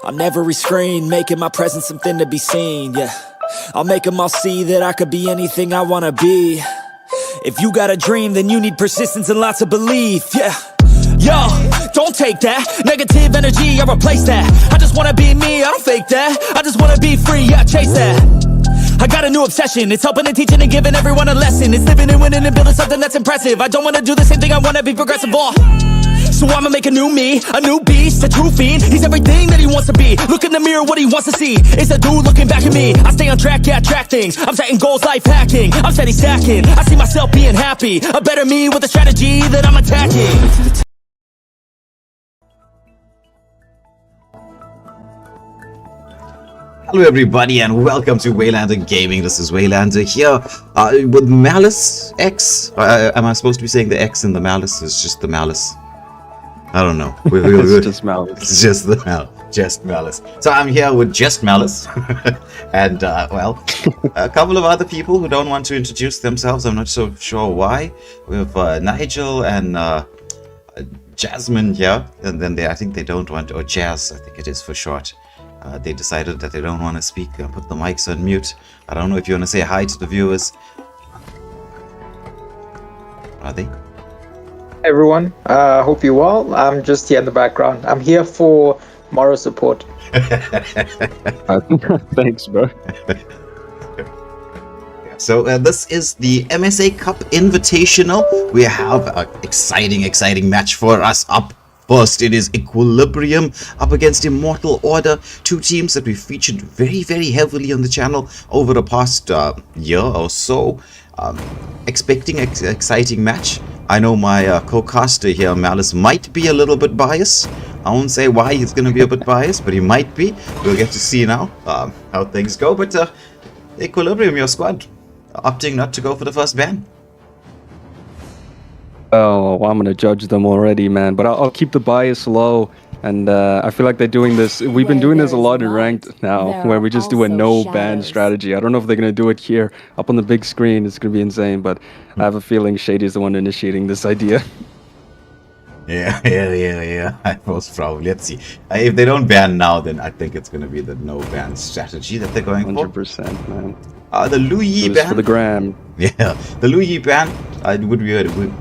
On every screen, making my presence something to be seen, yeah. I'll make them all see that I could be anything I wanna be. If you got a dream, then you need persistence and lots of belief, yeah. Yo, don't take that negative energy, I replace that. I just wanna be me, I don't fake that. I just wanna be free, yeah, chase that. I got a new obsession, it's helping and teaching and giving everyone a lesson. It's living and winning and building something that's impressive. I don't wanna do the same thing, I wanna be progressive, so I'ma make a new me, a new beast, a true fiend. He's everything that he wants to be. Look in the mirror, what he wants to see. It's a dude looking back at me. I stay on track, yeah, track things. I'm setting goals, life hacking. I'm steady stacking. I see myself being happy. A better me with a strategy that I'm attacking. Hello everybody and welcome to Waylander Gaming. This is Waylander here with Malice X. Am I supposed to be saying the X in the Malice? It's just the Malice. I don't know. It's just Malice. It's just the just Malice. So I'm here with just Malice and well, a couple of other people who don't want to introduce themselves. I'm not so sure why. We have Nigel and Jasmine here, and then I think they don't want, or Jazz, I think it is for short. They decided that they don't want to speak and put the mics on mute. I don't know if you want to say hi to the viewers. Are they? Hey everyone, hope you're well. I'm just here in the background. I'm here for moral support. Thanks, bro. So this is the MSA Cup Invitational. We have an exciting match for us up. First, it is Equilibrium up against Immortal Order, two teams that we've featured very heavily on the channel over the past year or so. Expecting an exciting match. I know my co-caster here, Malice, might be a little bit biased. I won't say why he's going to be a bit biased, but he might be. We'll get to see now how things go. But Equilibrium, your squad, opting not to go for the first ban. Oh, well, I'm gonna judge them already, man. But I'll keep the bias low, and I feel like they're doing this. We've been doing this a lot in ranked now, where we just do a no-ban strategy. I don't know if they're gonna do it here up on the big screen. It's gonna be insane, but I have a feeling Shady is the one initiating this idea. Yeah. Most probably. Let's see. If they don't ban now, then I think it's gonna be the no-ban strategy that they're going for. 100%, man. The Lu Yi ban. For the gram. Yeah, the Lu Yi ban.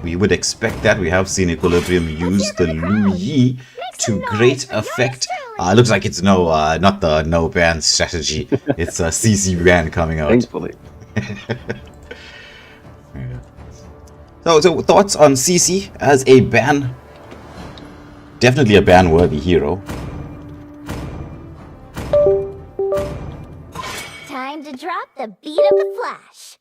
We would expect that. We have seen Equilibrium use the Lu Yi to great effect. Looks like it's not the no ban strategy. It's a CC ban coming out. Thankfully. Yeah. So thoughts on CC as a ban? Definitely a ban-worthy hero. Time to drop the beat of the flash.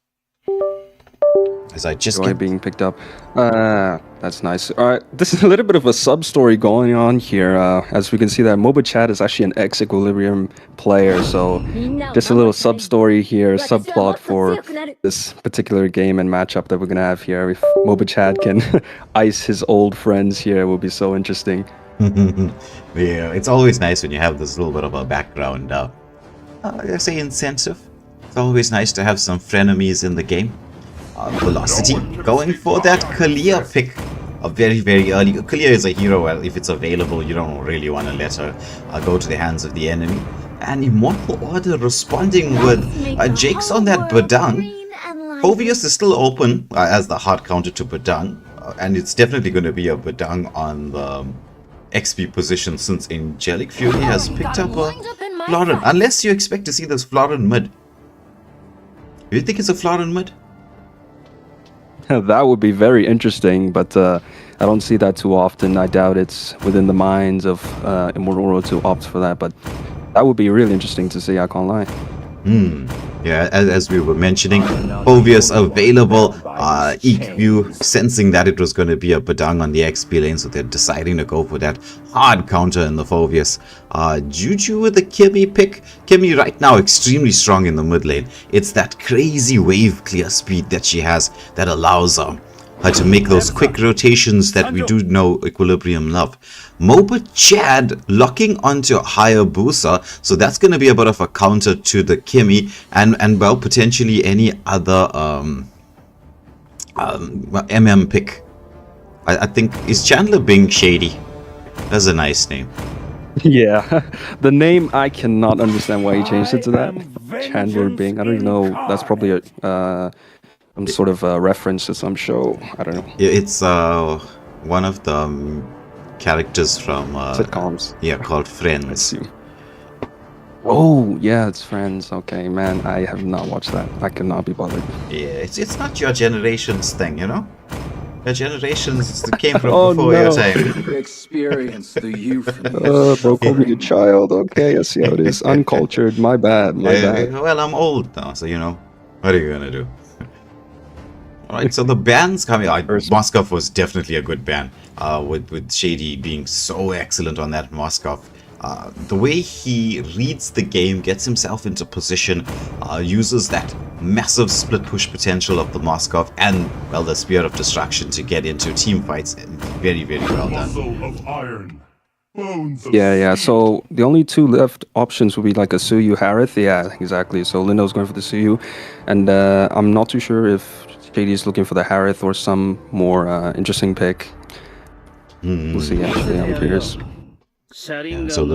As I just get being picked up. That's nice. Alright, this is a little bit of a sub-story going on here. As we can see that Mlbb Chat is actually an ex-Equilibrium player, so just a little sub-story here, subplot for this particular game and matchup that we're gonna have here. If Mlbb Chat can ice his old friends here, it will be so interesting. Yeah, it's always nice when you have this little bit of a background, I say incentive. It's always nice to have some frenemies in the game. Velocity going for that Kalia pick very early. Kalia is a hero, well, if it's available, you don't really want to let her go to the hands of the enemy. And Immortal Order responding with Jake's on that Badang. Phoveus is still open as the hard counter to Badang, and it's definitely going to be a Badang on the XP position since Angelic Fury has picked up a Florin. Unless you expect to see this Florin mid. Do you think it's a Florin mid? That would be very interesting, but I don't see that too often. I doubt it's within the minds of Immortal Order to opt for that, but that would be really interesting to see, I can't lie. Yeah, as we were mentioning, Phoveus available, EQ sensing that it was going to be a Badang on the XP lane, so they're deciding to go for that hard counter in the Phoveus. Juju with the Kimmy pick. Kimmy right now extremely strong in the mid lane. It's that crazy wave clear speed that she has that allows her to make those quick rotations that we do know Equilibrium love. Mlbb Chad locking onto Hayabusa, so that's going to be a bit of a counter to the Kimmy and well, potentially any other MM pick. I think, is Chandler being shady? That's a nice name. Yeah, the name I cannot understand why he changed it to that. Chandler Bing. I don't even know. That's probably a some sort of reference to some show. I don't know. It's one of the characters from Sitcoms. yeah, called I Friends. assume. Oh yeah, it's Friends. Okay, man, I have not watched that. I cannot be bothered. Yeah, it's not your generation's thing, you know. Your generations came from Oh, before your no. time. Experience the youth. Bro, call me the child. Okay, I see how it is. Uncultured. My bad. My bad. Well, I'm old now, so you know, what are you gonna do? All right, so the bands coming out. Moskov was definitely a good band. With Shady being so excellent on that Moskov. The way he reads the game, gets himself into position, uses that massive split push potential of the Moskov and, well, the Spear of Destruction to get into team fights. Very, very well done. Muscle of iron. Bones of Yeah. steel. So the only two left options would be like a Suyu Harith. Yeah, exactly. So Lindo's going for the Suyu, and I'm not too sure if Shady is looking for the Harith or some more interesting pick. We'll see actually how it appears. So,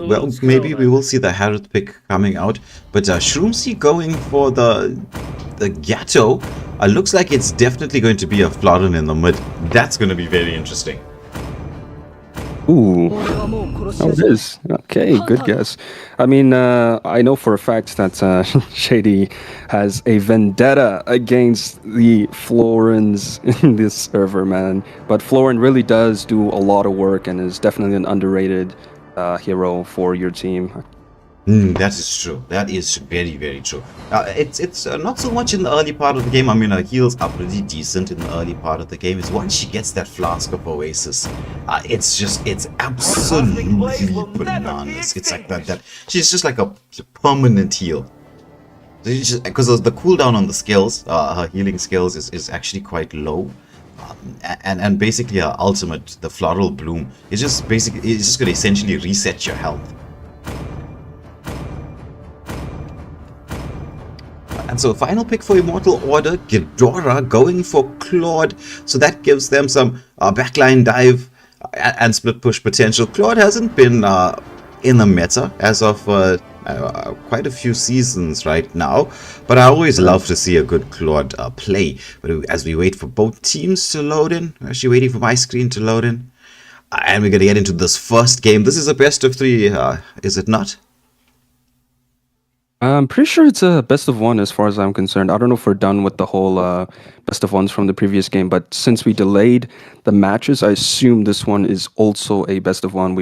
well, maybe we will see the Harith pick coming out. But Shroomsy going for the Gato. Looks like it's definitely going to be a Florin in the mid. That's going to be very interesting. Ooh, oh, it is. Okay, good guess. I mean, I know for a fact that Shady has a vendetta against the Florins in this server, man. But Florin really does do a lot of work and is definitely an underrated hero for your team. That is true. That is very, very true. It's not so much in the early part of the game. I mean, her heals are pretty decent in the early part of the game. It's once she gets that Flask of Oasis, it's absolutely bananas. It's like that. She's just like a permanent heal. Because the cooldown on the skills, her healing skills is actually quite low. And basically her ultimate, the Floral Bloom, it's just going to essentially reset your health. And so final pick for Immortal Order, Ghidorah going for Claude. So that gives them some backline dive and split push potential. Claude hasn't been in the meta as of quite a few seasons right now. But I always love to see a good Claude play. But as we wait for both teams to load in, I'm actually waiting for my screen to load in. And we're going to get into this first game. This is a best of 3, is it not? I'm pretty sure it's a best of 1 as far as I'm concerned. I don't know if we're done with the whole best of 1s from the previous game, but since we delayed the matches, I assume this one is also a best of 1.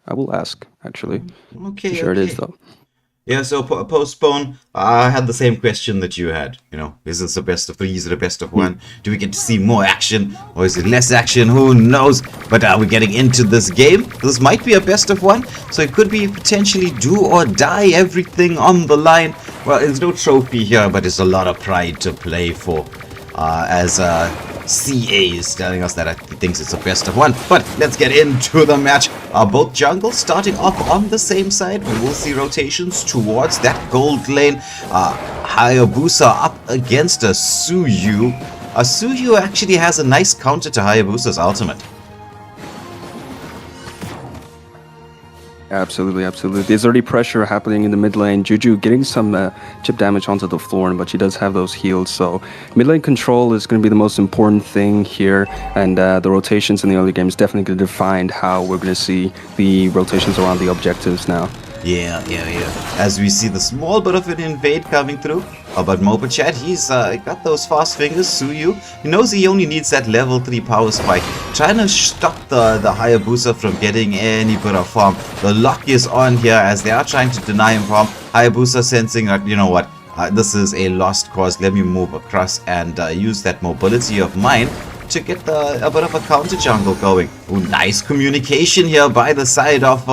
I will ask, actually. Okay, Sure it is, though. Yeah, so postpone. I had the same question that you had. You know, is this a best of 3? Is it a best of 1? Do we get to see more action, or is it less action? Who knows? But we're getting into this game. This might be a best of 1, so it could be potentially do or die. Everything on the line. Well, there's no trophy here, but it's a lot of pride to play for. As CA is telling us that he thinks it's a best of 1. But let's get into the match. Both jungles starting off on the same side. We will see rotations towards that gold lane. Hayabusa up against a Suyu. Suyu actually has a nice counter to Hayabusa's ultimate. Absolutely. There's already pressure happening in the mid lane. Juju getting some chip damage onto the floor, but she does have those heals. So mid lane control is going to be the most important thing here. And the rotations in the early game is definitely going to define how we're going to see the rotations around the objectives now. Yeah. As we see the small bit of an invade coming through. But Mobachat, he's got those fast fingers. Suyu, he knows he only needs that level 3 power spike. Trying to stop the Hayabusa from getting any bit of farm. The lock is on here as they are trying to deny him farm. Hayabusa sensing that, you know what, this is a lost cause. Let me move across and use that mobility of mine to get a bit of a counter jungle going. Ooh, nice communication here by the side of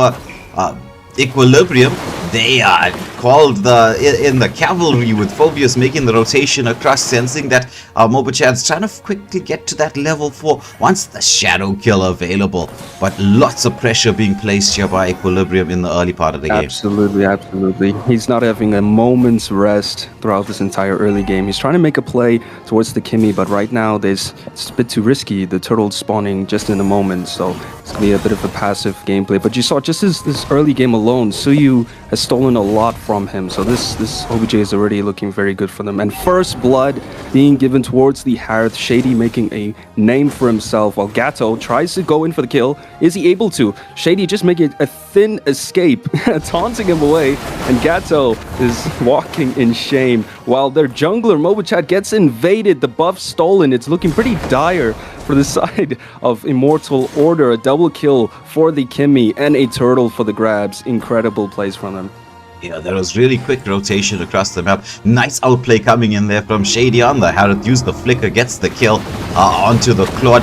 Equilibrium. They are called in the cavalry, with Phobius making the rotation across, sensing that Mobichan's trying to quickly get to that level 4 once the shadow kill available. But lots of pressure being placed here by Equilibrium in the early part of the game. Absolutely, absolutely. He's not having a moment's rest throughout this entire early game. He's trying to make a play towards the Kimmy, but right now it's a bit too risky. The turtle's spawning just in a moment, so it's going to be a bit of a passive gameplay. But you saw just this early game alone, Suyu has stolen a lot from him, so this OBJ is already looking very good for them. And first blood being given towards the Harith, Shady making a name for himself, while Gato tries to go in for the kill. Is he able to? Shady just making a thin escape, taunting him away, and Gato is walking in shame, while their jungler Mobichat gets invaded, the buff stolen. It's looking pretty dire for the side of Immortal Order. A double kill for the Kimmy and a turtle for the grabs. Incredible plays from them. Yeah, there was really quick rotation across the map. Nice outplay coming in there from Shady on the Harith. Used the flicker, gets the kill onto the Claude.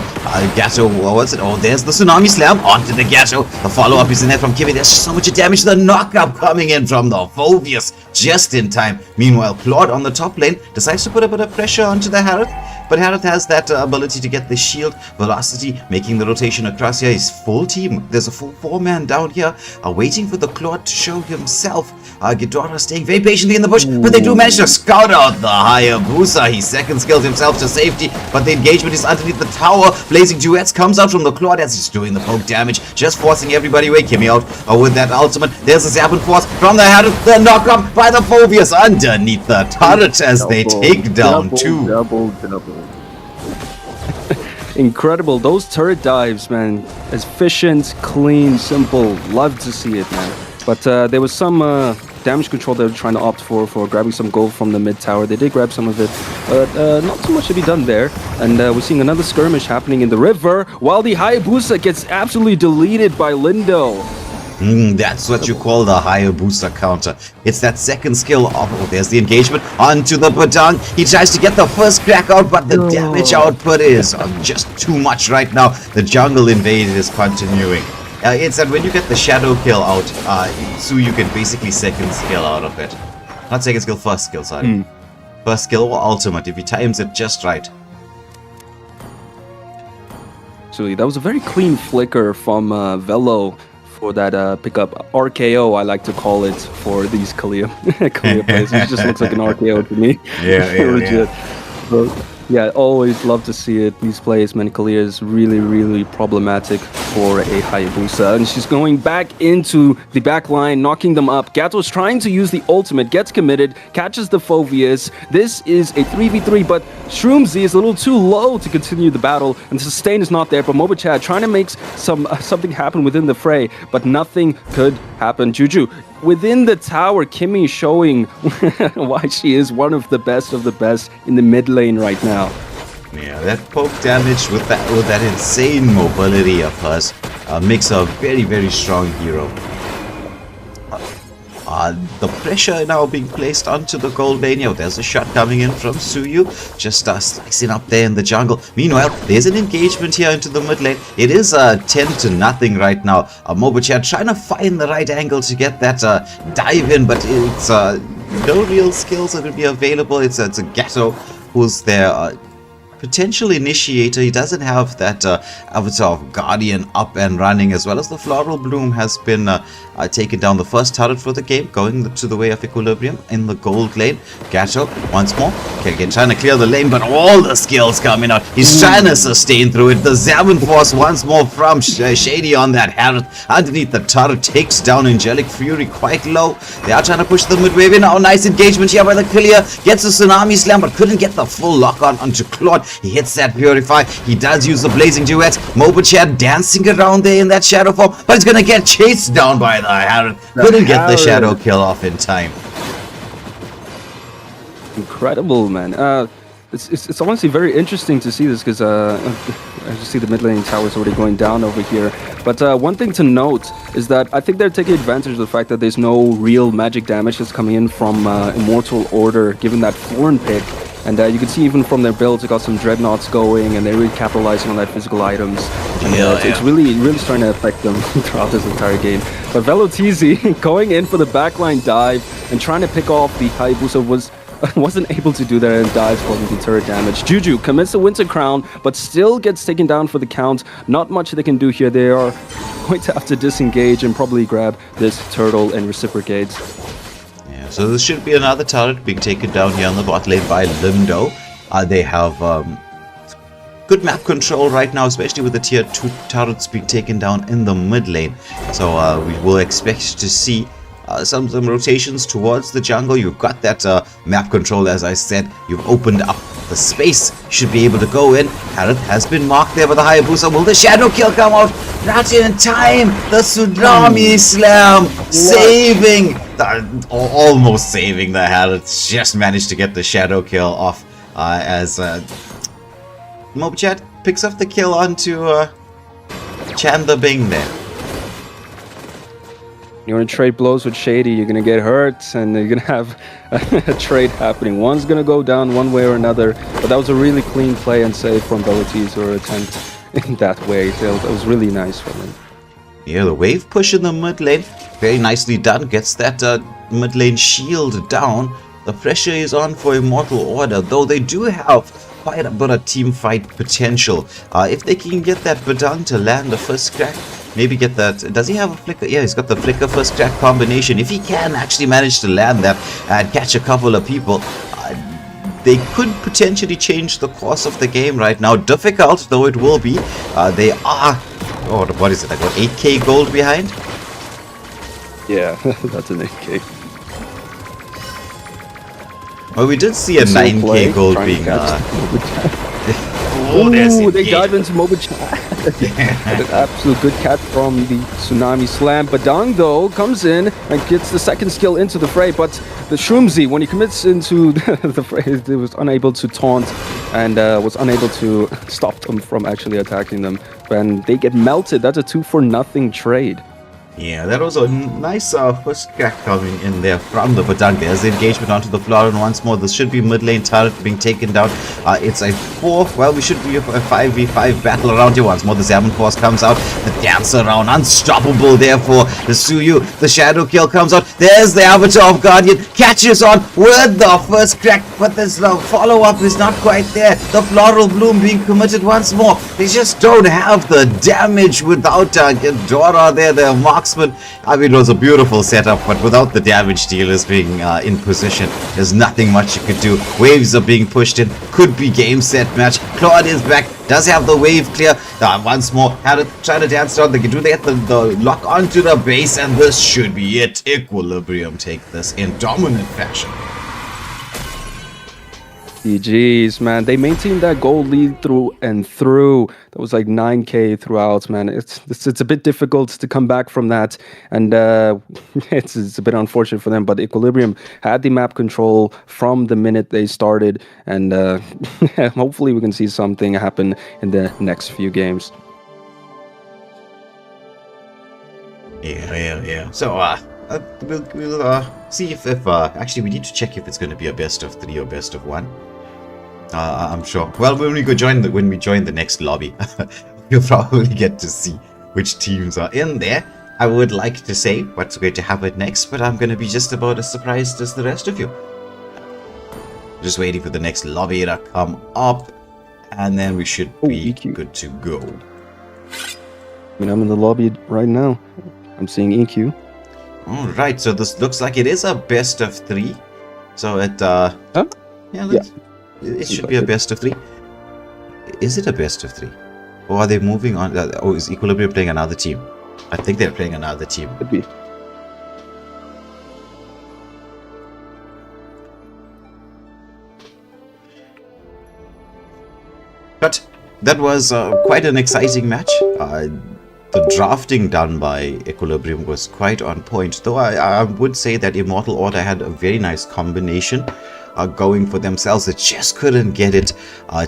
Gato, what was it? Oh, there's the Tsunami Slam onto the Gato. The follow-up is in there from Kimmy. There's so much damage. The knock-up coming in from the Phobius just in time. Meanwhile, Claude on the top lane decides to put a bit of pressure onto the Harith. But Harith has that ability to get the shield. Velocity making the rotation across here. His full team. There's a full 4-man down here waiting for the Claude to show himself. Ghidorah staying very patiently in the bush, but they do manage to scout out the Hayabusa. He second skills himself to safety, but the engagement is underneath the tower. Blazing Duets comes out from the Claude as he's doing the poke damage, just forcing everybody away. Kimmy out with that ultimate. There's a Zappin Force from the Harith. The knock-up by the Phobius underneath the turret as they take down two. Double. Incredible. Those turret dives, man. Efficient, clean, simple. Love to see it, man. But there was some damage control they were trying to opt for grabbing some gold from the mid tower. They did grab some of it, but not too much to be done there. And we're seeing another skirmish happening in the river, while the Hayabusa gets absolutely deleted by Lindo. That's what you call the Hayabusa counter. It's that second skill. Oh, there's the engagement onto the Badang. He tries to get the first crack out, but the damage output is just too much right now. The jungle invade is continuing. It's that when you get the shadow kill out, so you can basically second skill out of it. Not second skill, first skill, sorry. First skill or ultimate, if he times it just right. Actually, that was a very clean flicker from Velo for that pickup. RKO, I like to call it for these Kalia plays. It just looks like an RKO to me. Legit. But, yeah, always love to see it. These plays, man, Kalia is really problematic for a Hayabusa. And she's going back into the back line, knocking them up. Gato's trying to use the ultimate, gets committed, catches the Phobius. This is a 3v3, but Shroomzy is a little too low to continue the battle, and sustain is not there. But Mobichat trying to make something happen within the fray, but nothing could happen. Juju, within the tower, Kimmy showing why she is one of the best in the mid lane right now. Yeah, that poke damage with that insane mobility of hers makes her a very strong hero. The pressure now being placed onto the gold lane. Yeah, there's a shot coming in from Suyu, just slicing up there in the jungle. Meanwhile, there's an engagement here into the mid lane. It is 10-0 right now. Mobichat trying to find the right angle to get that dive in, but it's no real skills that will be available. It's a Gato who's there. Potential initiator. He doesn't have that avatar of Guardian up and running, as well as the Floral Bloom has been taken down. The first turret for the game, going to the way of Equilibrium in the gold lane. Gato once more, again trying to clear the lane, but all the skills coming out. He's trying to sustain through it. The Zabbin Force once more from Shady on that Harith underneath the turret, takes down Angelic Fury quite low. They are trying to push the mid wave in. Oh, nice engagement here by the Clear. Gets a Tsunami Slam, but couldn't get the full lock on onto Claude. He hits that Purify. He does use the Blazing Duets. Mobichat dancing around there in that shadow form, but he's gonna get chased down by the Harith. Couldn't get the shadow kill off in time. Incredible, man. It's honestly very interesting to see this, because I just see the mid lane towers already going down over here. But one thing to note is that I think they're taking advantage of the fact that there's no real magic damage that's coming in from Immortal Order, given that Thorn pick. And you can see even from their builds, they got some Dreadnoughts going, and they're really capitalizing on that physical items. And it's really starting to affect them throughout this entire game. But Velotizi going in for the backline dive. and trying to pick off the Hayabusa wasn't able to do that and dies from the turret damage. Juju commits the Winter Crown, but still gets taken down for the count. Not much they can do here. They are going to have to disengage and probably grab this turtle and reciprocate. Yeah, so this should be another turret being taken down here on the bot lane by Lindo. They have good map control right now, especially with the tier 2 turrets being taken down in the mid lane. So we will expect to see some rotations towards the jungle. You've got that map control, as I said. You've opened up the space. Should be able to go in. Harith has been marked there by the Hayabusa. Will the shadow kill come out? Not in time. The tsunami slam saving, almost saving the Harith. Just managed to get the shadow kill off as Mobchat picks up the kill onto Chandler Bing there. You want to trade blows with Shady, you're going to get hurt, and you're going to have a trade happening. One's going to go down one way or another, but that was a really clean play and save from Bellatese or attempt in that way. So that was really nice for them. Yeah, the wave push in the mid lane, very nicely done. Gets that mid lane shield down. The pressure is on for Immortal Order, though they do have quite a bit of team fight potential. If they can get that Badang to land the first crack, maybe get that. Does he have a flicker? Yeah, he's got the flicker first crack combination. If he can actually manage to land that and catch a couple of people, they could potentially change the course of the game right now. Difficult though it will be. They are. Oh, what is it? I got 8k gold behind. Yeah, that's an 8k. Well, we did see a 9k gold being. Ooh, they dive into Mobchat. An absolute good catch from the Tsunami Slam. Badang, though, comes in and gets the second skill into the fray, but the Shroomzy, when he commits into the fray, he was unable to taunt and was unable to stop them from actually attacking them. And they get melted. That's a 2-for-0 trade. Yeah, that was a nice first crack coming in there from the Badang. There's the engagement onto the floor, and once more, this should be mid lane turret being taken down. It's a 4, well, we should be a 5v5 battle around here. Once more, the Zaman Force comes out, the dance around, unstoppable, therefore, the Suyu, the shadow kill comes out. There's the Avatar of Guardian, catches on with the first crack, but this follow-up is not quite there. The Floral Bloom being committed once more. They just don't have the damage without Dora there, the marksman. I mean, it was a beautiful setup, but without the damage dealers being in position, there's nothing much you could do. Waves are being pushed in, could be game, set, match. Claude is back, does have the wave clear. Once more, had to try to dance down. They get the lock onto the base, and this should be it. Equilibrium take this in dominant fashion. GG's, man. They maintained that gold lead through and through. That was like 9k throughout, man. It's a bit difficult to come back from that, and it's a bit unfortunate for them. But Equilibrium had the map control from the minute they started, and hopefully we can see something happen in the next few games. Yeah. So we'll see if actually we need to check if it's going to be a best of 3 or best of 1. I'm sure. Well, when we join the next lobby, you'll probably get to see which teams are in there. I would like to say what's going to happen next, but I'm going to be just about as surprised as the rest of you. Just waiting for the next lobby to come up, and then we should be good to go. I mean, I'm in the lobby right now. I'm seeing EQ. All right, so this looks like it is a best of 3. So it it should be a best of 3. Is it a best of 3? Or are they moving on? Oh, is Equilibrium playing another team? I think they're playing another team. Could be. But that was quite an exciting match. The drafting done by Equilibrium was quite on point, though I would say that Immortal Order had a very nice combination going for themselves. They just couldn't get it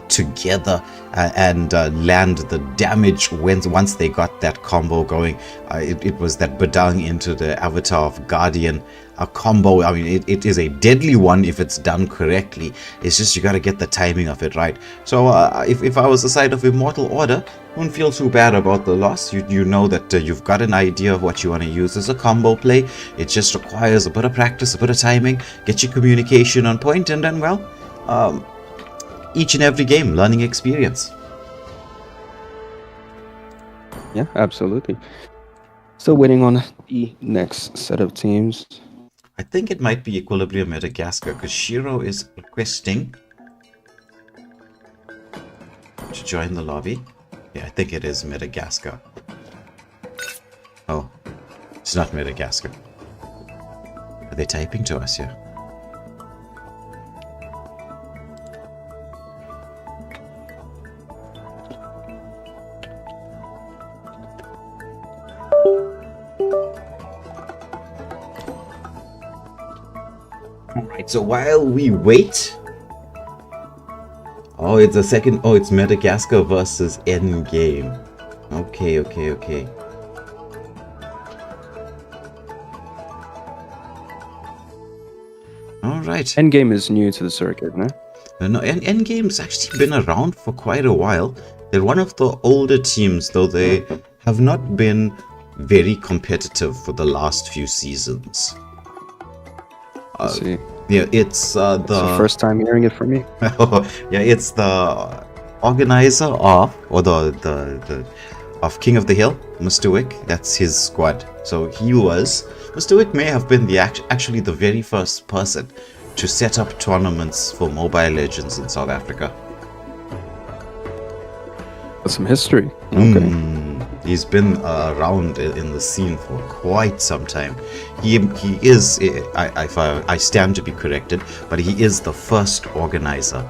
together and land the damage once they got that combo going. It was that Badang into the Avatar of Guardian a combo. I mean, it is a deadly one if it's done correctly. It's just you got to get the timing of it right. So if I was the side of Immortal Order, don't feel too bad about the loss. You know that you've got an idea of what you want to use as a combo play. It just requires a bit of practice, a bit of timing, get your communication on point, and then, well, each and every game, learning experience. Yeah, absolutely. Still waiting on the next set of teams. I think it might be Equilibrium Madagascar, because Shiro is requesting to join the lobby. Yeah, I think it is Madagascar. Oh, it's not Madagascar. Are they typing to us here? Alright, so while we wait... Oh, it's a second... Oh, it's Madagascar versus Endgame. Okay. Alright. Endgame is new to the circuit, no? No, Endgame's actually been around for quite a while. They're one of the older teams, though they have not been very competitive for the last few seasons. Let's see. Yeah, it's It's the first time hearing it from me. Yeah, it's the organizer of, or the of King of the Hill, Mr. Wick. That's his squad. So Mr. Wick may have been actually the very first person to set up tournaments for Mobile Legends in South Africa. That's some history. Okay. He's been around in the scene for quite some time. He is, I stand to be corrected, but he is the first organizer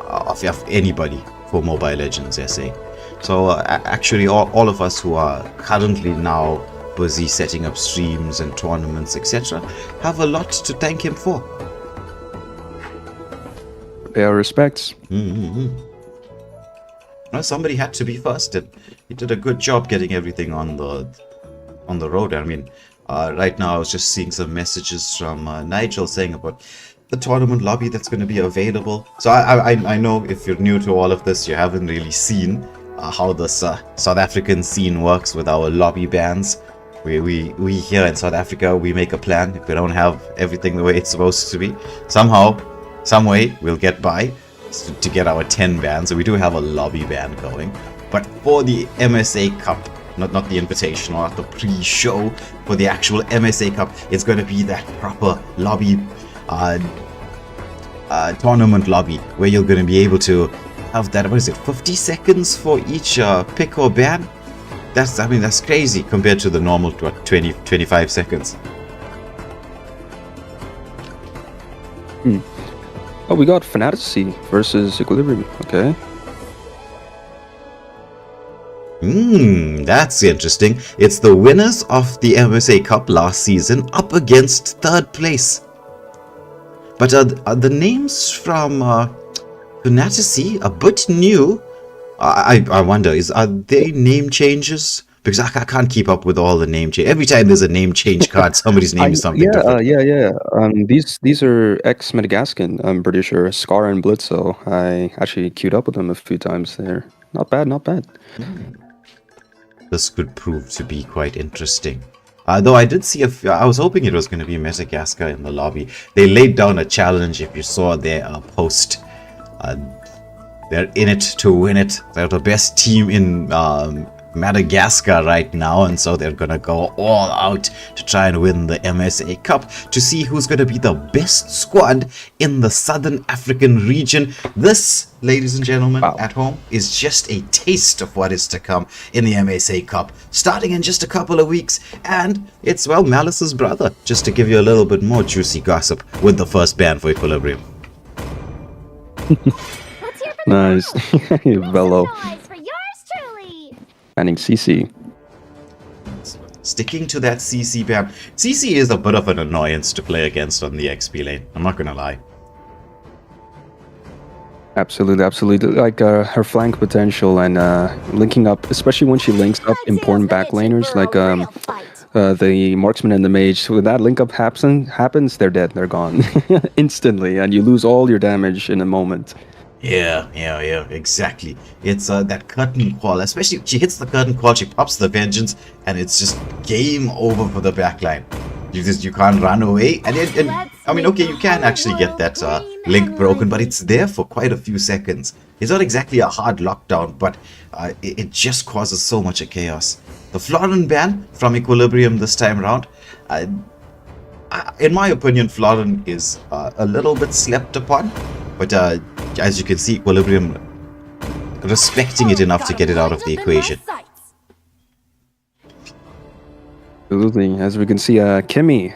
of anybody for Mobile Legends SA. So actually all of us who are currently now busy setting up streams and tournaments, etc., have a lot to thank him for. Pay our respects. Well, somebody had to be first, and he did a good job getting everything on the road. I mean, right now I was just seeing some messages from Nigel saying about the tournament lobby that's going to be available. So I know if you're new to all of this, you haven't really seen how the South African scene works with our lobby bans. We here in South Africa, we make a plan. If we don't have everything the way it's supposed to be, somehow, some way, we'll get by to get our 10 bans. So we do have a lobby ban going. But for the MSA Cup, not the Invitational, not the pre-show, for the actual MSA Cup, it's going to be that proper lobby, tournament lobby, where you're going to be able to have that, 50 seconds for each pick or ban? That's crazy compared to the normal 25 seconds. Oh, we got Finalizing versus Equilibrium. Okay. That's interesting. It's the winners of the MSA Cup last season up against third place. But are the names from Finalizing a bit new? I wonder, are they name changes? Because I can't keep up with all the name change. Every time there's a name change card, somebody's name is something different. These are ex-Madagascar, I'm pretty sure. Scar and Blitzo. I actually queued up with them a few times there. Not bad. This could prove to be quite interesting. Though I did see I was hoping it was going to be Madagascar in the lobby. They laid down a challenge. If you saw their post, they're in it to win it. They're the best team in Madagascar right now, and so they're gonna go all out to try and win the MSA Cup to see who's gonna be the best squad in the Southern African region. This, ladies and gentlemen, at home, is just a taste of what is to come in the MSA Cup, starting in just a couple of weeks, and it's, well, Malice's brother, just to give you a little bit more juicy gossip with the first ban for Equilibrium. Nice. Velo. Banning CC. Sticking to that CC ban. CC is a bit of an annoyance to play against on the XP lane. I'm not gonna lie. Absolutely. Like her flank potential and linking up, especially when she links up important backlaners like the marksman and the mage. When that link up happens, they're dead. They're gone instantly, and you lose all your damage in a moment. Yeah, exactly. It's that curtain call, especially she hits the curtain call, she pops the vengeance, and it's just game over for the backline. You can't run away, and I mean, okay, you can actually get that link broken, but it's there for quite a few seconds. It's not exactly a hard lockdown, but it just causes so much chaos. The Florin ban from Equilibrium this time around, in my opinion, Florin is a little bit slept upon, but as you can see, Equilibrium respecting it enough to get it out of the equation. Absolutely. As we can see, Kimmy,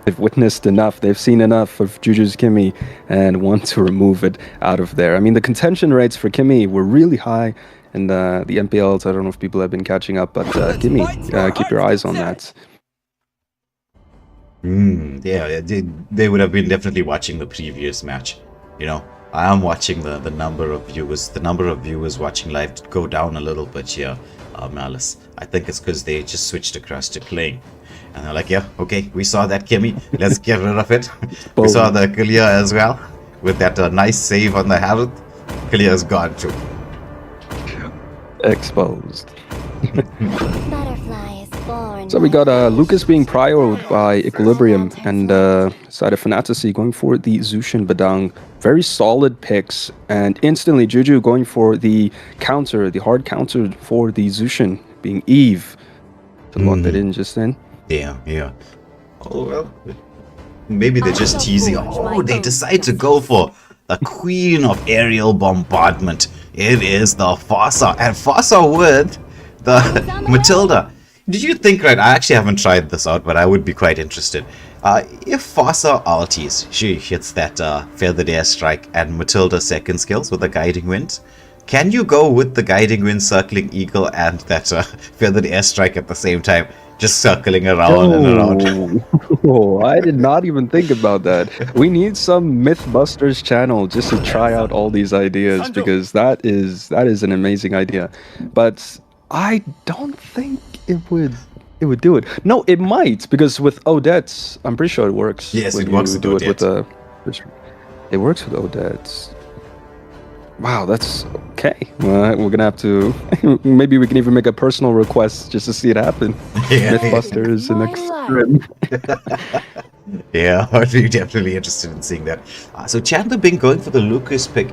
they've witnessed enough, they've seen enough of Juju's Kimmy and want to remove it out of there. I mean, the contention rates for Kimmy were really high, and the MPLs, I don't know if people have been catching up, but Kimmy, keep your eyes on that. Yeah, they would have been definitely watching the previous match. You know, I am watching the number of viewers watching live go down a little bit here, Malice. I think it's because they just switched across to playing. And they're like, yeah, okay, we saw that Kimmy, let's get rid of it. We saw the Kalia as well, with that nice save on the Harith. Kalia's gone too. Exposed. Butterfly is born. So we got Lucas being priored by Equilibrium, and side of Fantasy going for the Zushin Badang. Very solid picks, and instantly Juju going for the counter, the hard counter for the Zushin, being Eve. To lock that in just then. Yeah. Oh, well. Maybe they're just teasing. Oh, they decide to go for the Queen of Aerial Bombardment. It is the Fossa. And Fossa with the Matilda. Did you think, right? I actually haven't tried this out, but I would be quite interested. If Fossa ulties, she hits that Feathered Airstrike and Matilda second skills with the Guiding Wind. Can you go with the Guiding Wind, Circling Eagle, and that Feathered Airstrike at the same time? Just circling around and around. Oh, I did not even think about that. We need some Mythbusters channel just to try out all these ideas, because that is an amazing idea. But I don't think it would do it. No, it might, because with Odette, I'm pretty sure it works. Yes, it works with Odette. It works with Odette. Wow, that's okay. We're gonna have to. Maybe we can even make a personal request just to see it happen. Yeah. Mythbusters the next stream. Yeah, I'd be definitely interested in seeing that. So Chandler being going for the Lucas pick.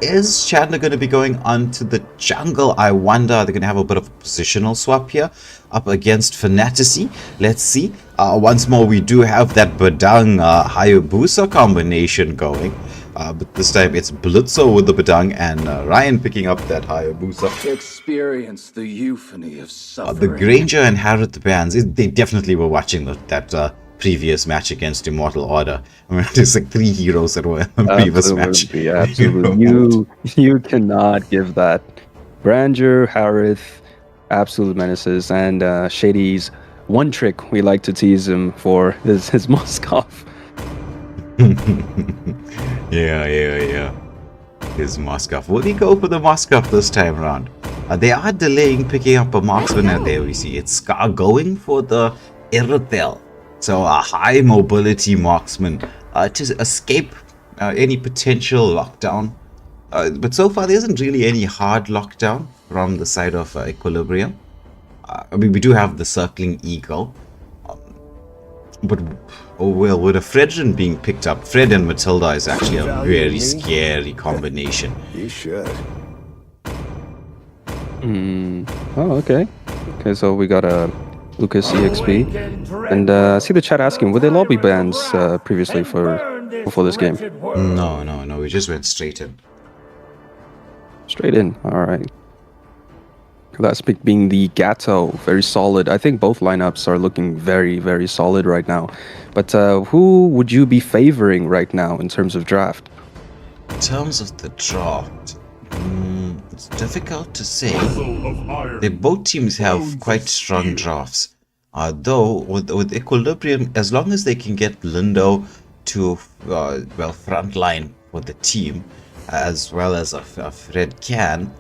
Is Chandler going to be going onto the jungle? I wonder. They're going to have a bit of a positional swap here up against Fantasy. Let's see. Once more, we do have that Badang Hayabusa combination going. But this time it's Blitzo with the Badang and Ryan picking up that Hayabusa. Experience the euphony of suffering. The Granger and Harith bands, they definitely were watching that previous match against Immortal Order. I mean, there's like 3 heroes that were in the previous match. Absolutely. You cannot give that. Granger, Harith, absolute menaces, and Shady's one trick we like to tease him for is his Moskov. Yeah. His Moskov. Will he go for the Moskov this time around? They are delaying picking up a marksman, and there we see it's Scar going for the Irithel. So a high mobility marksman to escape any potential lockdown. But so far there isn't really any hard lockdown from the side of Equilibrium. I mean, we do have the Circling Eagle. But, oh well, with a Fredrin being picked up, Fred and Matilda is actually a very scary combination. You should. Oh, okay. Okay, so we got a Lucas EXP. And I see the chat asking, were there lobby bans previously before this game? No, we just went straight in. Straight in, alright. Last pick being the Gato, very solid. I think both lineups are looking very, very solid right now. But who would you be favoring right now in terms of draft? In terms of the draft, it's difficult to say. Both teams have quite strong drafts. Though, with Equilibrium, as long as they can get Lindo to, frontline for the team, as well as a Fred can,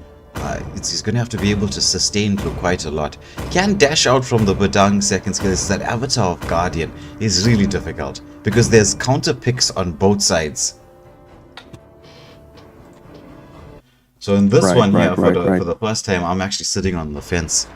He's going to have to be able to sustain through quite a lot. Can dash out from the Badang second skill. It's that Avatar of Guardian is really difficult because there's counter picks on both sides. So in this one here, for the first time, I'm actually sitting on the fence.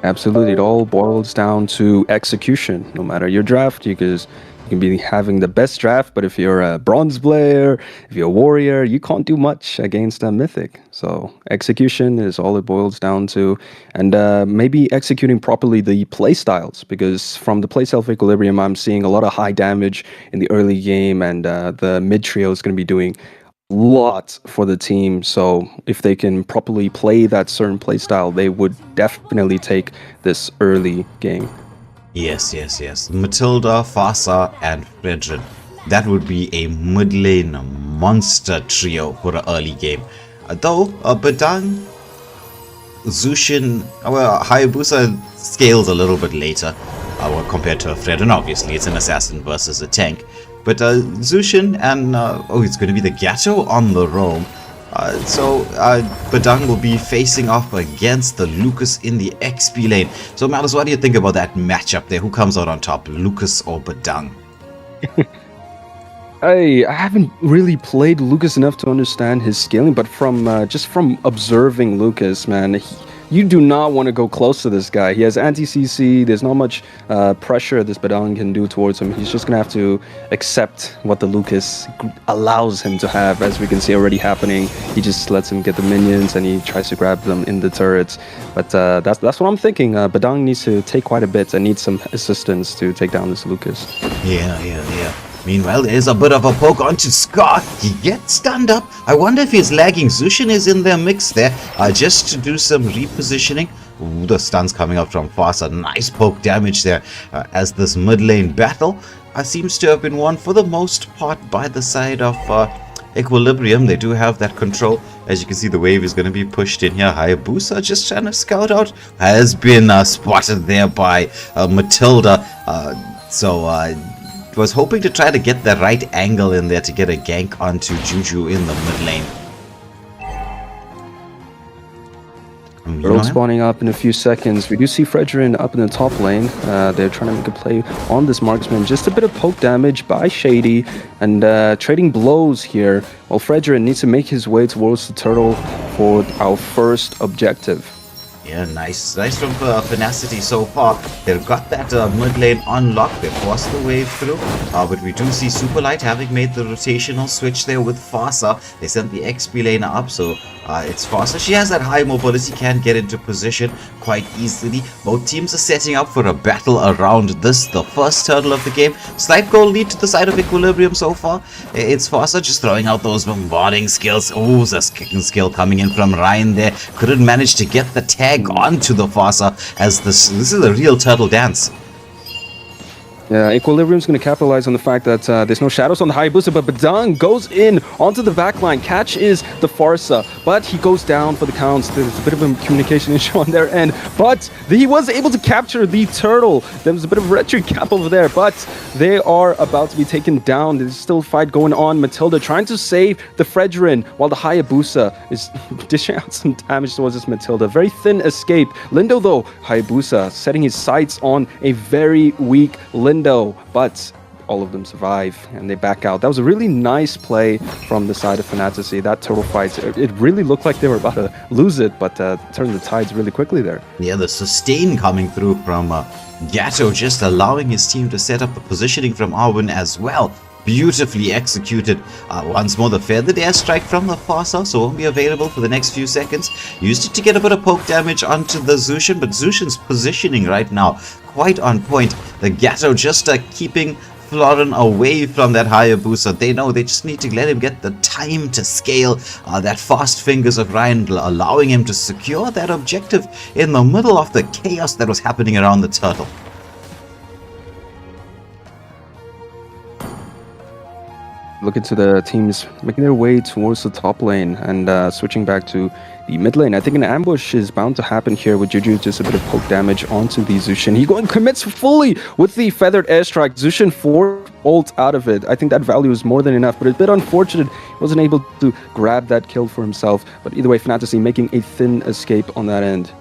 Absolutely, it all boils down to execution. No matter your draft, you can be having the best draft, but if you're a bronze player, if you're a warrior, you can't do much against a mythic. So execution is all it boils down to, and maybe executing properly the playstyles, because from the playstyle of Equilibrium, I'm seeing a lot of high damage in the early game, and the mid trio is going to be doing lot for the team. So if they can properly play that certain playstyle, they would definitely take this early game. Yes. Matilda, Fasa, and Fredrin. That would be a mid lane monster trio for an early game. Though Badang, Zushin, Hayabusa scales a little bit later compared to Fredrin. Obviously, it's an assassin versus a tank. But Zushin and, it's going to be the Gato on the roam. So Badang will be facing off against the Lucas in the XP lane. So Malus, what do you think about that matchup there? Who comes out on top, Lucas or Badang? I haven't really played Lucas enough to understand his scaling, but from just from observing Lucas, man, you do not want to go close to this guy. He has anti-CC. There's not much pressure this Badang can do towards him. He's just going to have to accept what the Lucas allows him to have, as we can see already happening. He just lets him get the minions, and he tries to grab them in the turrets. But that's what I'm thinking. Badang needs to take quite a bit and needs some assistance to take down this Lucas. Yeah. Meanwhile, there's a bit of a poke onto Scar. He gets stunned up. I wonder if he's lagging. Zushin is in their mix there, just to do some repositioning. Ooh, the stun's coming up from Fasa. Nice poke damage there, as this mid lane battle seems to have been won for the most part by the side of Equilibrium. They do have that control. As you can see, the wave is going to be pushed in here. Hayabusa just trying to scout out. Has been spotted there by Matilda. Was hoping to try to get the right angle in there to get a gank onto Juju in the mid lane. Earl spawning up in a few seconds. We do see Fredrin up in the top lane. They're trying to make a play on this marksman. Just a bit of poke damage by Shady, and trading blows here. While Fredrin needs to make his way towards the turtle for our first objective. Yeah, nice from Finacity so far. They've got that mid lane unlocked. They forced the wave through. But we do see Superlight having made the rotational switch there with Fasa. They sent the XP laner up, so it's Fasa. She has that high mobility, can get into position quite easily. Both teams are setting up for a battle around this, the first turtle of the game. Slight goal lead to the side of Equilibrium so far. It's Fasa just throwing out those bombarding skills. Oh, this kicking skill coming in from Ryan there. Couldn't manage to get the tag onto the Fasa, as this is a real turtle dance. Yeah, Equilibrium's going to capitalize on the fact that there's no shadows on the Hayabusa, but Badang goes in onto the backline. Catch is the Farsa, but he goes down for the counts. There's a bit of a communication issue on their end, but he was able to capture the turtle. There was a bit of a retro cap over there, but they are about to be taken down. There's still a fight going on. Matilda trying to save the Fredrin, while the Hayabusa is dishing out some damage towards this Matilda. Very thin escape. Lindo, though, Hayabusa setting his sights on a very weak Lindo, but all of them survive and they back out. That was a really nice play from the side of Fantasy. That turtle fight, it really looked like they were about to lose it, but turned the tides really quickly there. Yeah, the sustain coming through from Gato, just allowing his team to set up the positioning from Arwen as well. Beautifully executed. Once more, the feathered airstrike from the Fasa, so won't be available for the next few seconds. Used it to get a bit of poke damage onto the Zushin, but Zushin's positioning right now quite on point. The Gato just keeping Florin away from that Hayabusa. They know they just need to let him get the time to scale. That fast fingers of Ryan allowing him to secure that objective in the middle of the chaos that was happening around the turtle. Look into the teams making their way towards the top lane and switching back to the mid lane. I think an ambush is bound to happen here with Juju. Just a bit of poke damage onto the Zushin. He commits fully with the feathered airstrike. Zushin ult out of it. I think that value is more than enough, but a bit unfortunate. He wasn't able to grab that kill for himself. But either way, Fantasy making a thin escape on that end.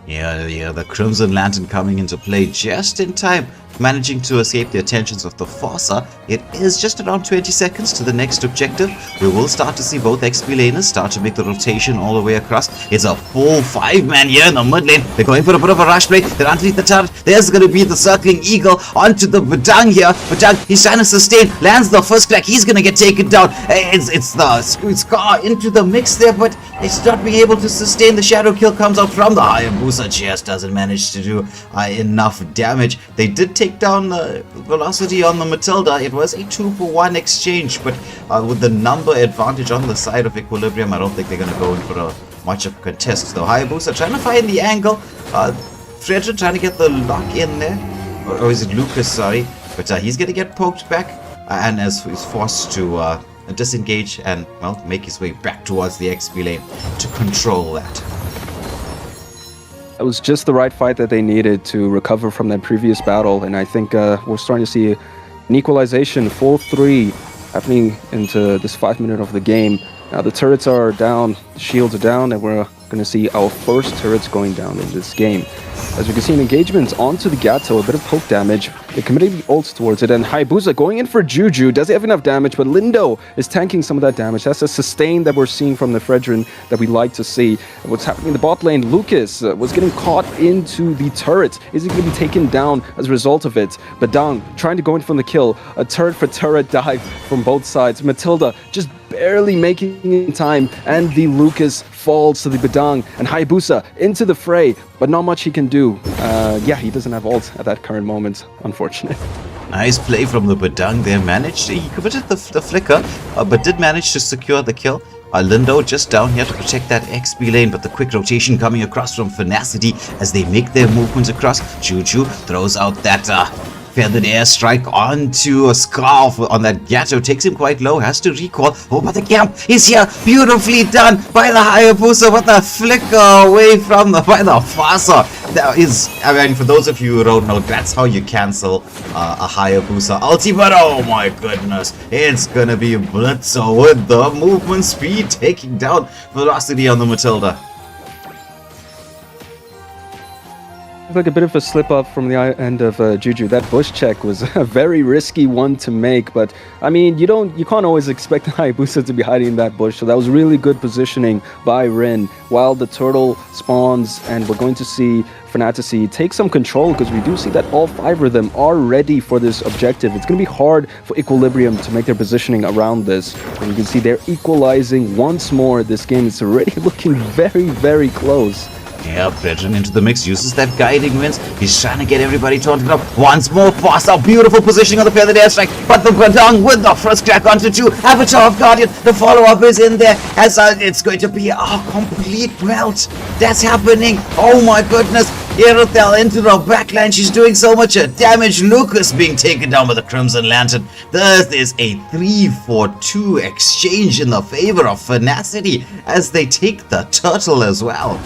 Yeah, the Crimson Lantern coming into play just in time, managing to escape the attentions of the Forcer. It is just around 20 seconds to the next objective. We will start to see both XP laners start to make the rotation all the way across. It's a full 5-man here in the mid lane. They're going for a bit of a rush play. They're underneath the turret. There's going to be the circling eagle onto the Badang here. Badang, he's trying to sustain, lands the first crack. He's going to get taken down. It's the Scar into the mix there, but it's not being able to sustain. The shadow kill comes out from the Hayabusa. Just doesn't manage to do enough damage. They did take down the velocity on the Matilda. It was a 2-for-1 exchange, but with the number advantage on the side of Equilibrium, I don't think they're going to go in for much of a contest. Though Hayabusa trying to find the angle. Frederick trying to get the lock in there. Or is it Lucas, sorry. But he's going to get poked back. And as he's forced to disengage and, well, make his way back towards the XP lane to control that. It was just the right fight that they needed to recover from that previous battle, and I think we're starting to see an equalization, 4-3, happening into this 5 minute of the game. Now the turrets are down, the shields are down, and we're going to see our first turrets going down in this game. As we can see, an engagement onto the Gato, a bit of poke damage. They committed the ult towards it, and Hayabusa going in for Juju. Does he have enough damage? But Lindo is tanking some of that damage. That's a sustain that we're seeing from the Fredrin that we like to see. What's happening in the bot lane? Lucas was getting caught into the turret. Is he going to be taken down as a result of it? Badang trying to go in from the kill. A turret for turret dive from both sides. Matilda just barely making it in time, and the Lucas falls to the Badang, and Hayabusa into the fray, but not much he can do. Yeah, he doesn't have ult at that current moment, unfortunate. Nice play from the Badang there. He committed the flicker, but did manage to secure the kill. Lindo just down here to protect that XP lane, but the quick rotation coming across from Finacity as they make their movements across. Juju throws out that feathered airstrike onto a scarf on that Gato, takes him quite low, has to recall. Oh, but the camp is here, beautifully done by the Hayabusa, with the flicker away from by the Fasa. That is, I mean, for those of you who don't know, that's how you cancel a Hayabusa ulti, but oh my goodness, it's gonna be Blitzo with the movement speed, taking down velocity on the Matilda. Like a bit of a slip up from the end of Juju. That bush check was a very risky one to make, but I mean, you can't always expect Hayabusa to be hiding in that bush. So that was really good positioning by Rin while the turtle spawns, and we're going to see Fantasy take some control, because we do see that all 5 of them are ready for this objective. It's going to be hard for Equilibrium to make their positioning around this, and you can see they're equalizing once more. This game is already looking very, very close. Yeah, Fredrin into the mix, uses that guiding winds. He's trying to get everybody taunted up. Once more, pass out, beautiful positioning on the feathered airstrike. But the Badang with the first crack onto 2. Avatar of Guardian, the follow-up is in there. As it's going to be a complete melt. That's happening. Oh my goodness. Eruthel into the backline. She's doing so much damage. Lucas being taken down by the Crimson Lantern. This is a 3-for-2 exchange in the favor of Finacity as they take the turtle as well.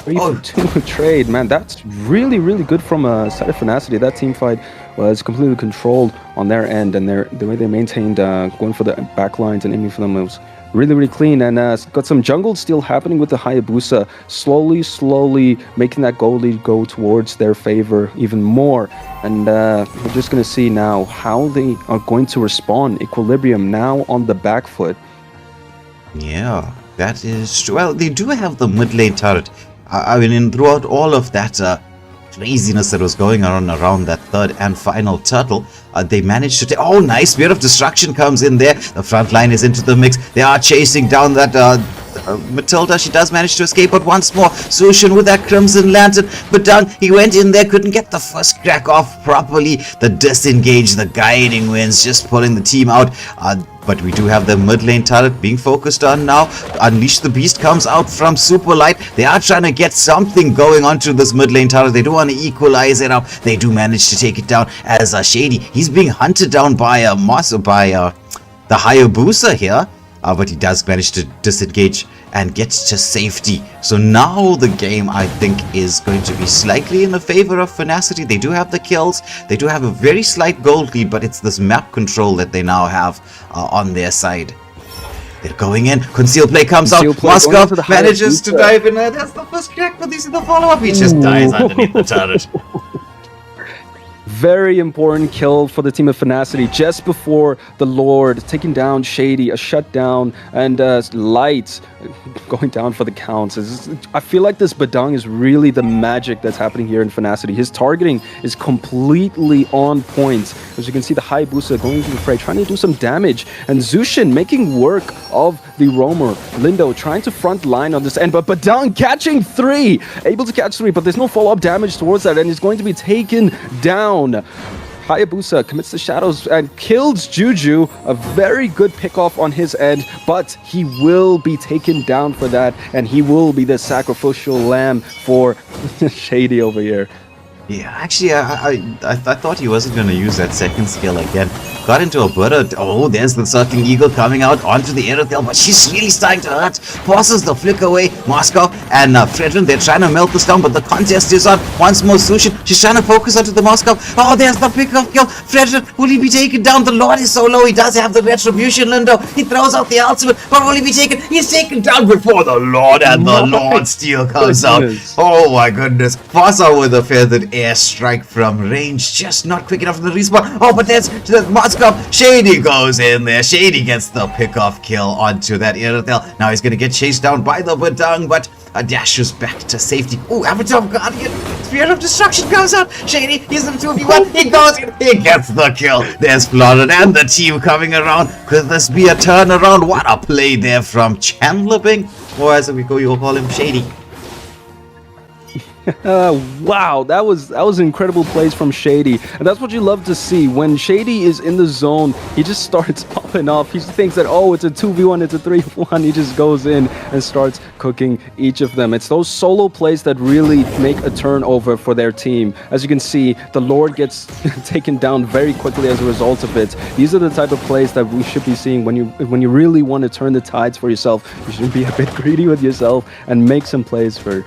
3-for-2 trade, man. That's really, really good from a side of Finacity. That team fight was completely controlled on their end, and the way they maintained going for the backlines and aiming for them was really, really clean. And got some jungle steal happening with the Hayabusa, slowly making that goal lead go towards their favor even more. And we're just going to see now how they are going to respond. Equilibrium now on the back foot. Yeah, that is... Well, they do have the mid lane turret. I mean, throughout all of that craziness that was going on around that third and final turtle, they managed to take... Oh, nice! Spear of Destruction comes in there. The front line is into the mix. They are chasing down that Matilda. She does manage to escape, but once more, Sushin with that Crimson Lantern. Badang, he went in there, couldn't get the first crack off properly. The disengage, the guiding winds, just pulling the team out. But we do have the mid lane turret being focused on now. Unleash the Beast comes out from Super Light. They are trying to get something going onto this mid lane turret. They do want to equalize it up. They do manage to take it down as Shady. He's being hunted down by the Hayabusa here. but he does manage to disengage and gets to safety. So now the game, I think, is going to be slightly in the favor of Finacity. They do have the kills, they do have a very slight gold lead, but it's this map control that they now have on their side. They're going in. Conceal play comes out. Moscow manages to dive in. That's the first crack, but this is the follow-up. He just dies underneath the turret. Very important kill for the team of Finacity just before the Lord, taking down Shady, a shutdown, and Light going down for the counts. I feel like this Badang is really the magic that's happening here in Finacity. His targeting is completely on point. As you can see, the Hayabusa going into the fray, trying to do some damage, and Zushin making work of the roamer. Lindo trying to front line on this end, but Badang catching 3, able to catch 3, but there's no follow-up damage towards that, and he's going to be taken down. Hayabusa commits the shadows and kills Juju. A very good pickoff on his end, but he will be taken down for that, and he will be the sacrificial lamb for Shady over here. Yeah, actually, I thought he wasn't going to use that second skill again. Got into a bit of... Oh, there's the Circling Eagle coming out onto the Aerothel, but she's really starting to hurt. Forces the flick away. Moscow and Fredrin, they're trying to melt this down, but the contest is on. Once more, Sushin, she's trying to focus onto the Moscow. Oh, there's the pick-off kill. Fredrin, will he be taken down? The Lord is so low. He does have the Retribution, Lindo. He throws out the ultimate, but will he be taken? He's taken down before the Lord, and the Lord Steel comes out. Oh, my goodness. Fasa with a feathered airstrike from range, just not quick enough for the respawn. Oh, but there's Moscow. Shady goes in there. Shady gets the pick-off kill onto that Aerothel. Now he's going to get chased down by the Badang, but dashes back to safety. Oh, Avatar Guardian. Spear of Destruction comes out. Shady, he's in 2v1. He goes in. He gets the kill. There's Florid and the team coming around. Could this be a turnaround? What a play there from Chandler Bing. Or as we go, you'll call him Shady. Wow, that was incredible plays from Shady, and that's what you love to see. When Shady is in the zone, he just starts popping off. He thinks that, oh, it's a 2v1, it's a 3v1. He just goes in and starts cooking each of them. It's those solo plays that really make a turnover for their team. As you can see, the Lord gets taken down very quickly as a result of it. These are the type of plays that we should be seeing when you really want to turn the tides for yourself. You should be a bit greedy with yourself and make some plays for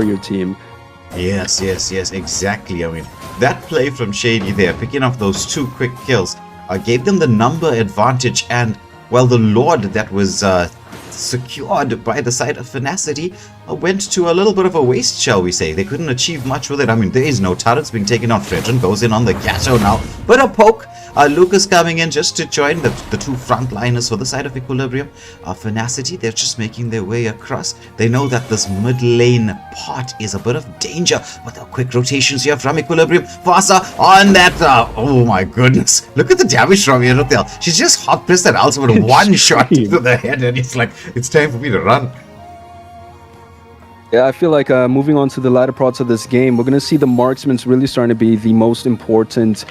your team. Yes, exactly. I mean, that play from Shady there, picking up those 2 quick kills, gave them the number advantage, and, well, the Lord that was secured by the side of Finacity went to a little bit of a waste, shall we say. They couldn't achieve much with it. I mean, there is no turrets being taken on. Fredrin goes in on the Gato now, but a poke. Lucas coming in just to join the 2 frontliners for the side of Equilibrium. Finacity, they're just making their way across. They know that this mid lane part is a bit of danger with the quick rotations here from Equilibrium. Fasa on that. Oh my goodness. Look at the damage from Aerothel. She's just hot pressed that ultimate one shot to the head, and it's like, it's time for me to run. Yeah, I feel like moving on to the latter parts of this game, we're going to see the marksmen really starting to be the most important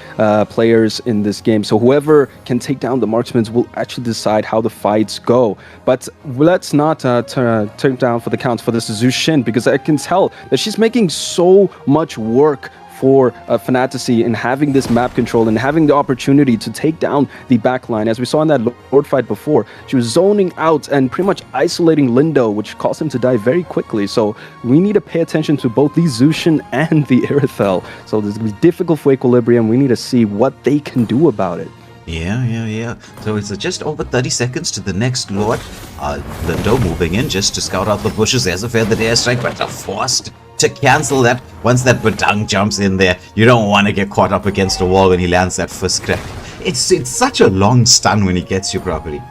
players in this game. So whoever can take down the marksmen will actually decide how the fights go. But let's not turn down for the counts for this Zushin, because I can tell that she's making so much work for Finacity in having this map control and having the opportunity to take down the backline. As we saw in that Lord fight before, she was zoning out and pretty much isolating Lindo, which caused him to die very quickly. So we need to pay attention to both the Zushin and the Aerothel. So this is going to be difficult for Equilibrium. We need to see what they can do about it. Yeah. So it's just over 30 seconds to the next Lord. Lindo moving in just to scout out the bushes. There's a feathered airstrike, but they're forced to cancel that. Once that Badang jumps in there, you don't want to get caught up against a wall when he lands that first crack. It's such a long stun when he gets you properly.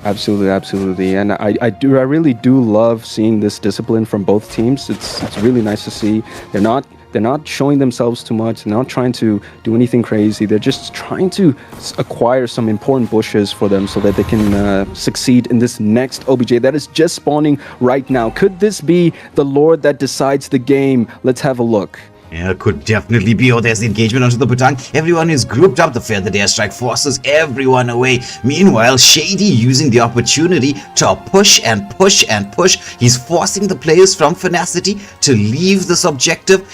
Absolutely, and I really do love seeing this discipline from both teams. It's really nice to see. They're not showing themselves too much. They're not trying to do anything crazy. They're just trying to acquire some important bushes for them so that they can succeed in this next OBJ that is just spawning right now. Could this be the Lord that decides the game? Let's have a look. Yeah, could definitely be. Oh, there's the engagement onto the Badang. Everyone is grouped up. The feathered airstrike forces everyone away. Meanwhile, Shady using the opportunity to push and push and push. He's forcing the players from Finacity to leave this objective.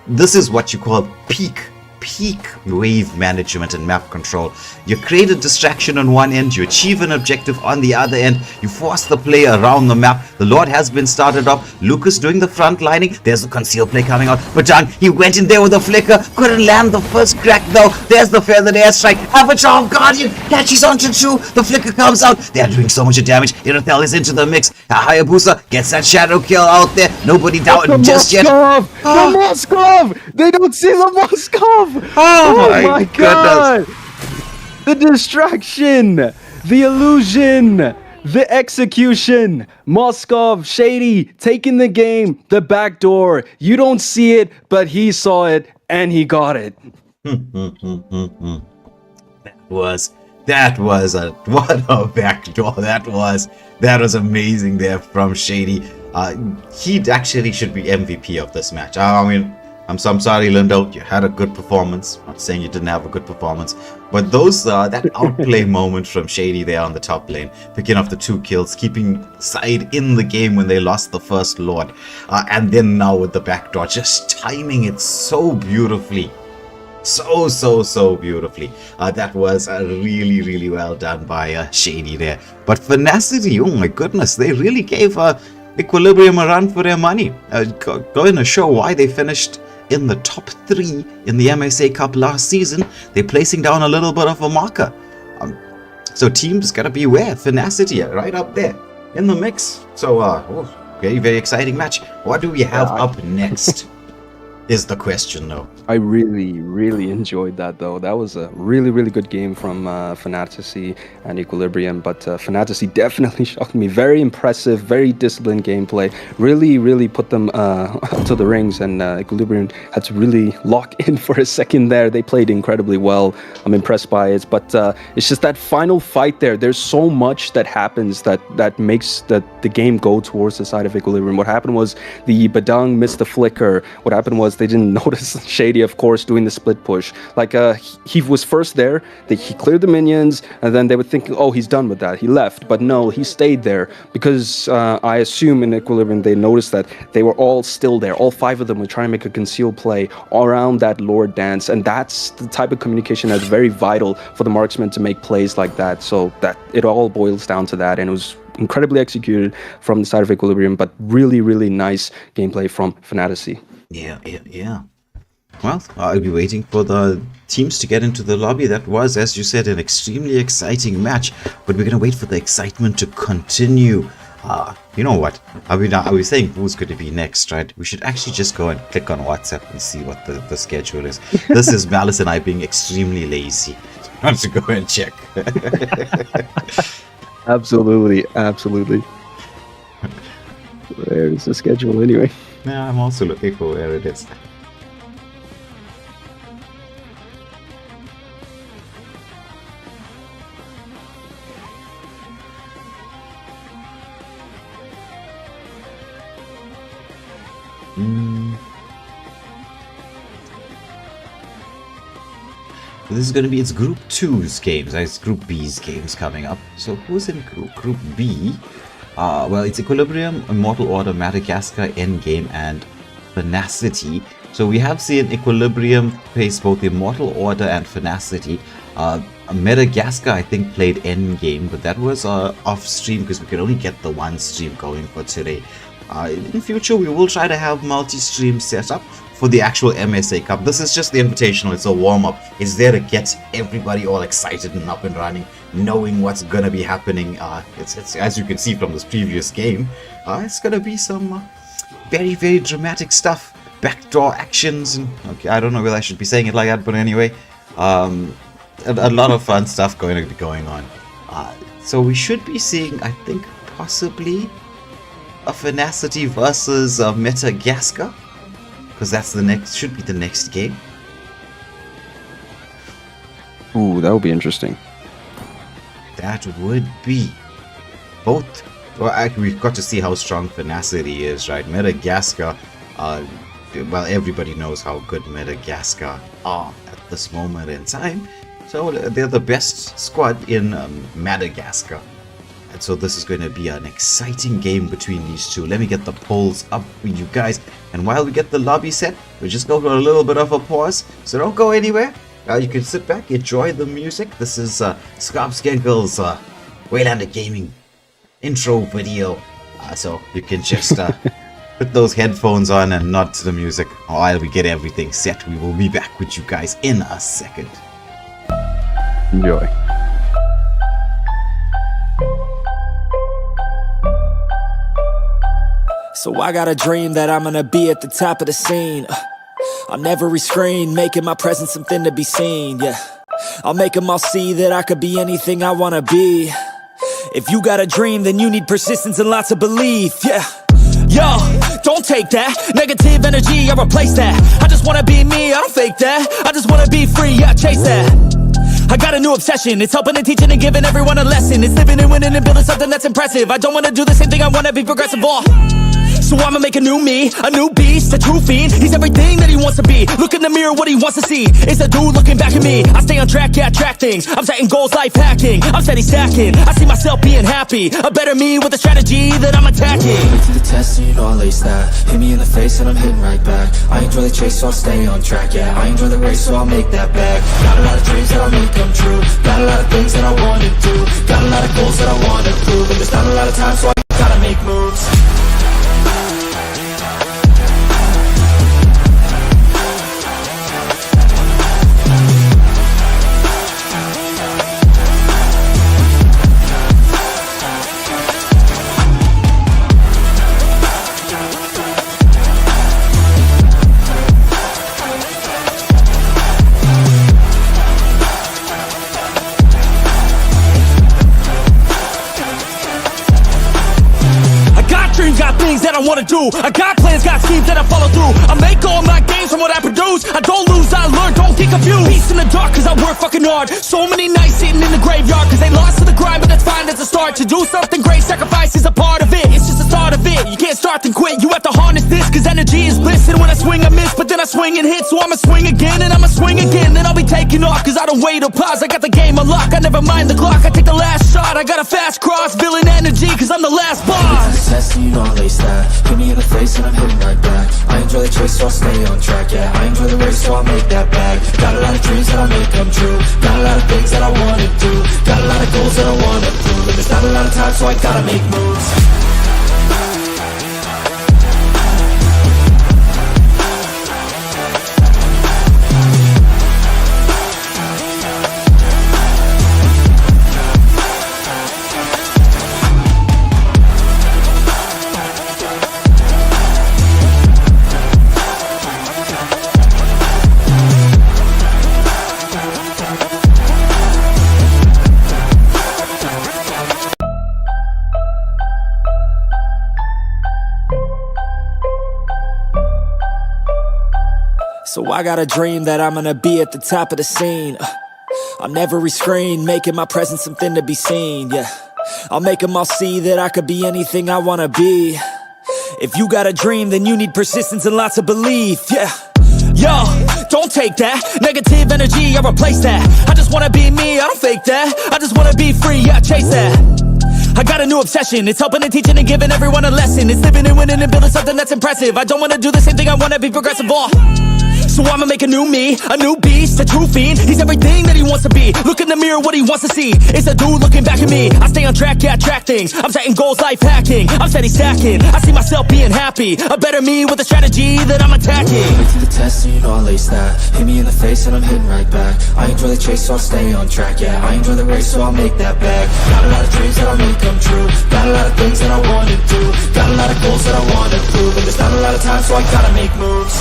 This is what you call peak peak wave management and map control. You create a distraction on one end, you achieve an objective on the other end, you force the player around the map. The Lord has been started up. Lucas doing the front lining. There's a concealed play coming out. Badang, he went in there with a flicker, couldn't land the first crack though. There's the feathered airstrike. Avatar of Guardian catches onto 2. The flicker comes out. They're doing so much damage. Irathel is into the mix. Hayabusa gets that shadow kill out there. Nobody down just yet. The Moskov! They don't see the Moskov! Oh my god! The distraction! The illusion! The execution! Moskov, Shady, taking the game, the back door. You don't see it, but he saw it, and he got it. That was what a backdoor that was. That was amazing there from Shady. He actually should be MVP of this match. I mean, I'm sorry, Lindo. You had a good performance. I'm not saying you didn't have a good performance, but that outplay moment from Shady there on the top lane, picking off the 2 kills, keeping side in the game when they lost the first Lord, and then now with the backdoor, just timing it so beautifully. So beautifully. That was really, really well done by Shady there. But Finacity, oh my goodness, they really gave Equilibrium a run for their money. Going to show why they finished in the top 3 in the MSA Cup last season. They're placing down a little bit of a marker. So teams gotta beware. Finacity right up there in the mix. So very, very exciting match. What do we have up next? Is the question though. I really enjoyed that though. That was a really good game from Fantasy and Equilibrium, but Fantasy definitely shocked me. Very impressive, very disciplined gameplay. Really put them up to the rings, and Equilibrium had to really lock in for a second there. They played incredibly well. I'm impressed by it, but it's just that final fight there. There's so much that happens that makes the game go towards the side of Equilibrium. What happened was the Badang missed the flicker. What happened was they didn't notice Shady, of course, doing the split push. Like he was first there, he cleared the minions, and then they were thinking, oh, he's done with that, he left. But no, he stayed there because I assume in Equilibrium they noticed that they were all still there. All 5 of them were trying to make a concealed play around that Lord dance, and that's the type of communication that's very vital for the marksman to make plays like that. So that it all boils down to that, and it was incredibly executed from the side of Equilibrium, but really nice gameplay from Fantasy. Yeah. Well, I'll be waiting for the teams to get into the lobby. That was, as you said, an extremely exciting match, but we're going to wait for the excitement to continue. You know what? Are we saying who's going to be next, right? We should actually just go and click on WhatsApp and see what the schedule is. This is Malice and I being extremely lazy. I have to go and check. Absolutely. Where is the schedule anyway? Yeah, I'm also looking for where it is. This is going to be Group 2's games. It's Group B's games coming up. So who's in Group B? Well, it's Equilibrium, Immortal Order, Madagascar, Endgame, and Finacity. So we have seen Equilibrium face both Immortal Order and Finacity. Madagascar, I think, played Endgame, but that was off stream because we could only get the one stream going for today. In future, we will try to have multi-stream set up for the actual MSA Cup. This is just the Invitational. It's a warm-up. It's there to get everybody all excited and up and running, knowing what's gonna be happening. It's as you can see from this previous game, it's gonna be some very dramatic stuff, backdoor actions, and okay, I don't know whether I should be saying it like that, but anyway, a lot of fun stuff going to be going on. So we should be seeing, I think, possibly a Finacity versus Madagascar, because that's should be the next game. Ooh, that would be interesting. That would be both. Well, we've got to see how strong Finacity is, right? Madagascar, well, everybody knows how good Madagascar are at this moment in time. So they're the best squad in Madagascar And so this is going to be an exciting game between these two. Let me get the polls up for you guys. And while we get the lobby set, we'll just go for a little bit of a pause. So don't go anywhere. You can sit back, enjoy the music. This is Skarpskenkel's Waylander Gaming intro video. So you can just put those headphones on and nod to the music while we get everything set. We will be back with you guys in a second. Enjoy. So I got a dream that I'm gonna be at the top of the scene. On every screen, making my presence something to be seen, yeah. I'll make them all see that I could be anything I wanna be. If you got a dream, then you need persistence and lots of belief, yeah. Yo, don't take that negative energy, I replace that. I just wanna be me, I don't fake that. I just wanna be free, yeah, chase that. I got a new obsession, it's helping and teaching and giving everyone a lesson. It's living and winning and building something that's impressive. I don't wanna do the same thing, I wanna be progressive, so I'ma make a new me, a new beast, a true fiend. He's everything that he wants to be. Look in the mirror, what he wants to see is a dude looking back at me. I stay on track, yeah, track things. I'm setting goals, life hacking. I'm steady stacking. I see myself being happy. A better me with a strategy that I'm attacking. Wait for the test and you know I'll ace that. Hit me in the face and I'm hitting right back. I enjoy the chase, so I'll stay on track, yeah. I enjoy the race, so I'll make that bag. Got a lot of dreams that I'll make come true. Got a lot of things that I wanna do. Got a lot of goals that I wanna prove. And there's not a lot of time, so I gotta make moves. That I wanna do. I got plans, got schemes that I follow through. I make all my gains from what I produce. I don't lose, I learn, don't get confused. Peace in the dark, cause I work fucking hard. So many nights sitting in the graveyard, cause they lost to the grind, but that's fine, that's a start. To do something great, sacrifice is a part of it. It's just the start of it. You can't start then quit, you have to harness this, cause energy is bliss. And when I swing I miss, but then I swing and hit. So I'ma swing again, and I'ma swing again. Then I'll be taking off, cause I don't wait or pause. I got the game unlocked, I never mind the clock. I take the last shot, I got a fast cross. Villain energy, cause I'm the last boss. Test, you know I'll ace that. Hit me in the face and I'm hitting right back. I enjoy the chase, so I'll stay on track, yeah. I enjoy the race, so I'll make that bag. Got a lot of dreams that I'll make come true. Got a lot of things that I wanna do. Got a lot of goals that I wanna prove. And there's not a lot of time, so I gotta make moves. So I got a dream that I'm gonna be at the top of the scene. On every screen, making my presence something to be seen, yeah. I'll make them all see that I could be anything I wanna be. If you got a dream, then you need persistence and lots of belief, yeah. Yo, don't take that negative energy, I replace that. I just wanna be me, I don't fake that. I just wanna be free, yeah, chase that. I got a new obsession, it's helping and teaching and giving everyone a lesson. It's living and winning and building something that's impressive. I don't wanna do the same thing, I wanna be progressive, so I'ma make a new me, a new beast, a true fiend. He's everything that he wants to be. Look in the mirror, what he wants to see is a dude looking back at me. I stay on track, yeah, track things. I'm setting goals, life hacking. I'm steady stacking. I see myself being happy. A better me with a strategy that I'm attacking. Wait for the test, so you know I'll ace that. Hit me in the face and I'm hitting right back. I enjoy the chase, so I'll stay on track, yeah. I enjoy the race, so I'll make that bag. Got a lot of dreams that I'll make come true. Got a lot of things that I wanna do. Got a lot of goals that I wanna prove. And there's not a lot of time, so I gotta make moves.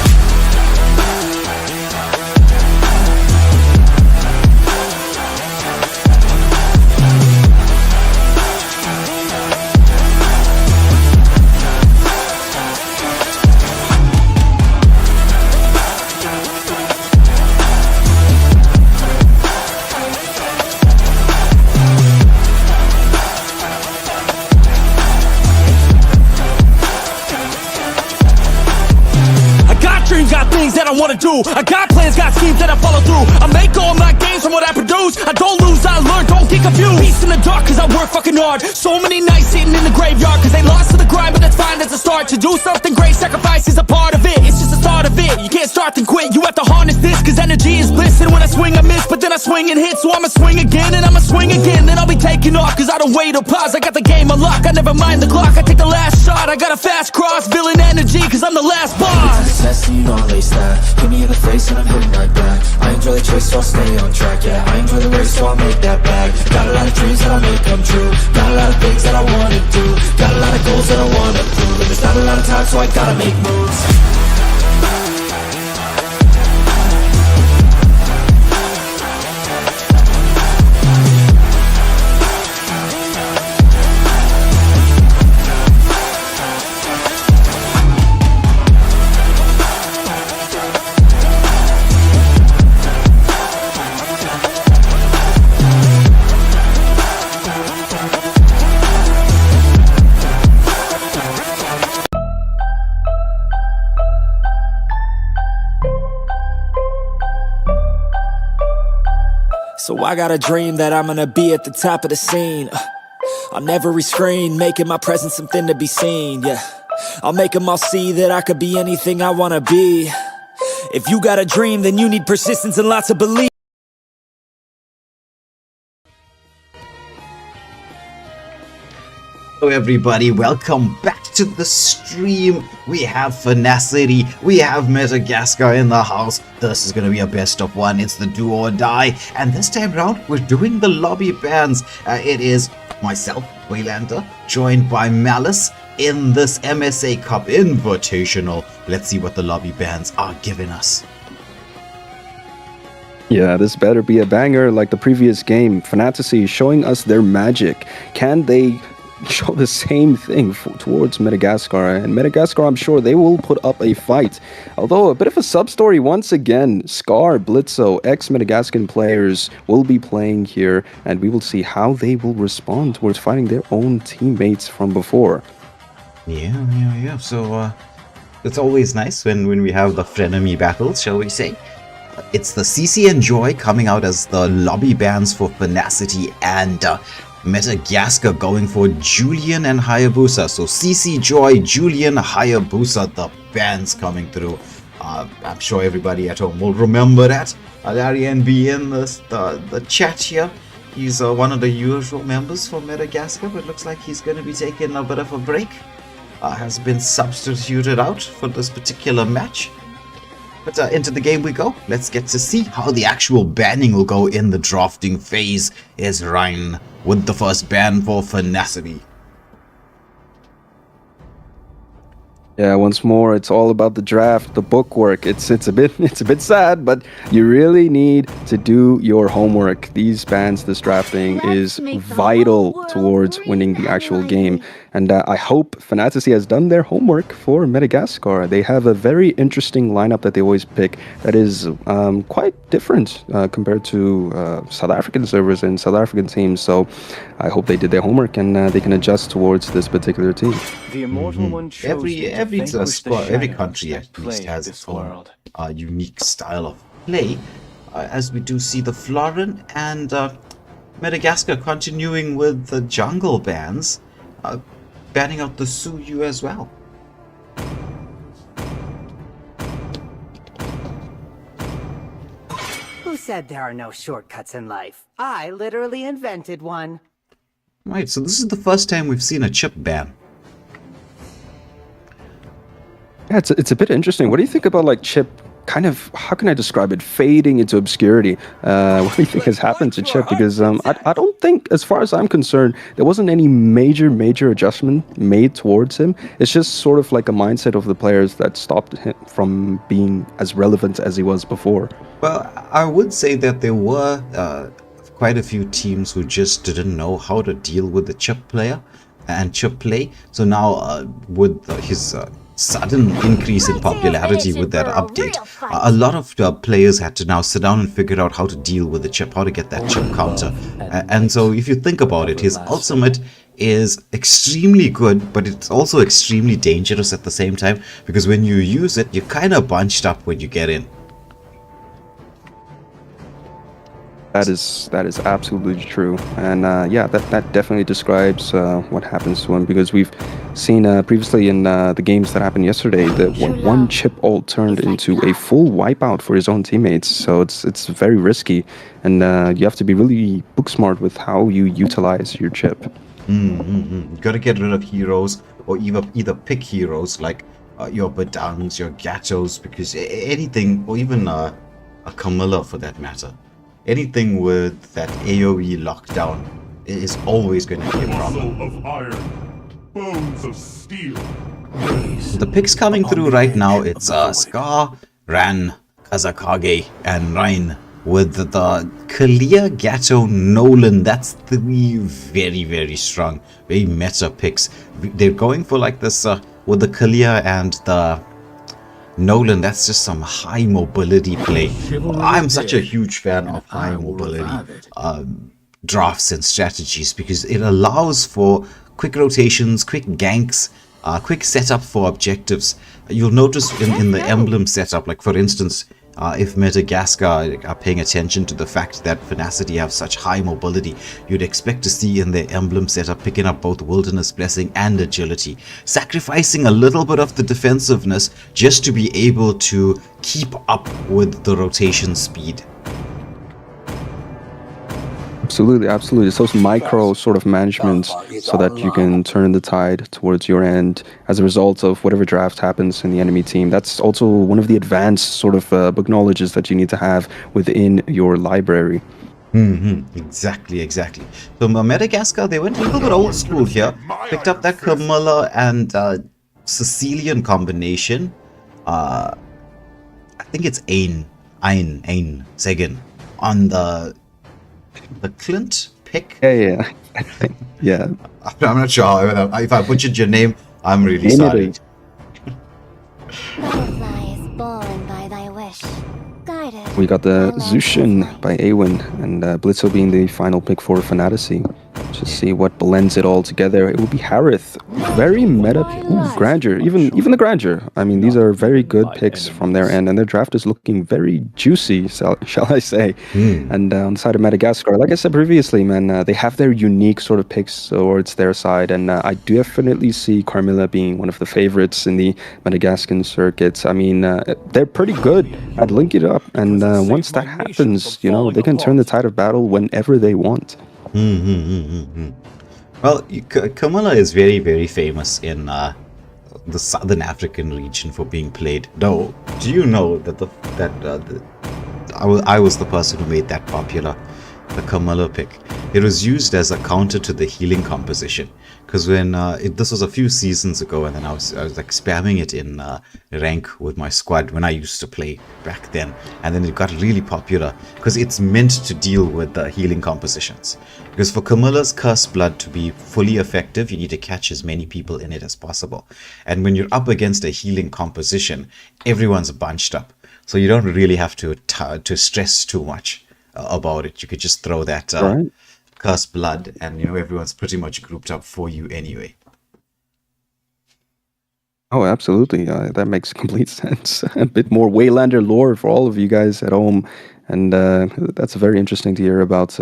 got things that I wanna do. I got plans, got schemes that I follow through. I make all my gains from what I produce. I don't lose, I learn, don't get confused. Peace in the dark cause I work fucking hard. So many nights sitting in the graveyard cause they lost to the grind, but that's fine, that's a start. To do something great, sacrifice is a part of it. It's just the start of it. You can't start then quit, you have to harness this cause energy is bliss. And when I swing I miss, but then I swing and hit. So I'ma swing again and I'ma swing again. Then I'll be taking off cause I don't wait or pause. I got the game unlocked, I never mind the clock. I take the last shot, I got a fast cross. Villain energy cause I'm the last boss. Test, you know I lace that. Hit me in the face and I'm hitting like that. I enjoy the chase so I'll stay on track. Yeah, I enjoy the race so I'll make that bag. Got a lot of dreams that I'll make come true. Got a lot of things that I wanna do. Got a lot of goals that I wanna prove. And there's not a lot of time so I gotta make moves. So I got a dream that I'm gonna be at the top of the scene. On every screen, making my presence something to be seen, yeah. I'll make them all see that I could be anything I wanna be. If you got a dream, then you need persistence and lots of belief. Hello everybody, welcome back to the stream. We have Finacity, we have Madagascar in the house. This is gonna be a best of one, it's the do or die. And this time around, we're doing the lobby bans. It is myself, Waylander, joined by Malice in this MSA Cup Invitational. Let's see what the lobby bans are giving us. Yeah, this better be a banger like the previous game. Fantasy showing us their magic. Can they show the same thing towards Madagascar? And Madagascar, I'm sure they will put up a fight. Although a bit of a sub-story once again. Scar, Blitzo, ex-Madagascan players will be playing here, and we will see how they will respond towards fighting their own teammates from before. Yeah. So, it's always nice when we have the frenemy battles, shall we say. It's the CC and Joy coming out as the lobby bans for Finacity, and Madagascar going for Julian and Hayabusa. So CC, Joy, Julian, Hayabusa, the bans coming through. I'm sure everybody at home will remember that. Alarian be in the chat here. He's one of the usual members for Madagascar, but looks like he's going to be taking a bit of a break. Has been substituted out for this particular match. But into the game we go. Let's get to see how the actual banning will go in the drafting phase. Is Ryan with the first ban for Finacity. Yeah, once more, it's all about the draft, the bookwork. It's a bit sad, but you really need to do your homework. These bans, this drafting is vital towards winning the actual game. And I hope Fantasy has done their homework for Madagascar. They have a very interesting lineup that they always pick that is quite different compared to South African servers and South African teams. So I hope they did their homework and they can adjust towards this particular team. The immortal one chose every country at least has its own unique style of play. As we do see the Florin and Madagascar continuing with the jungle bans. Banning out the Suyu as well. Who said there are no shortcuts in life? I literally invented one. Right, so this is the first time we've seen a chip ban. Yeah, it's a bit interesting. What do you think about like Chip kind of, how can I describe it, fading into obscurity? What do you think has happened to Chip? Because I don't think, as far as I'm concerned, there wasn't any major adjustment made towards him. It's just sort of like a mindset of the players that stopped him from being as relevant as he was before. Well, I would say that there were quite a few teams who just didn't know how to deal with the Chip player and Chip play. So now with his sudden increase in popularity with that update, a lot of players had to now sit down and figure out how to deal with the Chip, how to get that Chip counter. And so if you think about it, his ultimate is extremely good, but it's also extremely dangerous at the same time, because when you use it, you're kind of bunched up when you get in. That is absolutely true, and yeah, that definitely describes what happens to him, because we've seen previously in the games that happened yesterday that one chip ult turned into a full wipeout for his own teammates. So it's very risky, and you have to be really book smart with how you utilize your chip. You gotta get rid of heroes, or either pick heroes like your Badangs, your Gattos, because anything, or even a Camilla for that matter. Anything with that AoE lockdown is always going to be a problem. Muscle of iron, bones of steel. The picks coming through right now, it's Scar, Ran, Kazakage, and Ryan, with the Kalia, Gatto, Nolan. That's 3 very, very strong, very meta picks. They're going for like this with the Kalia and the Nolan. That's just some high mobility play. I'm such a huge fan of high mobility drafts and strategies, because it allows for quick rotations, quick ganks, quick setup for objectives. You'll notice in the emblem setup, like for instance, if Madagascar are paying attention to the fact that Finacity have such high mobility, you'd expect to see in their emblem setup picking up both Wilderness Blessing and Agility, sacrificing a little bit of the defensiveness just to be able to keep up with the rotation speed. Absolutely, absolutely. It's those micro sort of managements so that you can turn the tide towards your end as a result of whatever draft happens in the enemy team. That's also one of the advanced sort of book knowledges that you need to have within your library. Exactly. So Madagascar, they went a little bit old school here. Picked up that Camilla and Sicilian combination. I think it's Ain, Sagan on the Clint pick. Yeah. I think, yeah. I'm not sure if I butchered your name. I'm really sorry. Butterfly is born by thy wish. Guided We got the by thy Zushin foresight. by Awen, and Blitzo being the final pick for Fantasy. Just see what blends it all together. It will be Harith. Very meta. Ooh, Grandeur. Even the Grandeur. I mean, these are very good picks from their end, and their draft is looking very juicy, shall I say. And on the side of Madagascar, like I said previously, man, they have their unique sort of picks towards their side, and I definitely see Carmilla being one of the favorites in the Madagascan circuits. I mean, they're pretty good at linking it up, and once that happens, you know, they can turn the tide of battle whenever they want. Well, Camilla is very, very famous in the Southern African region for being played. Though, do you know that I was the person who made that popular, the Camilla pick? It was used as a counter to the healing composition. Because when this was a few seasons ago, and then I was like spamming it in rank with my squad when I used to play back then, and then it got really popular because it's meant to deal with the healing compositions. Because for Camilla's Cursed Blood to be fully effective, you need to catch as many people in it as possible. And when you're up against a healing composition, everyone's bunched up, so you don't really have to stress too much about it. You could just throw that. Right. Cursed Blood, and you know, everyone's pretty much grouped up for you anyway. Oh, absolutely. That makes complete sense. A bit more Waylander lore for all of you guys at home. And that's very interesting to hear about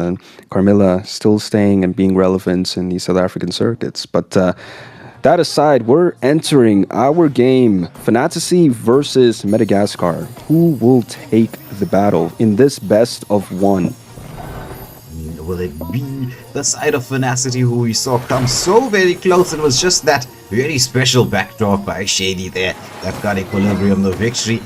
Carmilla still staying and being relevant in the South African circuits. But that aside, we're entering our game, Fantasy versus Madagascar. Who will take the battle in this best of one? Will it be the side of Finacity, who we saw come so very close? It was just that very special backdrop by Shady there that got Equilibrium the victory.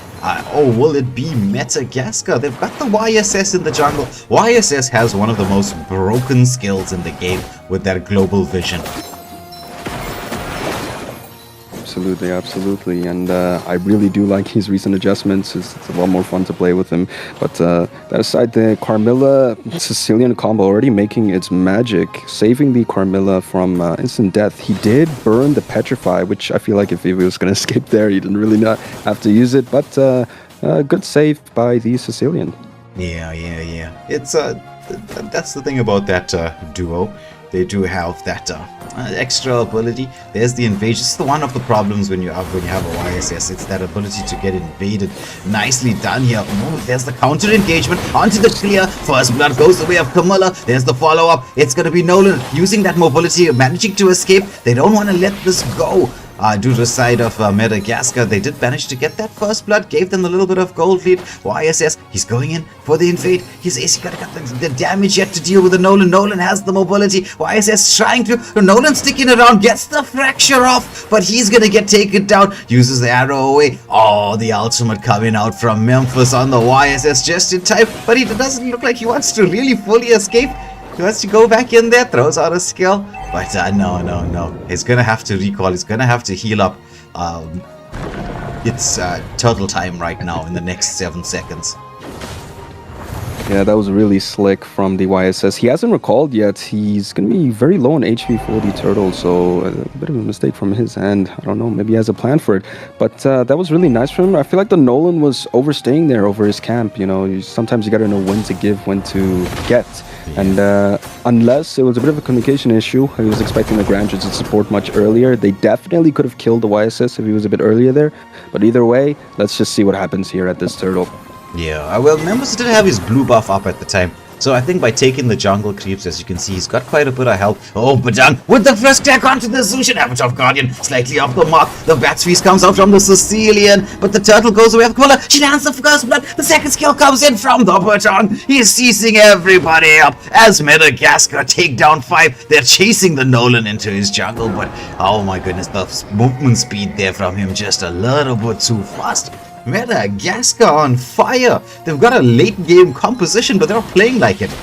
Or will it be Madagascar? They've got the YSS in the jungle. YSS has one of the most broken skills in the game with their global vision. Absolutely, and I really do like his recent adjustments. It's a lot more fun to play with him. But that aside, the Carmilla Sicilian combo already making its magic, saving the Carmilla from instant death. He did burn the Petrify, which I feel like if he was going to escape there, he didn't really not have to use it. But good save by the Sicilian. Yeah. It's that's the thing about that duo. they do have that extra ability. There's the invasion. This is one of the problems when you have a YSS. It's that ability to get invaded. Nicely done here. Ooh, there's the counter engagement onto the clear. First blood goes the way of Camilla. There's the follow-up. It's going to be Nolan using that mobility, managing to escape. They don't want to let this go. Due to the side of Madagascar, they did manage to get that first blood, gave them a little bit of gold lead. YSS, he's going in for the invade. He's got the damage yet to deal with the Nolan. Nolan has the mobility. YSS trying to. Nolan sticking around, gets the fracture off, but he's going to get taken down. Uses the arrow away. Oh, the ultimate coming out from Memphis on the YSS just in time, but he doesn't look like he wants to really fully escape. He wants to go back in there, throws out a skill, but no. He's gonna have to recall, he's gonna have to heal up. It's turtle time right now in the next 7 seconds. Yeah, that was really slick from the YSS. He hasn't recalled yet. He's going to be very low on HP for the turtle, so a bit of a mistake from his end. I don't know, maybe he has a plan for it. But that was really nice from him. I feel like the Nolan was overstaying there over his camp. You know, sometimes you got to know when to give, when to get. And unless it was a bit of a communication issue, he was expecting the Grandra to support much earlier. They definitely could have killed the YSS if he was a bit earlier there. But either way, let's just see what happens here at this turtle. Yeah, well, Members did have his blue buff up at the time. So I think by taking the jungle creeps, as you can see, he's got quite a bit of help. Oh, Badang with the first attack onto the Zushin Avatar of Guardian, slightly off the mark. The Bat's Feast comes out from the Sicilian, but the turtle goes away with Koala. She lands the first blood. The second skill comes in from the Badang. He's seizing everybody up as Madagascar take down 5. They're chasing the Nolan into his jungle, but oh my goodness, the movement speed there from him just a little bit too fast. Madagascar on fire. They've got a late game composition, but they're playing like it.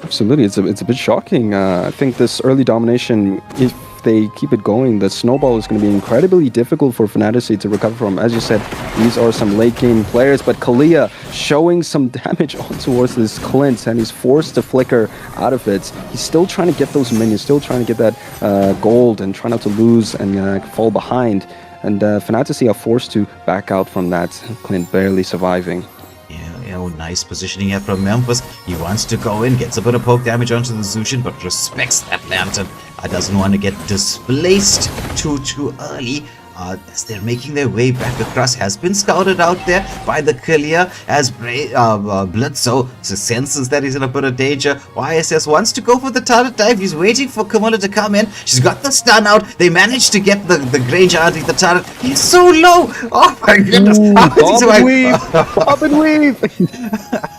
Absolutely, it's a bit shocking. I think this early domination, if they keep it going, the snowball is going to be incredibly difficult for Fantasy to recover from. As you said, these are some late game players, but Kalia showing some damage on towards this Clint, and he's forced to flicker out of it. He's still trying to get those minions, still trying to get that gold and try not to lose and fall behind. And Fantasy are forced to back out from that, Clint barely surviving. Yeah, nice positioning here from Memphis. He wants to go in, gets a bit of poke damage onto the Zushin, but respects that lantern. Doesn't want to get displaced too early. As they're making their way back across, has been scouted out there by the Kalia as Blitzo senses that he's in a bit of danger. YSS wants to go for the turret dive. He's waiting for Kamala to come in. She's got the stun out. They managed to get the Granger underneath the turret. He's so low. Oh my goodness. Bob and weave.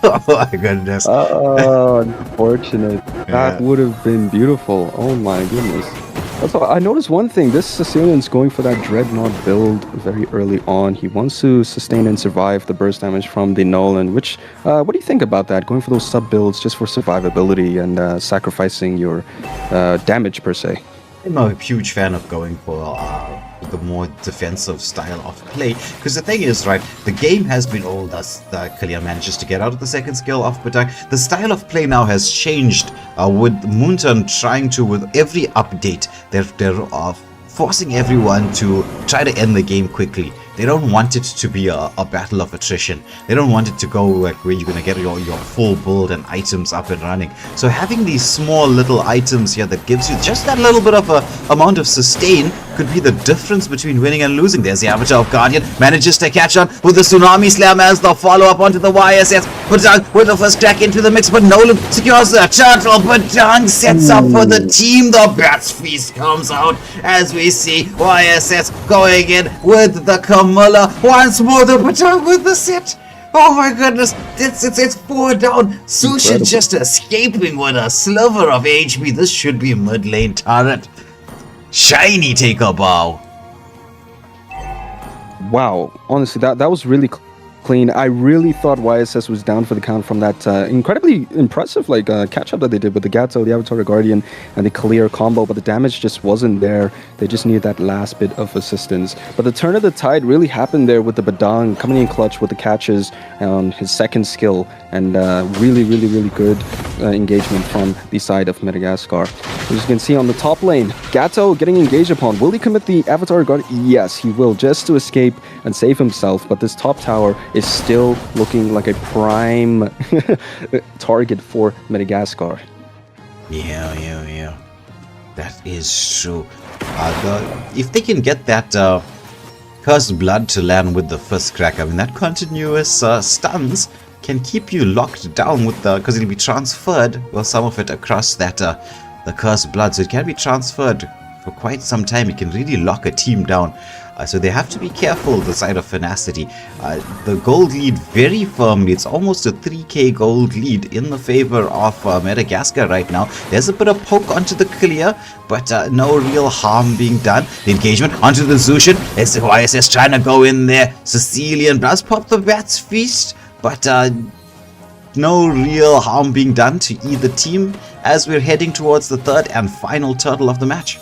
Oh my goodness. Oh, unfortunate. That would have been beautiful. Oh my goodness. Also, I noticed one thing. This Sicilian's going for that Dreadnought build very early on. He wants to sustain and survive the burst damage from the Nolan, which, what do you think about that? Going for those sub-builds just for survivability and sacrificing your damage, per se? I'm a huge fan of going for the more defensive style of play, because the thing is, right, the game has been old as Kalia manages to get out of the second skill of Badang. The style of play now has changed with Moonton trying to, with every update, they're forcing everyone to try to end the game quickly. They don't want it to be a battle of attrition. They don't want it to go like where you're gonna get your full build and items up and running. So having these small little items here that gives you just that little bit of a amount of sustain could be the difference between winning and losing. There's the Avatar of Guardian, manages to catch on with the Tsunami Slam as the follow-up onto the YSS. Badang with the first crack into the mix, but Nolan secures the turtle. Badang sets up for the team. The Bat's Feast comes out as we see YSS going in with the Kamala. Once more the Badang with the sit. Oh my goodness, it's 4 down. Sushin just escaping with a sliver of HP. This should be mid lane turret. Shiny take a bow. Wow, honestly, that was really clean. I really thought YSS was down for the count from that incredibly impressive catch-up that they did with the Gato, the Avatar Guardian, and the clear combo, but the damage just wasn't there. They just needed that last bit of assistance. But the turn of the tide really happened there with the Badang coming in clutch with the catches on his second skill, and really good engagement from the side of Madagascar. As you can see on the top lane, Gato getting engaged upon. Will he commit the Avatar Guardian? Yes, he will, just to escape and save himself, but this top tower is still looking like a prime target for Madagascar. Yeah. That is true. If they can get that Cursed Blood to land with the first crack, I mean, that continuous stuns can keep you locked down with the, because it'll be transferred, well, some of it across that the Cursed Blood, so it can be transferred for quite some time. It can really lock a team down. So they have to be careful, the side of Finacity. The gold lead very firmly. It's almost a 3k gold lead in the favor of Madagascar right now. There's a bit of poke onto the clear, but no real harm being done. The engagement onto the Zushin. YSS trying to go in there. Sicilian does pop the Bat's Feast, but no real harm being done to either team as we're heading towards the third and final turtle of the match.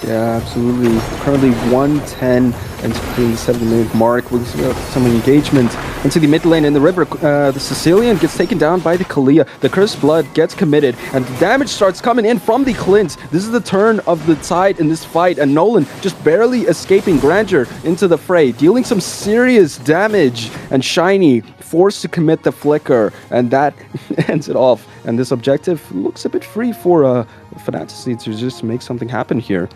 Yeah, absolutely. Currently 110 and the 7-minute mark with some engagement into the mid lane in the river. The Sicilian gets taken down by the Kalia. The Cursed Blood gets committed and the damage starts coming in from the Clint. This is the turn of the tide in this fight, and Nolan just barely escaping Grandeur into the fray, dealing some serious damage, and Shiny forced to commit the flicker, and that ends it off. And this objective looks a bit free for Fantasy to just make something happen here.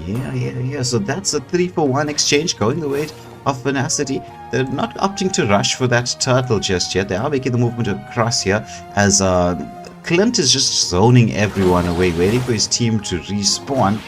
Yeah. So that's a 3-for-1 exchange going the way of Finacity. They're not opting to rush for that turtle just yet. They are making the movement across here as Clint is just zoning everyone away, waiting for his team to respawn.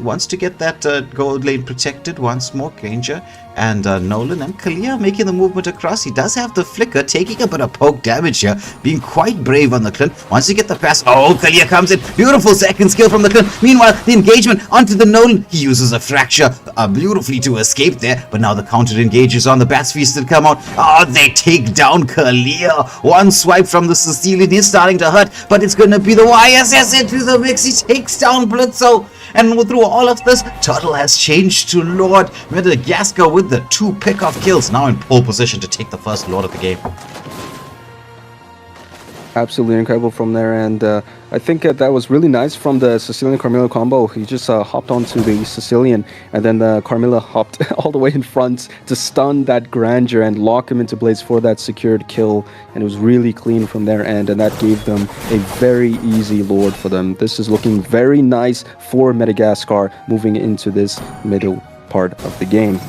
Wants to get that gold lane protected once more. Granger and Nolan and Kalia making the movement across. He does have the flicker, taking a bit of poke damage here, being quite brave on the Clint. Once you get the pass, oh, Kalia comes in. Beautiful second skill from the Clint. Meanwhile, the engagement onto the Nolan. He uses a fracture beautifully to escape there, but now the counter engages on the Bat's Feast that come out. Oh, they take down Kalia. One swipe from the Sicilian is starting to hurt, but it's going to be the YSS into the mix. He takes down Blitzo. And through all of this, Turtle has changed to Lord. Madagascar with the 2 pick-off kills, now in pole position to take the first Lord of the game. Absolutely incredible from there, and I think that was really nice from the Sicilian Carmilla combo. He just hopped onto the Sicilian, and then the Carmilla hopped all the way in front to stun that Grandeur and lock him into place for that secured kill, and it was really clean from their end, and that gave them a very easy Lord for them. This is looking very nice for Madagascar moving into this middle part of the game.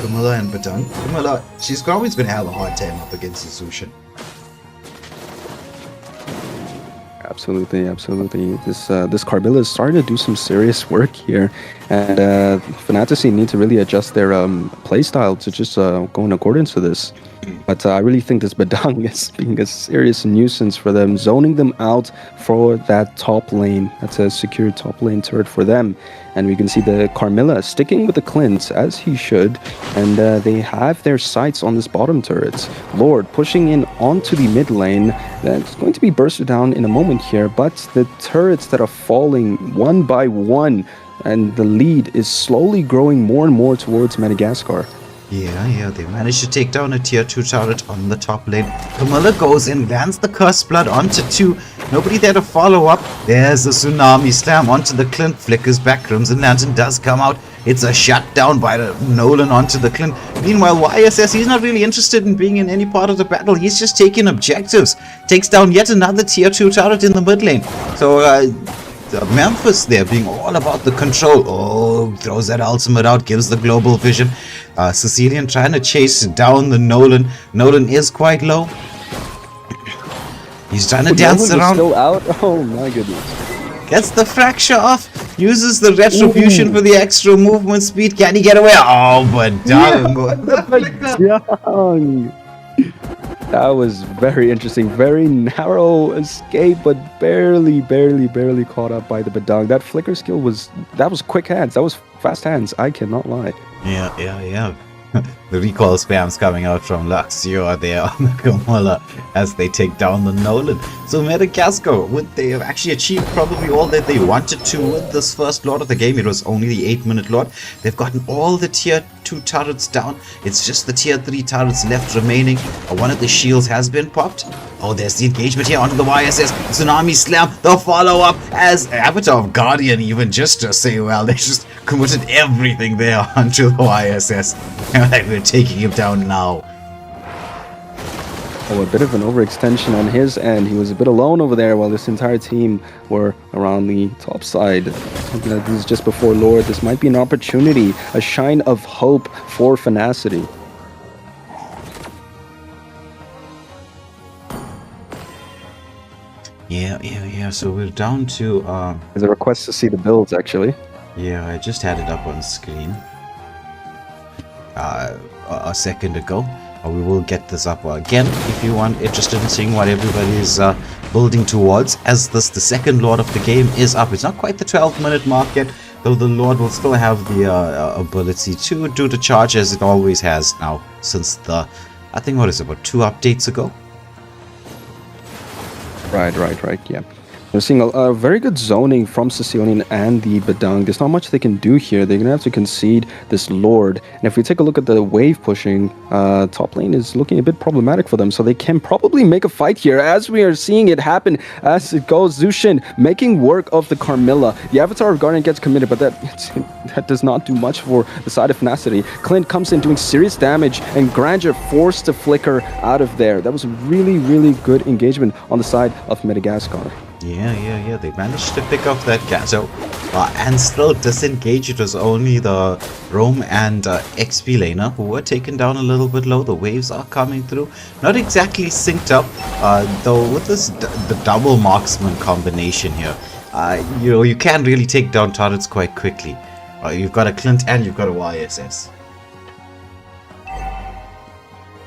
Camilla and Badung. Camilla, she's always going to have a hard time up against the Zushin. Absolutely. This Carmilla is starting to do some serious work here, and Fantasy need to really adjust their playstyle to just go in accordance to this. But I really think this Badang is being a serious nuisance for them, zoning them out for that top lane. That's a secure top lane turret for them. And we can see the Carmilla sticking with the Clint, as he should, and they have their sights on this bottom turret. Lord pushing in onto the mid lane. That's going to be bursted down in a moment here, but the turrets that are falling one by one, and the lead is slowly growing more and more towards Madagascar. Yeah, they managed to take down a tier 2 turret on the top lane. Camilla goes in, lands the Cursed Blood onto 2. Nobody there to follow up. There's a Tsunami Slam onto the Clint. Flickers back. Crimson Lantern does come out. It's a shutdown by the Nolan onto the Clint. Meanwhile, YSS, he's not really interested in being in any part of the battle. He's just taking objectives. Takes down yet another tier 2 turret in the mid lane. So, Memphis there being all about the control. Oh, throws that ultimate out, gives the global vision. Sicilian trying to chase down the Nolan. Nolan is quite low. He's trying to dance around. Still out? Oh my goodness. Gets the fracture off. Uses the retribution for the extra movement speed. Can he get away? Oh, but Young. That was very interesting. Very narrow escape, but barely caught up by the Badang. That flicker skill was quick hands. That was fast hands. I cannot lie. Yeah. The recoil spams coming out from Luxio there on the Kamala as they take down the Nolan. So Madagascar, they have actually achieved probably all that they wanted to with this first Lord of the game. It was only the 8-minute Lord. They've gotten all the tier 2 turrets down. It's just the tier 3 turrets left remaining. One of the shields has been popped. Oh, there's the engagement here onto the YSS. Tsunami Slam, the follow-up as Avatar of Guardian even just to say, well, they just committed everything there onto the YSS. Like, we're taking him down now. Oh, a bit of an overextension on his end. He was a bit alone over there while this entire team were around the top side. This is just before Lord. This might be an opportunity, a shine of hope for Finacity. Yeah. So we're down to... There's a request to see the builds, actually. Yeah, I just had it up on screen a second ago. We will get this up again if you want interested in seeing what everybody is building towards, as the second Lord of the game is up. It's not quite the 12-minute mark yet, though the Lord will still have the ability to do the charge as it always has now since the, I think, what is it, about 2 updates ago? Right, yeah. We're seeing a very good zoning from Sicilian and the Badung. There's not much they can do here. They're going to have to concede this Lord. And if we take a look at the wave pushing, top lane is looking a bit problematic for them. So they can probably make a fight here, as we are seeing it happen as it goes. Zushin making work of the Carmilla. The Avatar of Guardian gets committed, but that does not do much for the side of Finacity. Clint comes in doing serious damage, and Grandeur forced to flicker out of there. That was a really, really good engagement on the side of Madagascar. Yeah. They managed to pick up that Gato and still disengage. It was only the Rome and XP laner who were taken down a little bit low. The waves are coming through. Not exactly synced up, though with this the double marksman combination here. You can really take down turrets quite quickly. You've got a Clint and you've got a YSS.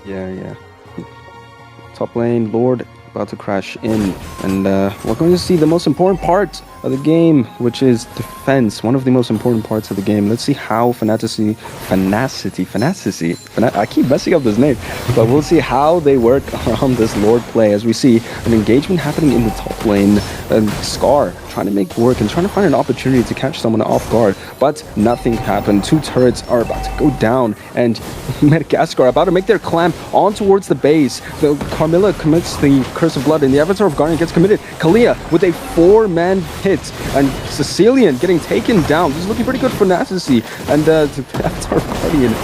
Yeah. Top lane, Lord about to crash in, and we're going to see the most important part of the game, which is defense. One of the most important parts of the game. Let's see how Finacity, I keep messing up this name, but we'll see how they work around this Lord play, as we see an engagement happening in the top lane, and Scar trying to make work and trying to find an opportunity to catch someone off guard, but nothing happened. 2 turrets are about to go down, and Madagascar are about to make their clamp on towards the base. The Carmilla commits the Curse of Blood, and the Avatar of Guardian gets committed. Kalia with a 4-man hit, and Sicilian getting taken down. This is looking pretty good for Finacity, and the Avatar of Guardian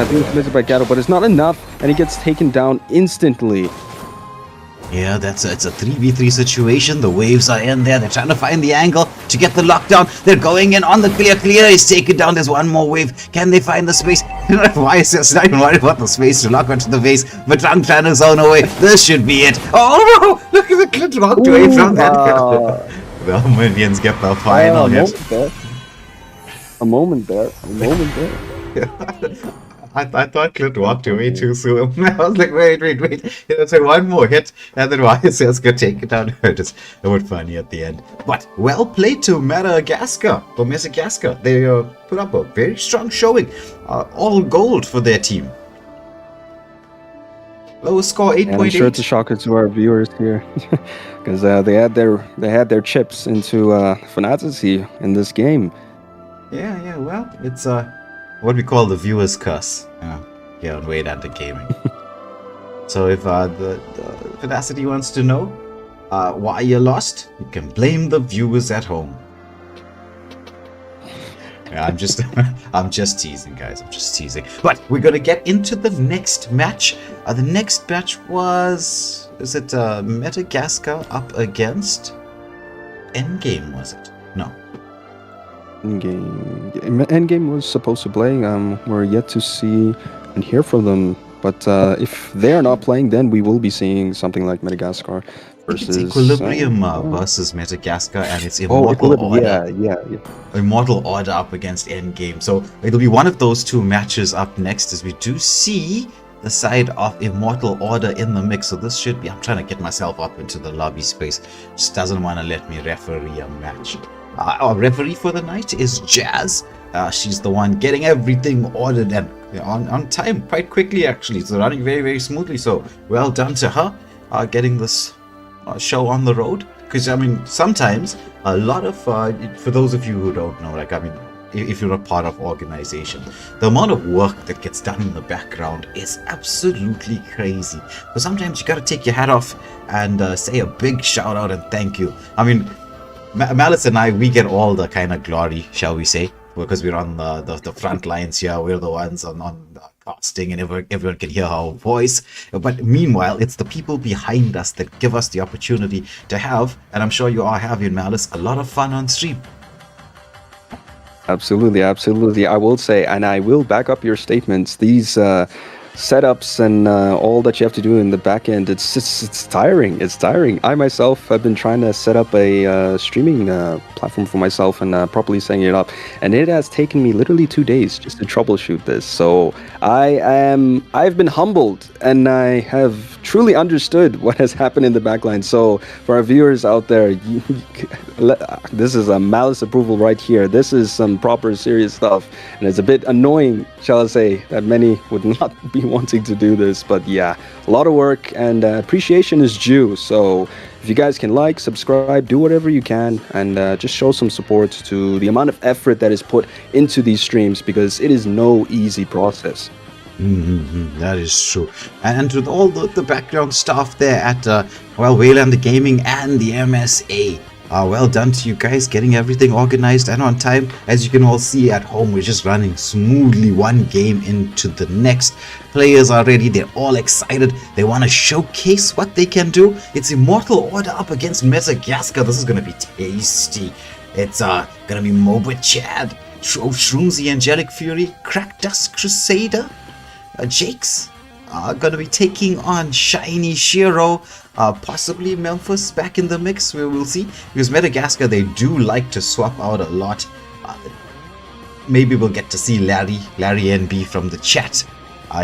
being committed by Gato, but it's not enough, and he gets taken down instantly. Yeah, it's a 3v3 situation. The waves are in there. They're trying to find the angle to get the lockdown. They're going in on the clear. Clear is taken down. There's one more wave. Can they find the space? Why is this not even worried about the space to lock onto the base? But Trunk trying to zone away. This should be it. Oh no! Look at the Clint walked away from that. The minions get the final hit. A moment there. I thought Clint walked away too soon. I was like, wait. There's one more hit, and then YSS could take it down. It was funny at the end. But well played to Madagascar. They put up a very strong showing. All gold for their team. Lowest score 8.8. I'm sure it's a shocker to our viewers here, because they had their chips into Finacity in this game. Yeah. Well, it's what we call the viewer's curse here on Wade Under Gaming. So if the Finacity wants to know why you lost, you can blame the viewers at home. Yeah, I'm just teasing, guys. I'm just teasing. But we're gonna get into the next match. The next match was Madagascar up against Endgame, was it? No. Endgame was supposed to play. We're yet to see and hear from them. But if they're not playing, then we will be seeing something like Madagascar versus Equilibrium versus Madagascar, and it's Immortal Order. Yeah. Immortal Order up against Endgame. So it'll be one of those 2 matches up next, as we do see the side of Immortal Order in the mix. So this should be... I'm trying to get myself up into the lobby space. Just doesn't want to let me referee a match. Our referee for the night is Jazz. She's the one getting everything ordered and on time, quite quickly actually. It's running very, very smoothly. So well done to her, getting this show on the road. Because I mean, sometimes a lot of for those of you who don't know, like, I mean, if you're a part of organization, the amount of work that gets done in the background is absolutely crazy. But sometimes you got to take your hat off and say a big shout out and thank you. I mean, Malice and I, we get all the kind of glory, shall we say, because we're on the front lines here. We're the ones on casting and everyone can hear our voice. But meanwhile, it's the people behind us that give us the opportunity to have, and I'm sure you are having, Malice, a lot of fun on stream. Absolutely, absolutely. I will say, and I will back up your statements. These setups and all that you have to do in the back end, it's tiring. It's tiring. I myself have been trying to set up a streaming platform for myself and properly setting it up, and it has taken me literally 2 days just to troubleshoot this. So I've been humbled, and I have truly understood what has happened in the backline. So for our viewers out there, this is a Malice approval right here. This is some proper serious stuff, and it's a bit annoying, shall I say, that many would not be wanting to do this. But yeah, a lot of work, and appreciation is due. So if you guys can like, subscribe, do whatever you can, and just show some support to the amount of effort that is put into these streams, because it is no easy process. That is true. And with all the background stuff there at Waylander Gaming and the MSA, well done to you guys getting everything organized and on time. As you can all see at home, we're just running smoothly, one game into the next. Players are ready, they're all excited, they want to showcase what they can do. It's Immortal Order up against Madagascar. This is going to be tasty. It's going to be Mlbb Chad, Shroomsy Angelic Fury, Crackdust Crusader, Jakes are going to be taking on Shiny Shiro, possibly Memphis back in the mix. We will see, because Madagascar, they do like to swap out a lot. Maybe we'll get to see Larry NB from the chat.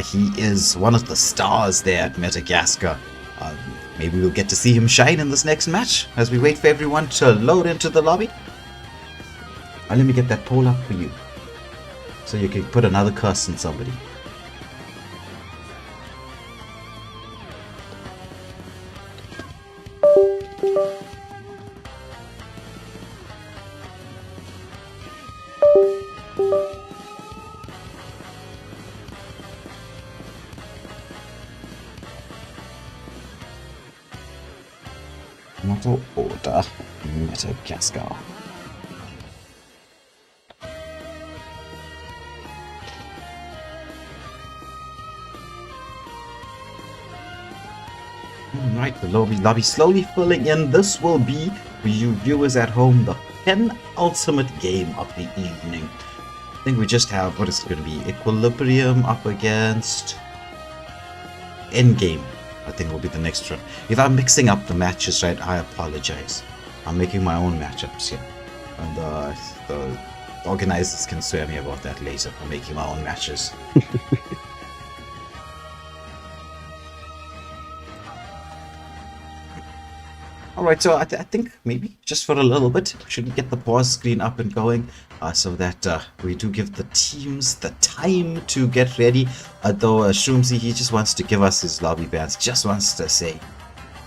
He is one of the stars there at Madagascar. Maybe we'll get to see him shine in this next match as we wait for everyone to load into the lobby. Let me get that poll up for you so you can put another curse on somebody. Immortal Order, Madagascar. Alright, the lobby slowly filling in. This will be, for you viewers at home, the penultimate game of the evening. I think we just have, what is it going to be? Equilibrium up against Endgame. I think will be the next one. If I'm mixing up the matches right, I apologize. I'm making my own matchups here. And the organizers can swear me about that later. I'm making my own matches. Alright, so I think maybe just for a little bit, should we get the pause screen up and going so that we do give the teams the time to get ready. Though Shroomsy, he just wants to give us his lobby bands, just wants to say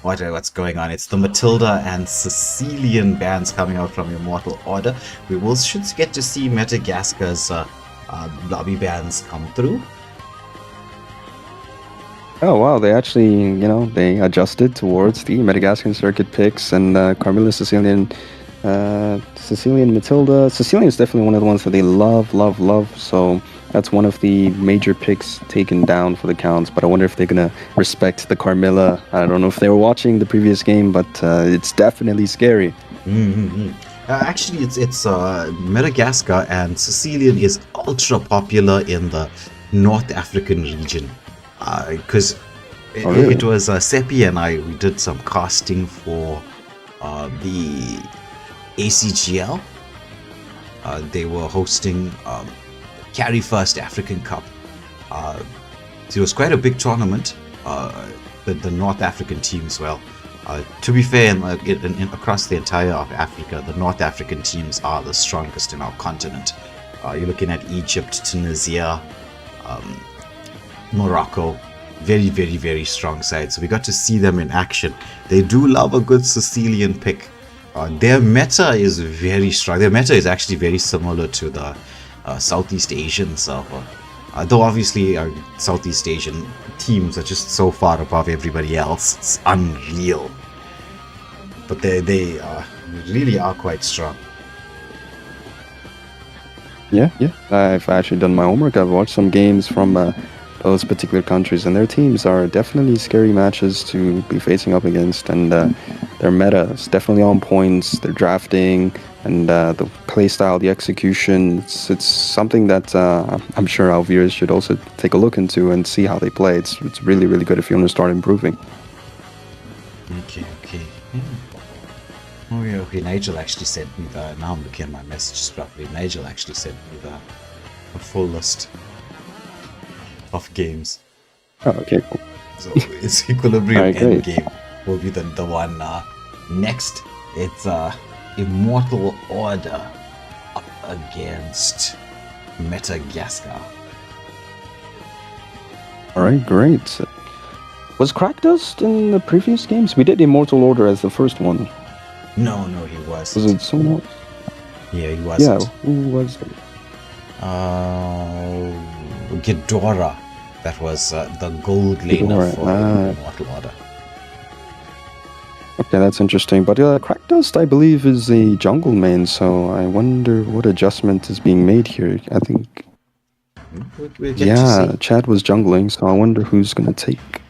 what's going on. It's the Matilda and Sicilian bands coming out from Immortal Order. We should get to see Madagascar's lobby bands come through. Oh wow, they actually, they adjusted towards the Madagascar circuit picks, and Carmilla, Sicilian Matilda. Sicilian is definitely one of the ones that they love. So that's one of the major picks taken down for the counts. But I wonder if they're gonna respect the Carmilla. I don't know if they were watching the previous game, but it's definitely scary. Actually, it's Madagascar, and Sicilian is ultra popular in the North African region. Because it was Seppi and we did some casting for the ACGL. They were hosting Carry First African Cup. It was quite a big tournament. The North African teams, to be fair, across the entire of Africa, the North African teams are the strongest in our continent. You're looking at Egypt, Tunisia, Morocco, very, very, very strong side. So we got to see them in action. They do love a good Sicilian pick. Their meta is very strong. Their meta is actually very similar to the Southeast Asian server. Though obviously Southeast Asian teams are just so far above everybody else. It's unreal. But they really are quite strong. Yeah. I've actually done my homework. I've watched some games from those particular countries, and their teams are definitely scary matches to be facing up against, and their meta is definitely on points, their drafting, and the playstyle, the execution, it's something that I'm sure our viewers should also take a look into and see how they play. It's really, really good if you want to start improving. Okay. Oh yeah, okay, Nigel actually sent me the, now I'm looking at my messages properly, Nigel actually sent me a full list of games. Oh, okay, cool. So it's Equilibrium Right, great. Endgame will be the one next. It's Immortal Order up against Madagascar. Alright, great. Was Crackdust in the previous games? We did Immortal Order as the first one. No, he wasn't. Was it someone else? Yeah, he wasn't. Yeah, who was it? Ghidorah. That was the gold laner for Immortal Order. Okay, that's interesting. But Crackdust, I believe, is a jungle main, so I wonder what adjustment is being made here. I think... We'll get to see. Chad was jungling, so I wonder who's going to take.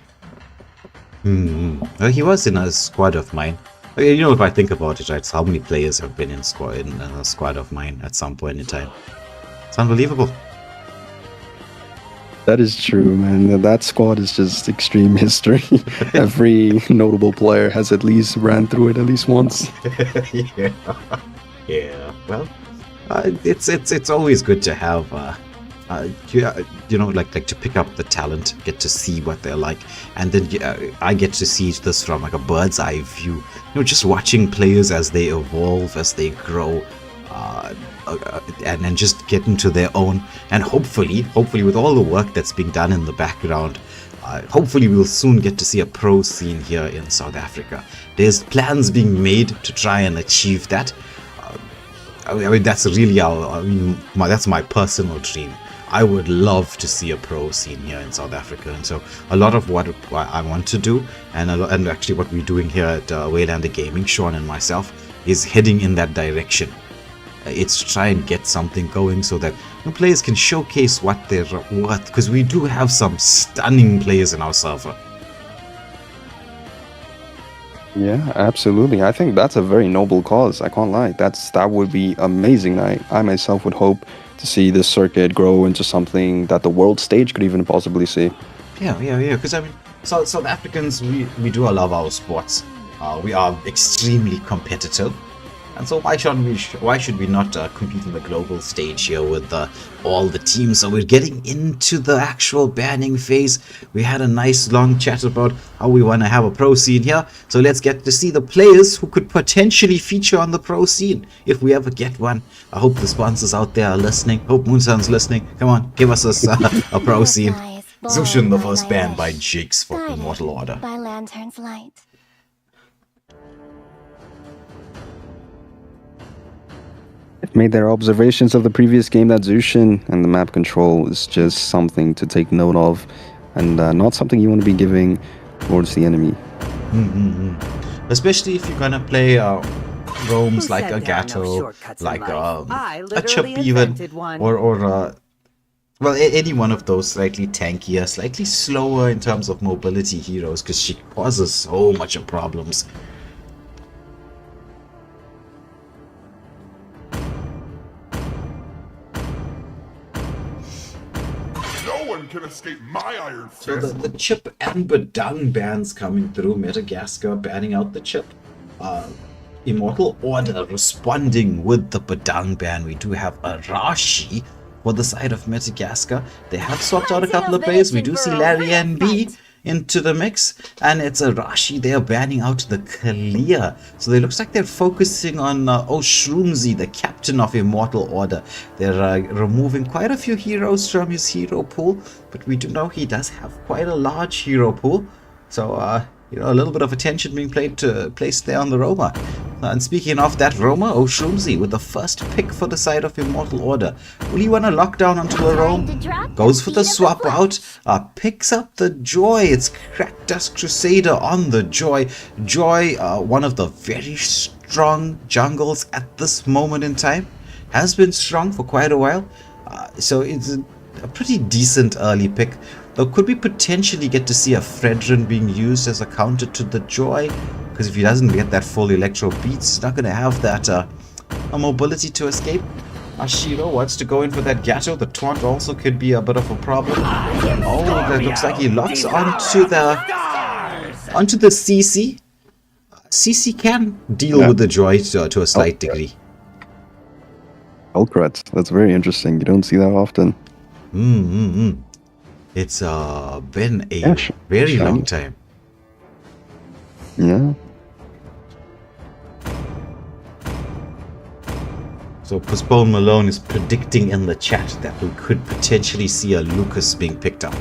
Well, he was in a squad of mine. You know, if I think about it, right, so how many players have been in a squad of mine at some point in time? It's unbelievable. That is true, man. That squad is just extreme history. Every notable player has at least ran through it at least once. Yeah. Well, it's always good to have you know, like to pick up the talent, get to see what they're like, and then I get to see this from like a bird's eye view. You know, just watching players as they evolve, as they grow. And then just get into their own, and hopefully with all the work that's being done in the background, hopefully we'll soon get to see a pro scene here in South Africa. There's plans being made to try and achieve that. I mean that's really that's my personal dream. I would love to see a pro scene here in South Africa, and so a lot of what I want to do, and actually what we're doing here at Waylander Gaming, Sean and myself, is heading in that direction. It's to try and get something going so that players can showcase what they're worth, because we do have some stunning players in our server. Yeah, absolutely. I think that's a very noble cause. I can't lie. That would be amazing. I myself would hope to see this circuit grow into something that the world stage could even possibly see. Yeah. Because I mean, South Africans, we do love our sports. We are extremely competitive. And so why should we not compete on the global stage here with all the teams? So we're getting into the actual banning phase. We had a nice long chat about how we want to have a pro scene here. So let's get to see the players who could potentially feature on the pro scene if we ever get one. I hope the sponsors out there are listening. Hope Moonsun's listening. Come on, give us a pro scene. Zushin, the first ban by Jakes for Immortal Order. By Lantern's light. Made their observations of the previous game that Zushin and the map control is just something to take note of, and not something you want to be giving towards the enemy. Especially if you're gonna play roams like a Gato, like a Chip even, or well, any one of those slightly tankier, slightly slower in terms of mobility heroes, because she causes so much of problems. Can escape my iron fist. So the Chip and Badang bans coming through. Madagascar banning out the Chip. Immortal Order responding with the Badang ban. We do have a Rashi for the side of Madagascar. They have swapped out a couple of players. We do see Larry and B into the mix, and it's a Rashi. They are banning out the Kalia. So it looks like they're focusing on Oshroomzy, the captain of Immortal Order. They're removing quite a few heroes from his hero pool, but we do know he does have quite a large hero pool. So a little bit of attention being placed there on the Roma. And speaking of that Roma, Oshroomzy with the first pick for the side of Immortal Order. Will he want to lock down onto a roam? Goes for the swap out, picks up the Joy. It's Crackdust Crusader on the Joy. Joy, one of the very strong jungles at this moment in time. Has been strong for quite a while. So it's a pretty decent early pick. Though could we potentially get to see a Fredrin being used as a counter to the Joy? Because if he doesn't get that full Electro Beats, he's not going to have that a mobility to escape. Ashiro wants to go in for that Gato. The taunt also could be a bit of a problem. Oh, that looks like he locks onto the CC. CC can deal with the Joy to a slight degree. Hellcrat, that's very interesting. You don't see that often. It's been a very long time. Yeah. So Postpone Malone is predicting in the chat that we could potentially see a Lucas being picked up.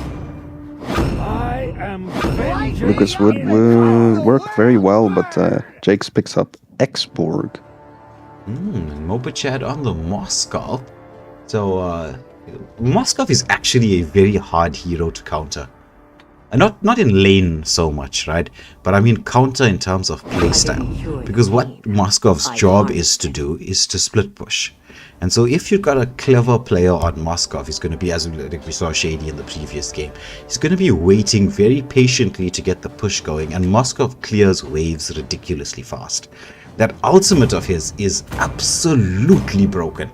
Lucas would work very well, but Jakes picks up Xborg. Mobachad on the Moskov. So Moskov is actually a very hard hero to counter. Not in lane so much, right? But I mean counter in terms of playstyle. Because what Moskov's job is to do is to split push. And so if you've got a clever player on Moskov, he's going to be, as we saw Shady in the previous game, he's going to be waiting very patiently to get the push going. And Moskov clears waves ridiculously fast. That ultimate of his is absolutely broken.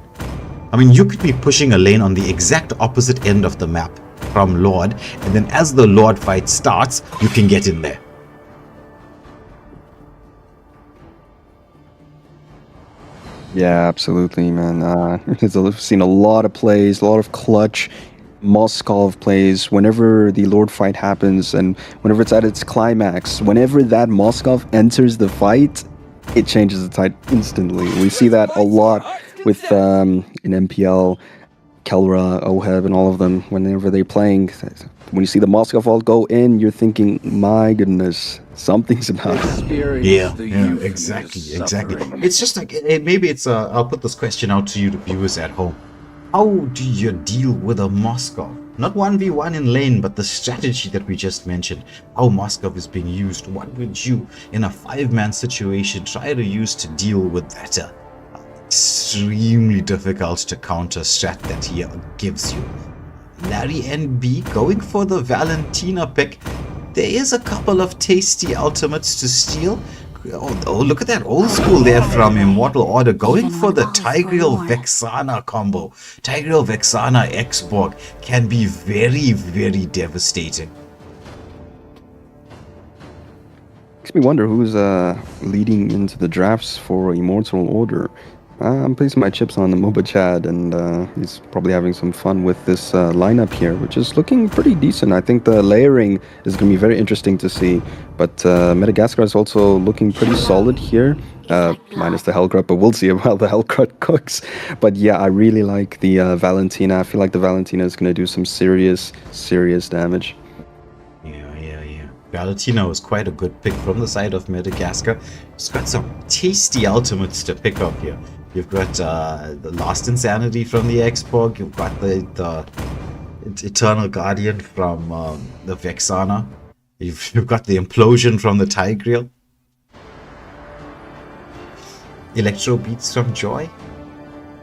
I mean, you could be pushing a lane on the exact opposite end of the map from Lord, and then as the Lord fight starts, you can get in there. Yeah, absolutely, man. I've seen a lot of plays, a lot of clutch Moskov plays whenever the Lord fight happens, and whenever it's at its climax. Whenever that Moskov enters the fight, it changes the tide instantly. We see that a lot with in MPL, Kelra, Oheb, and all of them. Whenever they're playing, when you see the Moskov all go in, you're thinking, my goodness, something's about it. Yeah, exactly. It's just like, maybe it's I'll put this question out to you, the viewers at home. How do you deal with a Moskov? Not 1v1 in lane, but the strategy that we just mentioned. How Moskov is being used. What would you, in a 5-man situation, try to use to deal with that extremely difficult to counter strat that he gives you? Larry NB going for the Valentina pick. There is a couple of tasty ultimates to steal. Oh, look at that old school there from Immortal Order, going for the Tigreal Vexana combo. Tigreal Vexana Xborg can be very, very devastating. Makes me wonder who's leading into the drafts for Immortal Order. I'm placing my chips on the Mobachad, and he's probably having some fun with this lineup here, which is looking pretty decent. I think the layering is going to be very interesting to see, but Madagascar is also looking pretty solid here, minus the Hellcrat, but we'll see how the Hellcrat cooks. But yeah, I really like the Valentina. I feel like the Valentina is going to do some serious damage. Yeah. Valentina was quite a good pick from the side of Madagascar. It's got some tasty ultimates to pick up here. You've got the Lost Insanity from the Xborg. You've got the Eternal Guardian from the Vexana. You've got the Implosion from the Tigreal. Electro Beats from Joy.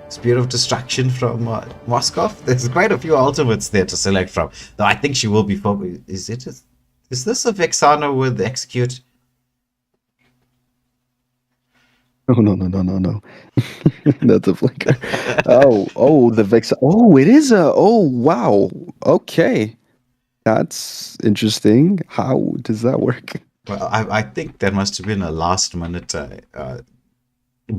Spear of Destruction from Moskov. There's quite a few ultimates there to select from. Though I think she will be focused. Is this a Vexana with Execute? No. That's a flicker. The Vex. Oh, it is a. Oh, wow. Okay. That's interesting. How does that work? Well, I think that must have been a last minute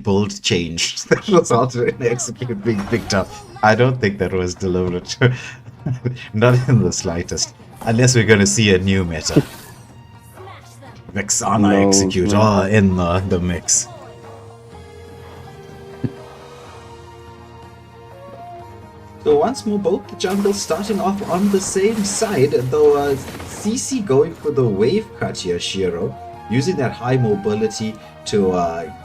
build change that resulted in Execute being picked up. I don't think that was deliberate. Not in the slightest. Unless we're going to see a new meta. Vexana Execute in the mix. So once more, both the jungles starting off on the same side, though CC going for the wave cut here, Shiro, using that high mobility to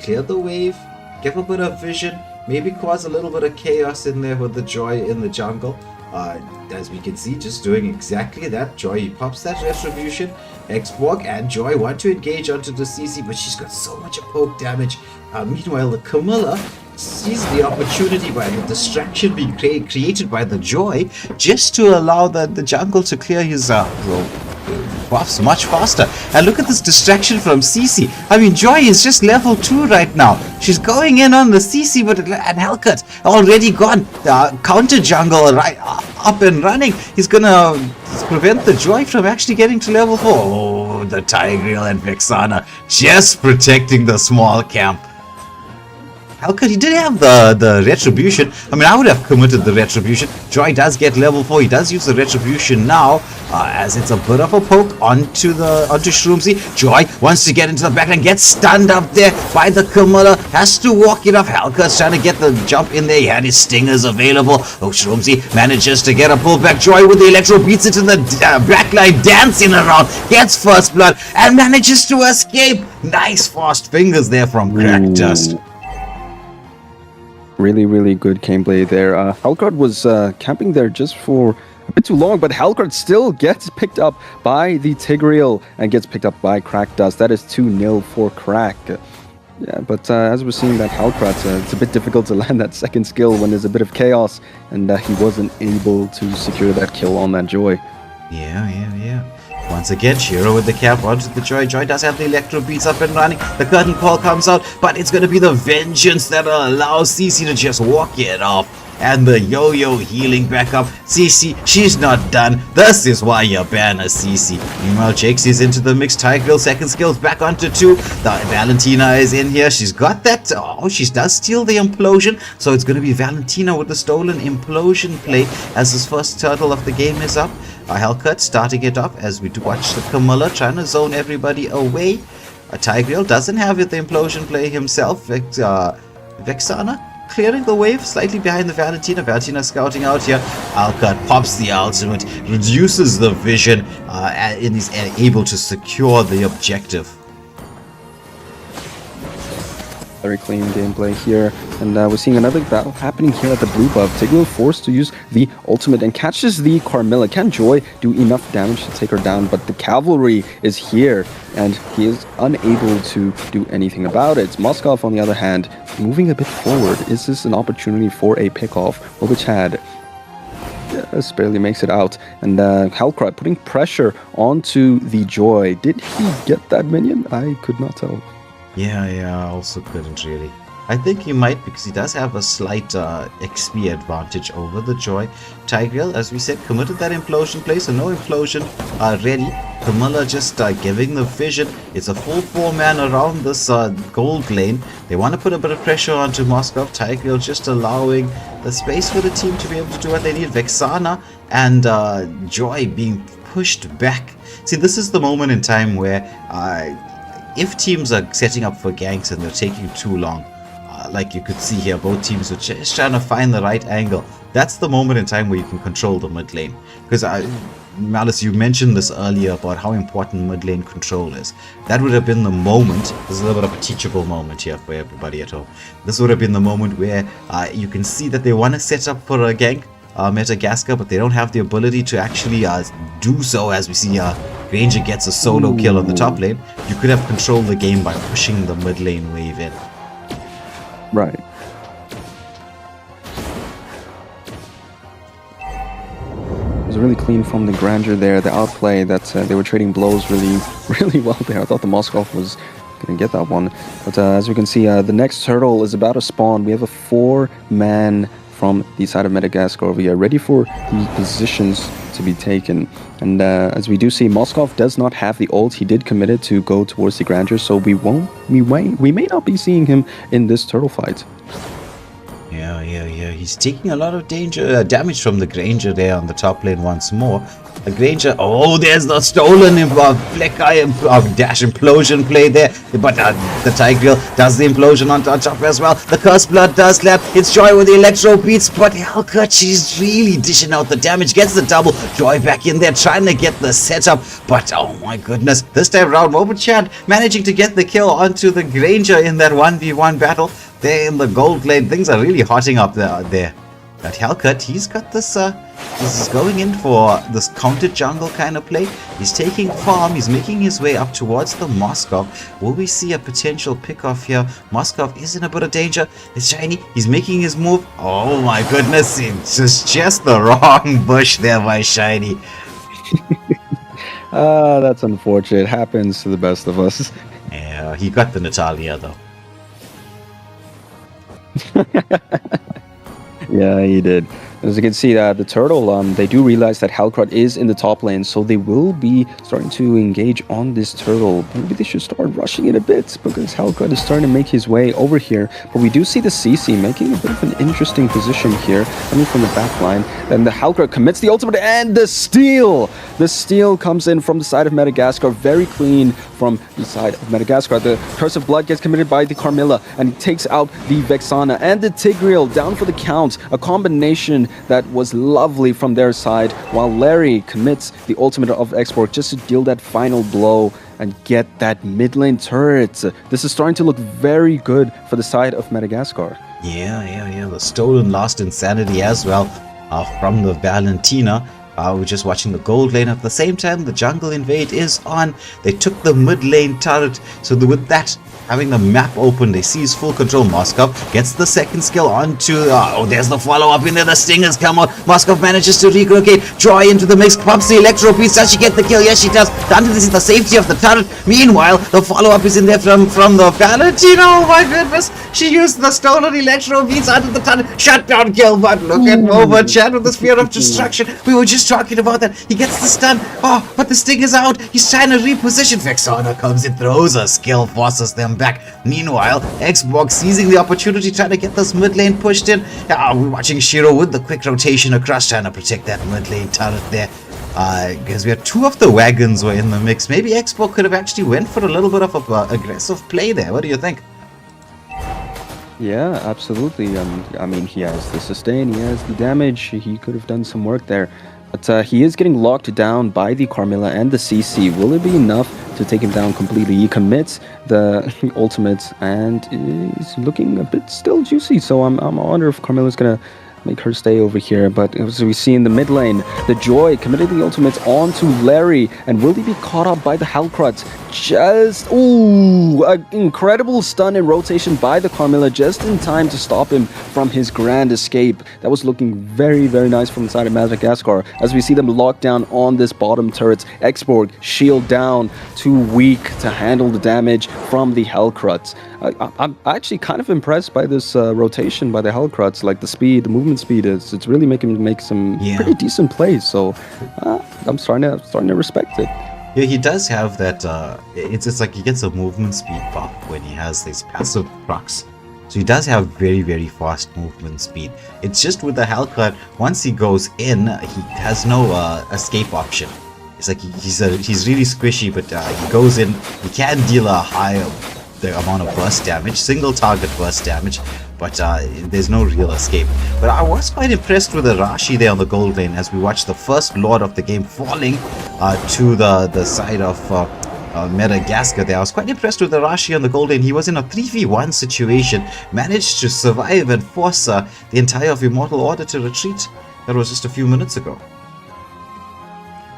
clear the wave, give a bit of vision, maybe cause a little bit of chaos in there with the Joy in the jungle. As we can see, just doing exactly that. Joy, he pops that Retribution. Xborg and Joy want to engage onto the CC, but she's got so much poke damage. Meanwhile, the Camilla sees the opportunity by the distraction being created by the Joy just to allow the jungle to clear his buffs much faster. And look at this distraction from CC. I mean, Joy is just level 2 right now. She's going in on the CC, but and Hellcut already gone. Counter jungle right up and running. He's gonna prevent the Joy from actually getting to level 4. Oh, the Tigreal and Vexana just protecting the small camp. Hellcut, he did have the Retribution. I mean, I would have committed the Retribution. Joy does get level 4. He does use the Retribution now, as it's a bit of a poke onto Shroomsy. Joy wants to get into the backline, gets stunned up there by the Camilla, has to walk it off. Hellcut's trying to get the jump in there. He had his stingers available. Oh, Shroomsy manages to get a pullback. Joy with the Electro beats it in the backline, dancing around, gets first blood, and manages to escape. Nice fast fingers there from Crack Dust. Really, really good gameplay there. Hellcard was camping there just for a bit too long, but Hellcard still gets picked up by the Tigreal and gets picked up by Crack Dust. That is 2-0 for Crack. Yeah, but as we're seeing that Hellcard, it's a bit difficult to land that second skill when there's a bit of chaos, and he wasn't able to secure that kill on that Joy. Yeah. Once again, Shiro with the cap onto the Joy. Joy does have the Electro beats up and running. The curtain call comes out, but it's going to be the Vengeance that'll allow CC to just walk it off. And the Yo-Yo healing back up. CC, she's not done. This is why you ban a CC. Meanwhile, Jakes is into the mix. Tigreal, second skills back onto 2. The Valentina is in here. She's got that. Oh, she does steal the Implosion. So it's going to be Valentina with the stolen Implosion play as his first turtle of the game is up. Hellcut starting it off as we do watch the Camilla trying to zone everybody away. Tigreal doesn't have the Implosion play himself. Vexana clearing the wave slightly behind the Valentina. Valentina scouting out here. Hellcut pops the ultimate, reduces the vision, and is able to secure the objective. Very clean gameplay here, and we're seeing another battle happening here at the blue buff. Tigreal forced to use the ultimate and catches the Carmilla. Can Joy do enough damage to take her down? But the cavalry is here, and he is unable to do anything about it. Moskov, on the other hand, moving a bit forward. Is this an opportunity for a pickoff? Which had just barely makes it out, and Hellcry putting pressure onto the Joy. Did he get that minion? I could not tell. Yeah, also couldn't really. I think he might, because he does have a slight XP advantage over the Joy. Tigreal, as we said, committed that Implosion play, so no Implosion ready. Camilla just giving the vision. It's a full 4-man around this gold lane. They want to put a bit of pressure onto Moscow. Tigreal just allowing the space for the team to be able to do what they need. Vexana and Joy being pushed back. See, this is the moment in time where if teams are setting up for ganks and they're taking too long, like you could see here, both teams are just trying to find the right angle. That's the moment in time where you can control the mid lane. Because Malice, you mentioned this earlier about how important mid lane control is. That would have been the moment. This is a little bit of a teachable moment here for everybody at home. This would have been the moment where you can see that they want to set up for a gank, Metagasker, but they don't have the ability to actually do so. As we see Ranger gets a solo kill on the top lane. You could have controlled the game by pushing the mid lane wave in. Right. It was really clean from the Grandeur there. The outplay that they were trading blows really well there. I thought the Moskov was going to get that one. But as we can see, the next turtle is about to spawn. We have a 4-man from the side of Madagascar over here, ready for the positions to be taken. And as we do see, Moskov does not have the ult. He did commit it to go towards the Grandeur, so we may not be seeing him in this turtle fight. Yeah. He's taking a lot of damage from the Granger there on the top lane once more. The Granger, oh, there's the stolen Black Eye dash Implosion play there. But the Tigreal does the Implosion on top as well. The Cursed Blood does slap. It's Joy with the Electro beats, but Hellcut, she's really dishing out the damage. Gets the double. Joy back in there trying to get the setup. But oh my goodness, this time around, Mobuchad managing to get the kill onto the Granger in that 1v1 battle. There in the gold lane, things are really hotting up there. That Hellcut, he's got this, he's going in for this counter jungle kind of play. He's taking farm, he's making his way up towards the Moskov. Will we see a potential pick-off here? Moskov is in a bit of danger. It's Shiny, he's making his move. Oh my goodness, it's just the wrong bush there by Shiny. That's unfortunate. It happens to the best of us. Yeah, he got the Natalia though. Yeah, he did. As you can see, the turtle, they do realize that Hellcat is in the top lane, so they will be starting to engage on this turtle. Maybe they should start rushing it a bit, because Hellcat is starting to make his way over here. But we do see the CC making a bit of an interesting position here, coming from the back line. Then the Hellcat commits the ultimate, and the steal! The steal comes in from the side of Madagascar, very clean from the side of Madagascar. The Curse of Blood gets committed by the Carmilla, and takes out the Vexana and the Tigreal down for the count. A combination that was lovely from their side, while Larry commits the ultimate of Export just to deal that final blow and get that mid lane turret. This is starting to look very good for the side of Madagascar. Yeah. The stolen lost insanity as well from the Valentina. We're just watching the gold lane. At the same time, the jungle invade is on. They took the mid lane turret. So with that, having the map open, they seize full control. Moskov gets the second skill onto... oh, there's the follow-up in there. The stingers come out. Moskov manages to relocate. Draw into the mix. Pumps the electro piece. Does she get the kill? Yes, she does. Down to this is the safety of the turret. Meanwhile, the follow-up is in there from the Valentino. Oh my goodness. She used the stolen electro beats onto the turret. Shutdown kill. But look at Moba Chat with the Spear of Destruction. We were just talking about that. He gets the stun. Oh, but the sting is out. He's trying to reposition. Vexana comes in, throws a skill, forces them back. Meanwhile, Xbox seizing the opportunity, trying to get this mid lane pushed in. We're watching Shiro with the quick rotation across, trying to protect that mid lane turret there. Because we had two of the wagons were in the mix. Maybe Xbox could have actually went for a little bit of aggressive play there. What do you think? Yeah, absolutely. I mean, he has the sustain, he has the damage. He could have done some work there. But he is getting locked down by the Carmilla and the CC. Will it be enough to take him down completely? He commits the ultimate and is looking a bit still juicy. So I wonder if Carmilla's going to make her stay over here. But as we see in the mid lane, the Joy committed the ultimates onto Larry. And will he be caught up by the Hellcrux? Just, ooh, an incredible stun and rotation by the Carmilla just in time to stop him from his grand escape. That was looking very, very nice from the side of Madagascar. As we see them locked down on this bottom turret, Xborg shield down, too weak to handle the damage from the Hellcrux. I'm actually kind of impressed by this rotation by the Hellcrux, like the speed, the movement speed. It's really making him make some pretty decent plays. So I'm starting to respect it. Yeah, he does have that, it's like he gets a movement speed buff when he has these passive procs. So he does have very, very fast movement speed. It's just with the Hellcat, once he goes in, he has no escape option. It's like he's really squishy, but he goes in, he can deal a high amount of burst damage, single target burst damage, but there's no real escape. But I was quite impressed with the Rashi there on the gold lane as we watched the first Lord of the game falling to the side of Madagascar there. I was quite impressed with the Rashi on the gold lane. He was in a 3v1 situation, managed to survive and force the entire of Immortal Order to retreat. That was just a few minutes ago.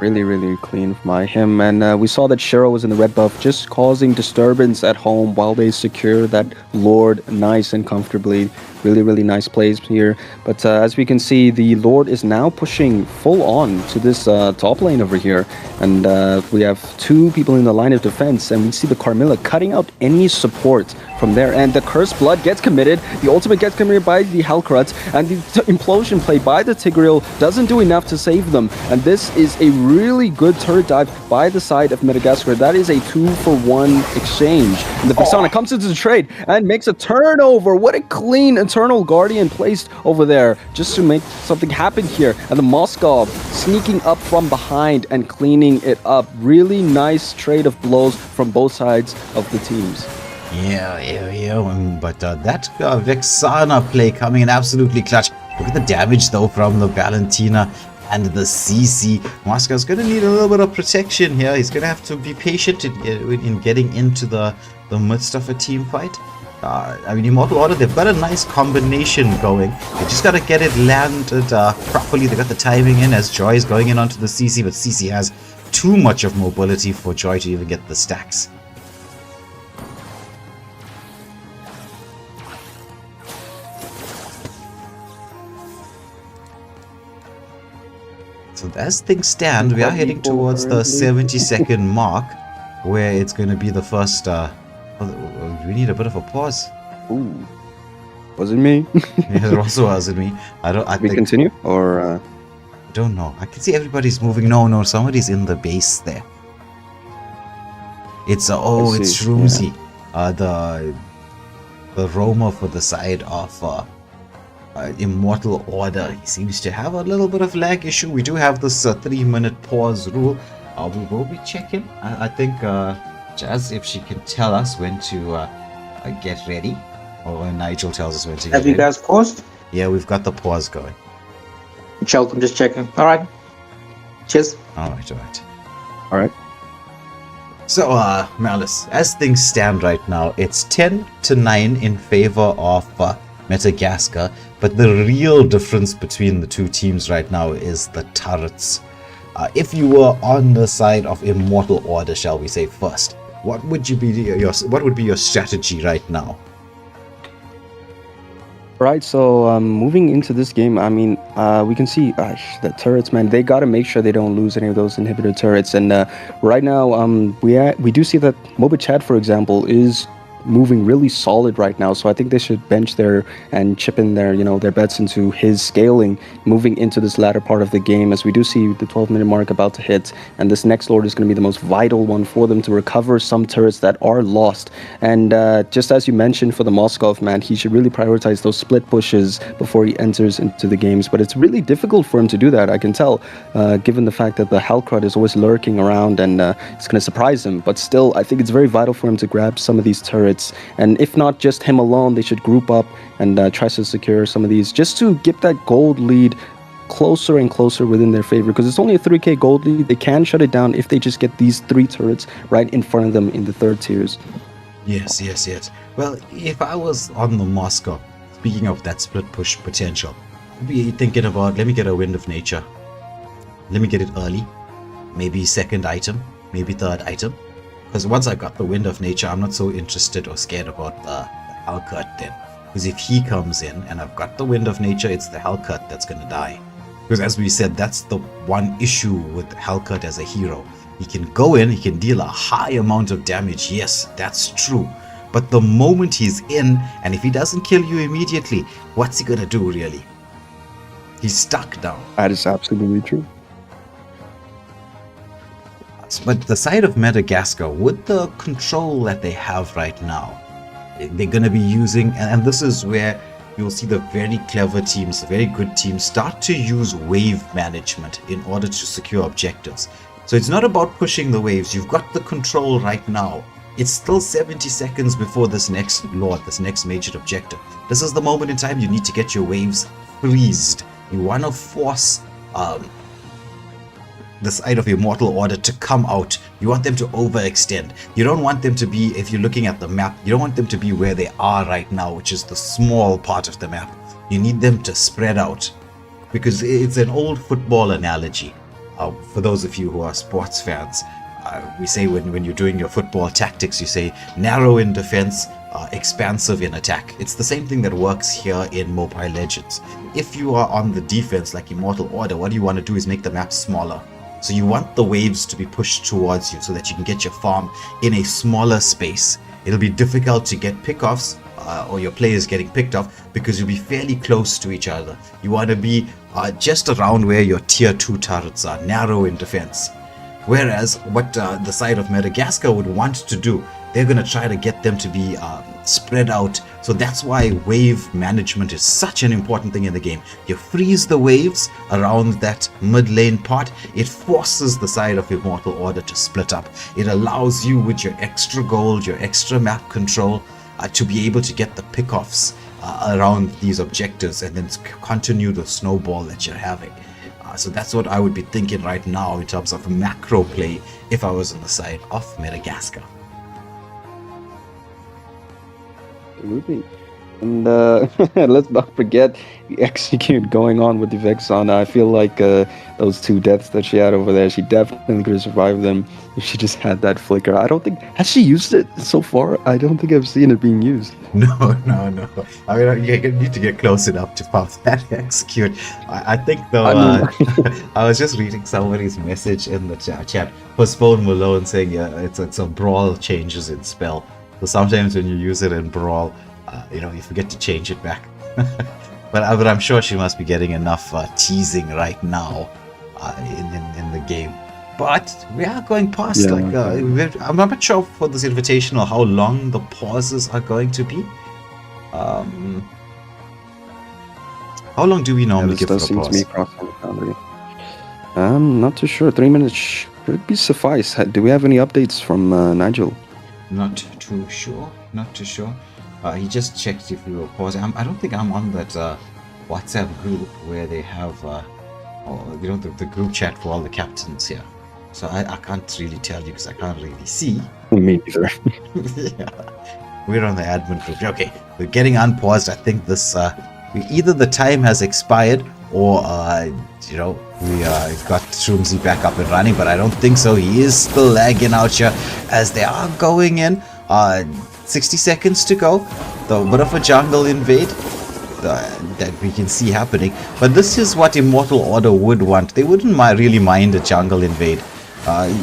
Really, really clean by him. And we saw that Shiro was in the red buff, just causing disturbance at home while they secure that Lord nice and comfortably. Really, really nice plays here. But as we can see, the Lord is now pushing full on to this top lane over here. And we have two people in the line of defense, and we see the Carmilla cutting out any support from there. And the Cursed Blood gets committed. The ultimate gets committed by the Hellcrux. And the implosion play by the Tigreal doesn't do enough to save them. And this is a really good turret dive by the side of Madagascar. That is a 2-for-1 exchange. And the Vexana comes into the trade and makes a turnover. What a clean Eternal Guardian placed over there just to make something happen here. And the Moskov sneaking up from behind and cleaning it up. Really nice trade of blows from both sides of the teams. Yeah. But that Vexana play coming in absolutely clutch. Look at the damage though from the Valentina and the CC. Moscow's going to need a little bit of protection here. He's going to have to be patient in getting into the midst of a team fight. I mean, Immortal Order, they've got a nice combination going. They just got to get it landed properly. They got the timing in as Joy is going in onto the CC, but CC has too much of mobility for Joy to even get the stacks. So as things stand, we are heading towards the 70-second mark, where it's going to be the first... we need a bit of a pause. Ooh. Was it me? It also wasn't me. I we think, continue? Or... I don't know. I can see everybody's moving. No, somebody's in the base there. It's it's Shroomsy. Yeah. The roamer for the side of Immortal Order. He seems to have a little bit of lag issue. We do have this 3-minute pause rule. We will be checking. I think Jazz, if she can tell us when to get ready, or when Nigel tells us when to get ready. Have you guys paused? Yeah, we've got the pause going. Chill, I'm just checking. Alright. Cheers. Alright. So, Malice, as things stand right now, it's 10-9 in favor of Madagascar, but the real difference between the two teams right now is the turrets. If you were on the side of Immortal Order, shall we say first, what would be your strategy right now? Right, so moving into this game, I mean, we can see the turrets, man. They got to make sure they don't lose any of those inhibitor turrets. And right now, we do see that Mlbb Chat, for example, is moving really solid right now, so I think they should bench there and chip in their their bets into his scaling moving into this latter part of the game, as we do see the 12-minute mark about to hit, and this next lord is going to be the most vital one for them to recover some turrets that are lost. And just as you mentioned for the Moskov, man, he should really prioritize those split pushes before he enters into the games, but it's really difficult for him to do that, I can tell, given the fact that the Hellcrud is always lurking around and it's going to surprise him. But still, I think it's very vital for him to grab some of these turrets. And if not just him alone, they should group up and try to secure some of these just to get that gold lead closer and closer within their favor, because it's only a 3k gold lead. They can shut it down if they just get these 3 turrets right in front of them in the 3rd tiers. Yes. Well, if I was on the Moscow, speaking of that split push potential, I'd be thinking about, let me get a Wind of Nature. Let me get it early. Maybe 2nd item, maybe 3rd item. Because once I got the Wind of Nature, I'm not so interested or scared about the Hellcut then. Because if he comes in and I've got the Wind of Nature, it's the Hellcut that's going to die. Because as we said, that's the one issue with Hellcut as a hero. He can go in, he can deal a high amount of damage, yes, that's true. But the moment he's in, and if he doesn't kill you immediately, what's he going to do really? He's stuck down. That is absolutely true. But the side of Madagascar, with the control that they have right now, they're going to be using, and this is where you'll see the very clever teams, the very good teams, start to use wave management in order to secure objectives. So it's not about pushing the waves. You've got the control right now. It's still 70 seconds before this next lord, this next major objective. This is the moment in time you need to get your waves freezed. You want to force the side of Immortal Order to come out. You want them to overextend. You don't want them to be, if you're looking at the map, you don't want them to be where they are right now, which is the small part of the map. You need them to spread out, because it's an old football analogy. For those of you who are sports fans, we say when you're doing your football tactics, you say narrow in defense, expansive in attack. It's the same thing that works here in Mobile Legends. If you are on the defense like Immortal Order, what you want to do is make the map smaller. So you want the waves to be pushed towards you so that you can get your farm in a smaller space. It'll be difficult to get pickoffs or your players getting picked off because you'll be fairly close to each other. You want to be just around where your tier 2 turrets are, narrow in defense. Whereas what the side of Madagascar would want to do, they're going to try to get them to be spread out. So that's why wave management is such an important thing in the game. You freeze the waves around that mid lane part. It forces the side of Immortal Order to split up. It allows you, with your extra gold, your extra map control, to be able to get the pickoffs around these objectives and then continue the snowball that you're having. So that's what I would be thinking right now in terms of macro play if I was on the side of Madagascar. Absolutely. And let's not forget the execute going on with the Vexana. I feel like those 2 deaths that she had over there, she definitely could have survived them if she just had that flicker. I don't think... Has she used it so far? I don't think I've seen it being used. No. I mean, you need to get close enough to pop that execute. I think though, I was just reading somebody's message in the chat. Postpone Malone saying, yeah, it's a brawl changes in spell. So sometimes when you use it in brawl, you forget to change it back. but I'm sure she must be getting enough teasing right now in the game. But we are going past, I'm not sure for this Invitational how long the pauses are going to be. How long do we normally give for a pause? Seems to me crossing the boundary. I'm not too sure. 3 minutes should be suffice. Do we have any updates from Nigel? Not too sure. He just checked if we were pausing. I don't think I'm on that WhatsApp group where they have, the group chat for all the captains here. So I can't really tell you because I can't really see. Me neither. Yeah. We're on the admin group. Okay, we're getting unpaused. I think this, either the time has expired or, we got Shroomsy back up and running, but I don't think so. He is still lagging out here as they are going in. 60 seconds to go. The bit of a jungle invade that we can see happening. But this is what Immortal Order would want. They wouldn't really mind a jungle invade.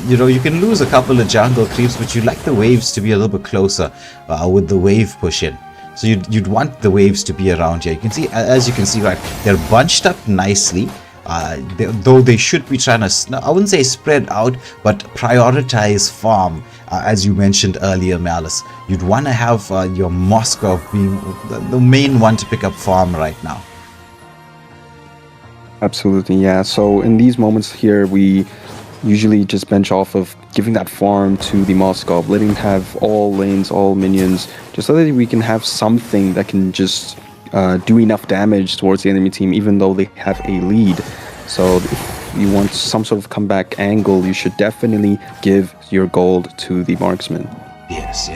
You can lose a couple of jungle creeps, but you'd like the waves to be a little bit closer with the wave push in. So you'd want the waves to be around here. You can see, as you can see, right, they're bunched up nicely. Though they should be trying to, I wouldn't say spread out, but prioritize farm, as you mentioned earlier, Malice. You'd want to have your Moskov being the main one to pick up farm right now. Absolutely, yeah. So in these moments here, we usually just bench off of giving that farm to the Moskov, letting him have all lanes, all minions, just so that we can have something that can just do enough damage towards the enemy team, even though they have a lead. So if you want some sort of comeback angle, you should definitely give your gold to the marksman. Yes,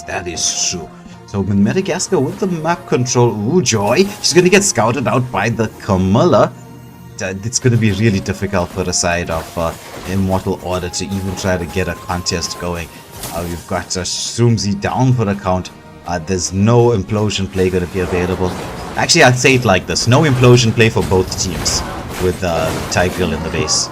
that is true. So with Madagascar with the map control, ooh joy, she's going to get scouted out by the Camilla. It's going to be really difficult for the side of Immortal Order to even try to get a contest going. We've got Shroomsy down for the count. There's no implosion play going to be available. Actually, I'd say it like this. No implosion play for both teams with Tigreal in the base.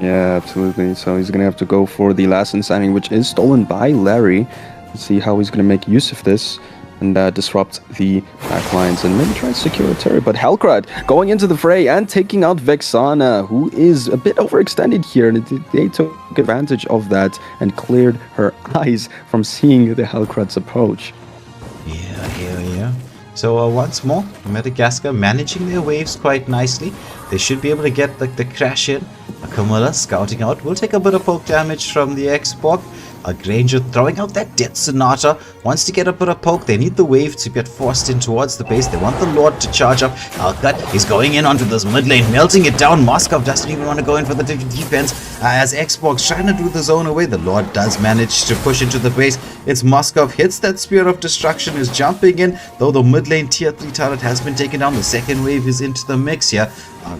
Yeah, absolutely. So he's going to have to go for the last insanity, which is stolen by Larry. Let's see how he's going to make use of this and disrupt the backlines and maybe try to secure a turret. But Hellcrat going into the fray and taking out Vexana, who is a bit overextended here. And they took advantage of that and cleared her eyes from seeing the Hellcrat's approach. Yeah. So once more, Madagascar managing their waves quite nicely. They should be able to get the crash in. Camilla scouting out. Will take a bit of poke damage from the X-Borg. A Granger throwing out that Death Sonata. Wants to get a bit of poke. They need the wave to get forced in towards the base. They want the Lord to charge up. Hellcat is going in onto this mid lane, melting it down. Moskov doesn't even want to go in for the defense. As X-Borg's trying to do the zone away, the Lord does manage to push into the base. It's Moskov, hits that Spear of Destruction, is jumping in. Though the mid lane tier 3 turret has been taken down. The second wave is into the mix here.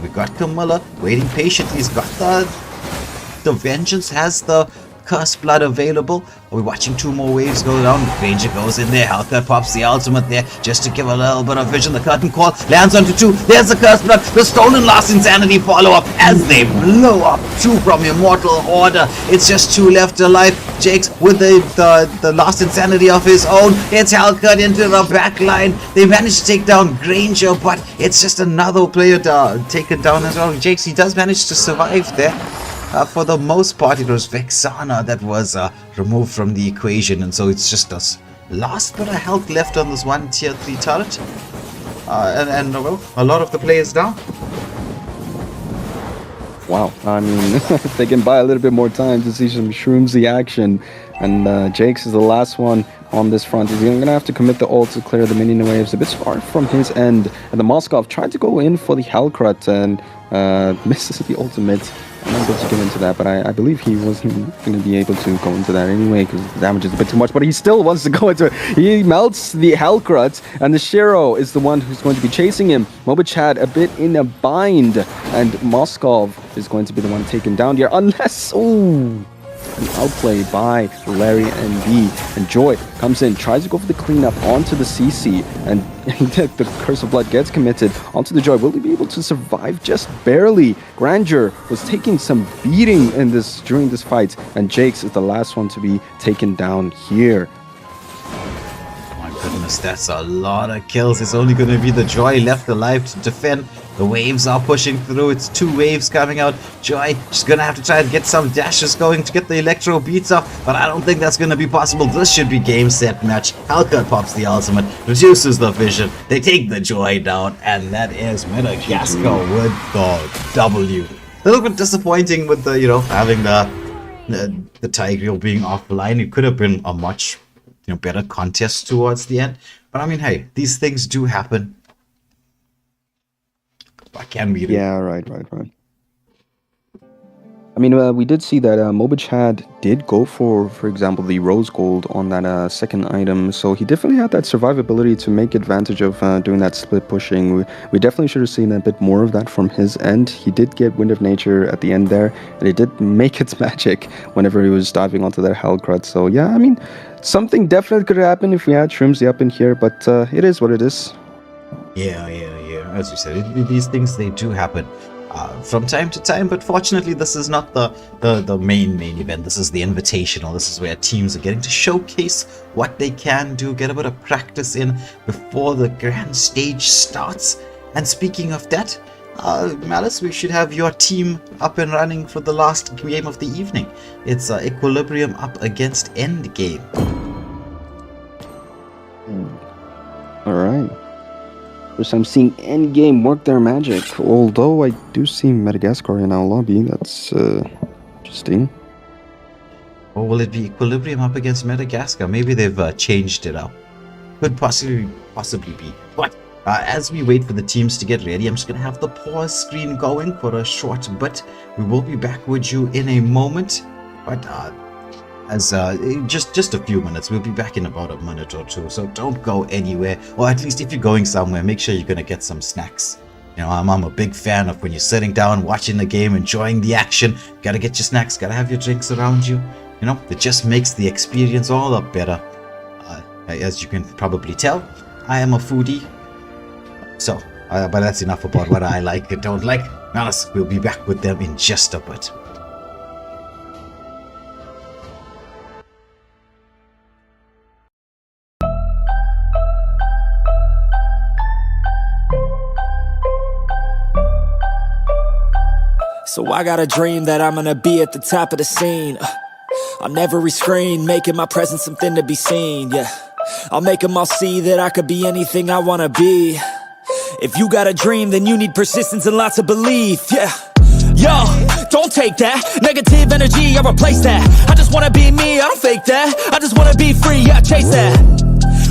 We got Camilla waiting patiently. He's got the Vengeance, has the Curse Blood available. We're watching 2 more waves go down. Granger goes in there. Hellcat pops the ultimate there just to give a little bit of vision. The curtain call lands onto 2. There's the Curse Blood. The Stolen Last Insanity follow-up as they blow up 2 from Immortal Order. It's just 2 left alive. Jakes with the Last Insanity of his own. It's Hellcat into the back line. They managed to take down Granger, but it's just another player taken down as well. Jakes, he does manage to survive there. For the most part, it was Vexana that was removed from the equation, and so it's just us last bit of health left on this one tier 3 turret. Well, a lot of the players down. Wow, I mean, if they can buy a little bit more time to see some Shroomsy action, and Jakes is the last one on this front. He's going to have to commit the ult to clear the minion waves. A bit smart from his end, and the Moskov tried to go in for the Hellcrat and misses the ultimate I'm not able to get into that, but I believe he wasn't going to be able to go into that anyway because the damage is a bit too much, but he still wants to go into it. He melts the Hellcrut, and the Shiro is the one who's going to be chasing him. Mobachad a bit in a bind, and Moskov is going to be the one taken down here, unless... Ooh! An outplay by Larry MB, and Joy comes in, tries to go for the cleanup onto the CC, and the Curse of Blood gets committed onto the Joy. Will he be able to survive? Just barely. Grandeur was taking some beating during this fight, and Jakes is the last one to be taken down here. My goodness, that's a lot of kills. It's only going to be the Joy left alive to defend. The waves are pushing through. It's 2 waves coming out. Joy, she's going to have to try and get some dashes going to get the electro beats off, but I don't think that's going to be possible. This should be game, set, match. Hellcurt pops the ultimate, reduces the vision. They take the Joy down, and that is Madagascar with the W. A little bit disappointing with the, having the Tigreal being offline. It could have been a much, better contest towards the end. But I mean, hey, these things do happen. What can we do? Yeah, right. I mean, we did see that Mobachad did go for example, the Rose Gold on that second item, so he definitely had that survivability to make advantage of doing that split pushing. We definitely should have seen a bit more of that from his end. He did get Wind of Nature at the end there, and it did make its magic whenever he was diving onto that Hellcrut. So yeah, I mean, something definitely could happen if we had Shrimsy up in here, but it is what it is. Yeah. As you said, these things, they do happen from time to time, but fortunately this is not the main event. This is the Invitational. This is where teams are getting to showcase what they can do, get a bit of practice in before the grand stage starts. And speaking of that, Malice, we should have your team up and running for the last game of the evening. It's Equilibrium up against Endgame. Alright. First I'm seeing Endgame work their magic, although I do see Madagascar in our lobby. That's interesting. Or will it be Equilibrium up against Madagascar? Maybe they've changed it up. Could possibly be. But as we wait for the teams to get ready, I'm just going to have the pause screen going for a short bit. We will be back with you in a moment. But as just a few minutes. We'll be back in about a minute or two, so don't go anywhere, or at least if you're going somewhere, make sure you're gonna get some snacks. I'm a big fan of when you're sitting down watching the game, enjoying the action. Gotta get your snacks, gotta have your drinks around you. It just makes the experience all up better. As you can probably tell, I am a foodie, so but that's enough about what I like and don't like. Now we'll be back with them in just a bit. So I got a dream that I'm gonna be at the top of the scene. On every screen, making my presence something to be seen, yeah. I'll make them all see that I could be anything I wanna be. If you got a dream, then you need persistence and lots of belief, yeah. Yo, don't take that negative energy, I replace that. I just wanna be me, I don't fake that. I just wanna be free, yeah, chase that.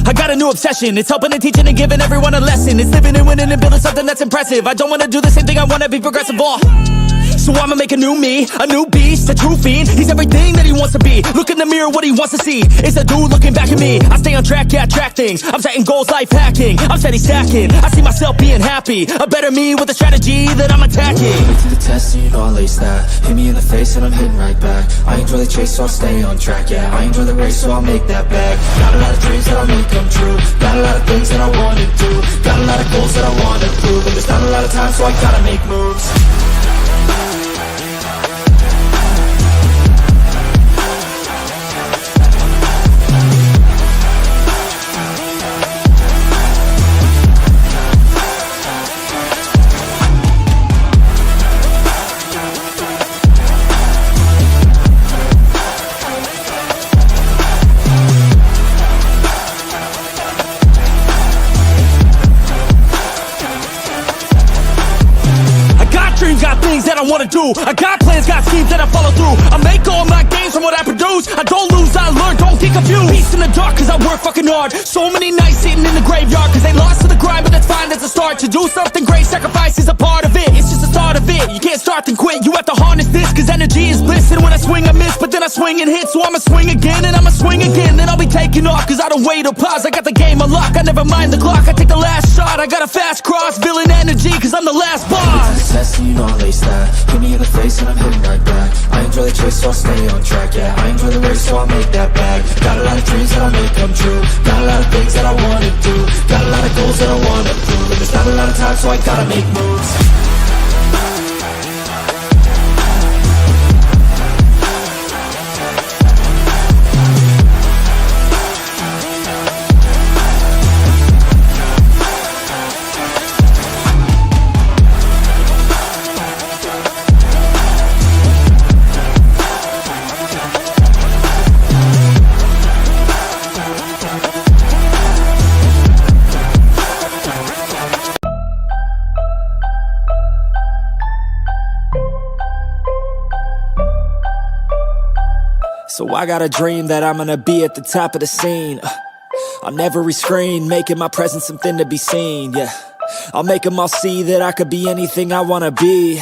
I got a new obsession, it's helping and teaching and giving everyone a lesson. It's living and winning and building something that's impressive. I don't wanna do the same thing, I wanna be progressive, So I'ma make a new me, a new beast, a true fiend. He's everything that he wants to be. Look in the mirror, what he wants to see. It's a dude looking back at me. I stay on track, yeah, track things. I'm setting goals, life hacking. I'm steady stacking. I see myself being happy. A better me with a strategy that I'm attacking. Put to the test and you know I'll ace that. Hit me in the face and I'm hitting right back. I enjoy the chase, so I'll stay on track, yeah. I enjoy the race, so I'll make that bag. Got a lot of dreams that I'll make come true. Got a lot of things that I wanna do. Got a lot of goals that I wanna prove. And there's not a lot of time, so I gotta make moves. That I wanna do. I got plans, got schemes that I follow through. I make all my games from what I produce. I don't lose, I learn, don't get confused. Peace in the dark cause I work fucking hard. So many nights sitting in the graveyard cause they lost to the grind, but that's fine, that's a start. To do something great, sacrifice is a part of it. It's just the start of it. it. You can't start then quit, you have to harness this, cause energy is bliss. And when I swing I miss, but then I swing and hit. So I'ma swing again and I'ma swing again. Then I'll be taking off, cause I don't wait or pause. I got the game unlocked, I never mind the clock. I take the last shot, I got a fast cross. Villain energy, cause I'm the last boss. Test and you know I lace that. Hit me in the face and I'm hitting right back. I enjoy the chase so I'll stay on track. Yeah, I enjoy the race so I'll make that bag. Got a lot of dreams that I'll make come true. Got a lot of things that I wanna do. Got a lot of goals that I wanna prove. And there's not a lot of time so I gotta make moves. So I got a dream that I'm gonna be at the top of the scene, on every screen, making my presence something to be seen, yeah. I'll make them all see that I could be anything I wanna be.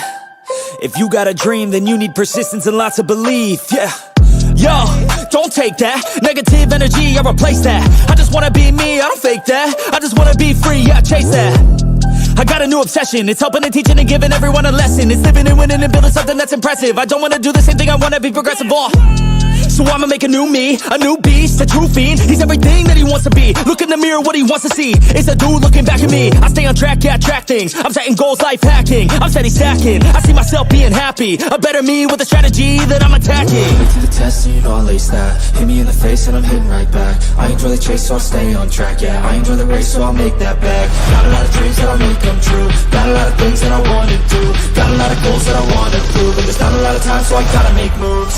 If you got a dream, then you need persistence and lots of belief, yeah. Yo, don't take that negative energy, I replace that. I just wanna be me, I don't fake that. I just wanna be free, yeah, chase that. I got a new obsession, it's helping and teaching and giving everyone a lesson. It's living and winning and building something that's impressive. I don't wanna do the same thing, I wanna be progressive, so I'ma make a new me, a new beast, a true fiend. He's everything that he wants to be. Look in the mirror, what he wants to see. It's a dude looking back at me. I stay on track, yeah, track things. I'm setting goals, life hacking. I'm steady stacking. I see myself being happy. A better me with a strategy that I'm attacking. Put me to the test and you know I lace that. Hit me in the face and I'm hitting right back. I enjoy the chase so I'll stay on track. Yeah, I enjoy the race so I'll make that bag. Got a lot of dreams that I'll make come true. Got a lot of things that I wanna do. Got a lot of goals that I wanna prove. And there's not a lot of time so I gotta make moves.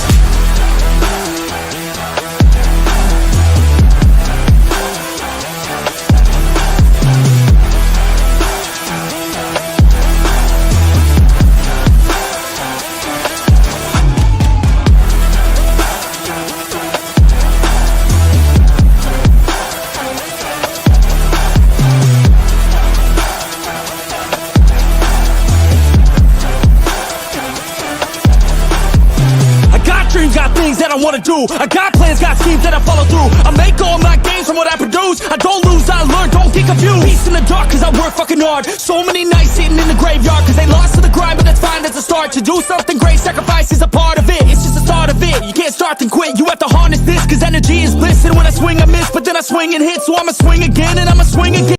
I wanna do. I got plans, got schemes that I follow through. I make all my gains from what I produce. I don't lose, I learn, don't get confused. Peace in the dark, cause I work fucking hard. So many nights sitting in the graveyard, cause they lost to the grind, but that's fine, that's a start. To do something great, sacrifice is a part of it. It's just the start of it. You can't start then quit, you have to harness this, cause energy is bliss. And when I swing I miss, but then I swing and hit. So I'ma swing again and I'ma swing again.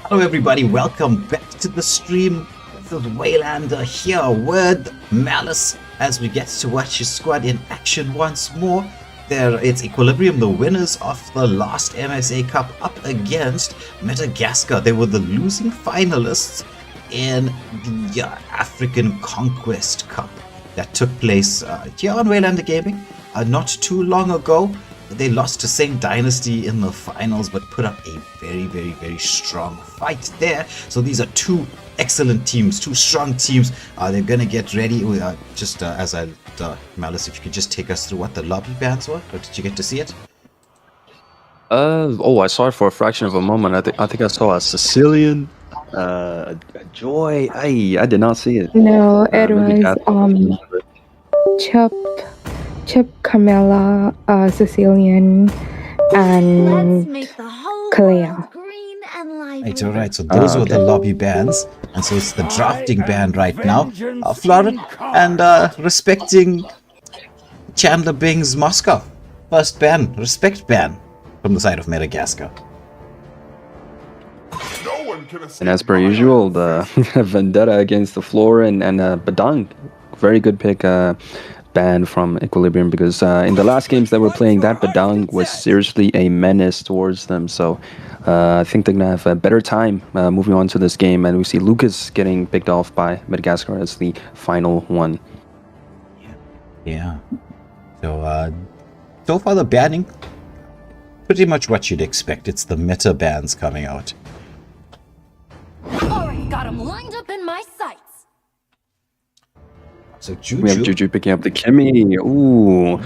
Hello everybody, welcome back to the stream. This is Waylander here with Malice as we get to watch his squad in action once more. It's Equilibrium, the winners of the last MSA Cup, up against Madagascar. They were the losing finalists in the African Conquest Cup that took place here on Waylander Gaming not too long ago. They lost to Saint Dynasty in the finals, but put up a very, very, very strong fight there. So these are two excellent teams, two strong teams. They're going to get ready. Malice, if you could just take us through what the lobby bans were. Or did you get to see it? I saw it for a fraction of a moment. I think I saw a Sicilian, a Joy. I did not see it. No, it was Chip, Camilla, Sicilian, and Kalea. Right, alright, so those were the lobby bans, and so it's the drafting ban right now. Florin, and respecting Chandler Bing's Moscow. First ban, respect ban from the side of Madagascar. And as per usual, the vendetta against the floor and Badang. Very good pick, ban from Equilibrium, because in the last games that we're playing, that Badang was seriously a menace towards them. So I think they're going to have a better time moving on to this game. And we see Lucas getting picked off by Madagascar as the final one. Yeah. So far the banning, pretty much what you'd expect. It's the meta bans coming out. Already got him lined up in my sights. So We have Juju picking up the Kimmy. Ooh,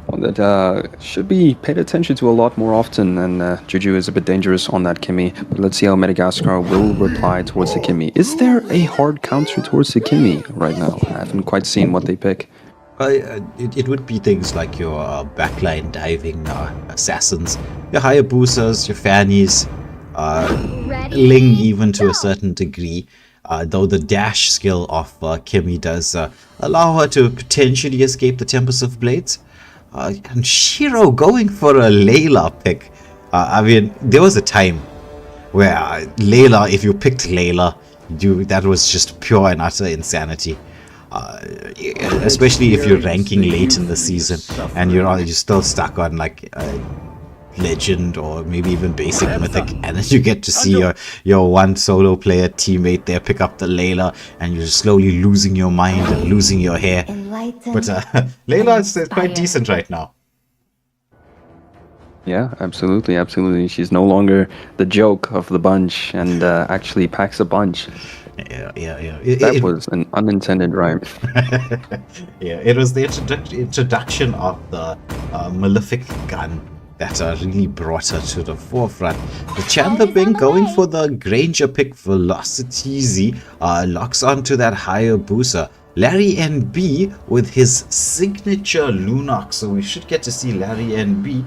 one that should be paid attention to a lot more often. And Juju is a bit dangerous on that Kimmy. But let's see how Madagascar will reply towards the Kimmy. Is there a hard counter towards the Kimmy right now? I haven't quite seen what they pick. It would be things like your backline diving assassins, your Hayabusas, your Fannies, Ling even to a certain degree. Though the dash skill of Kimmy does allow her to potentially escape the Tempest of Blades. And Shiro going for a Layla pick. I mean, there was a time where Layla, if you picked Layla, that was just pure and utter insanity. Especially if you're ranking late in the season and you're still stuck on like legend or maybe even basic mythic, and then you get to see your one solo player teammate there pick up the Layla and you're slowly losing your mind and losing your hair. But Layla is quite decent right now. Yeah, absolutely, absolutely. She's no longer the joke of the bunch and actually packs a bunch. Yeah. That was an unintended rhyme. Yeah, it was the introduction of the Malefic gun that really brought her to the forefront. The Chandler Bing going for the Granger pick Velocity Z locks onto that Hayabusa. Larry NB with his signature Lunox, so we should get to see Larry NB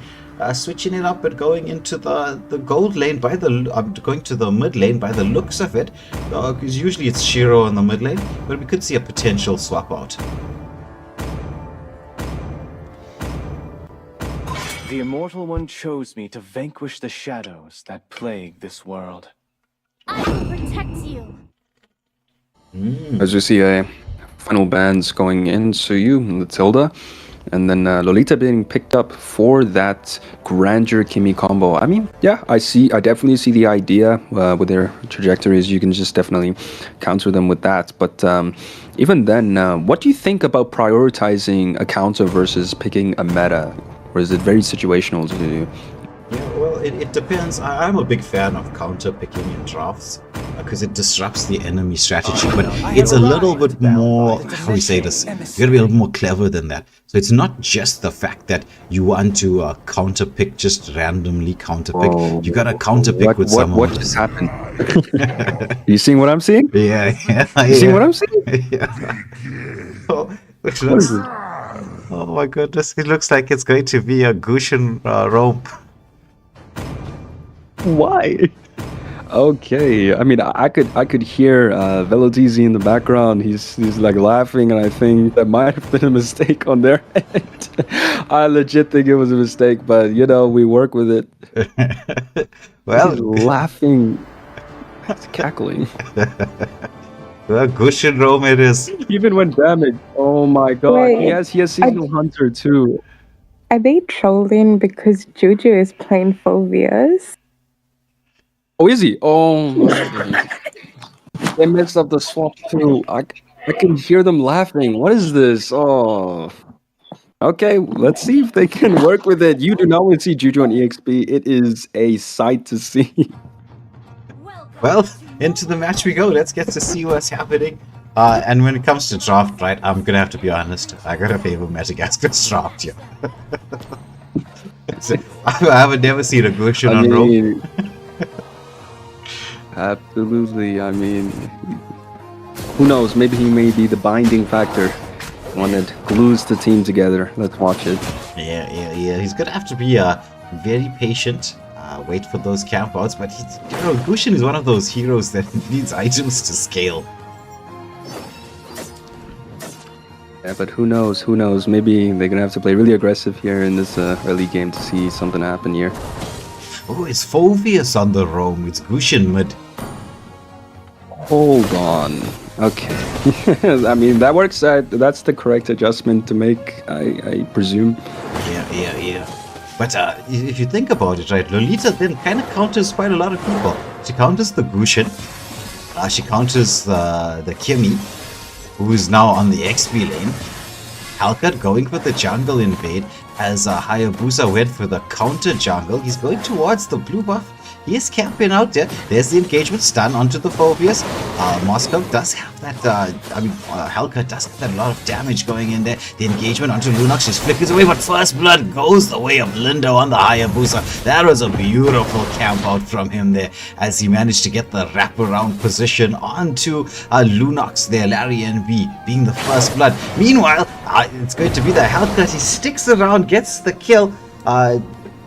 switching it up and going into the gold lane by going to the mid lane by the looks of it, because usually it's Shiro on the mid lane, but we could see a potential swap out. The Immortal One chose me to vanquish the shadows that plague this world. I will protect you. As we see a final bands going into you, Matilda, and then Lolita being picked up for that Grandeur Kimmy combo. I mean, yeah, I definitely see the idea with their trajectories. You can just definitely counter them with that. But even then, what do you think about prioritizing a counter versus picking a meta? Or is it very situational to do? Yeah, well, it depends. I'm a big fan of counter picking in drafts because it disrupts the enemy strategy, but it's a little bit more, how do we say this, you gotta be a little more clever than that. So it's not just the fact that you want to counter pick, just randomly counter pick. You gotta counter pick with someone. What just happened? You seeing what I'm seeing? Yeah. You seeing what I'm seeing? Yeah. Oh my goodness, it looks like it's going to be a Gushin rope. Why? Okay, I mean, I could hear Velotizi in the background. He's like laughing, and I think that might have been a mistake on their end. I legit think it was a mistake, but you know, we work with it. Well, he's laughing, he's cackling. Well, Gushin Rome it is. Even when damaged. Oh my god. Wait, he has Seasonal Hunter too. Are they trolling because Juju is playing Phobias? Oh, is he? Oh my god. They messed up the swap too. I can hear them laughing. What is this? Oh. Okay, let's see if they can work with it. You do not want to see Juju on EXP. It is a sight to see. Well, into the match we go. Let's get to see what's happening. And when it comes to draft, right, I'm gonna have to be honest. I gotta favor Madagascar's draft here. I have never seen a Gushin on Rome. Absolutely. I mean, who knows? Maybe he may be the binding factor, one that glues the team together. Let's watch it. Yeah. He's gonna have to be very patient. Wait for those campouts, but Gushin is one of those heroes that needs items to scale. Yeah, but who knows? Who knows? Maybe they're gonna have to play really aggressive here in this early game to see something happen here. Oh, it's Phobius on the roam. It's Gushin mid. Hold on. Okay. I mean, that works. That's the correct adjustment to make, I presume. Yeah. But if you think about it, right, Lolita then kind of counters quite a lot of people. She counters the Gushin. She counters the Kimmy, who is now on the XP lane. Halkat going for the jungle invade as Hayabusa went for the counter jungle. He's going towards the blue buff. He is camping out there. There's the engagement stun onto the Phobius. Moscow does have that, Hellcut does have that lot of damage going in there. The engagement onto Lunox just flickers away, but First Blood goes the way of Lindo on the Hayabusa. That was a beautiful camp out from him there, as he managed to get the wraparound position onto Lunox there, Larry NB being the First Blood. Meanwhile, it's going to be the Hellcut. He sticks around, gets the kill.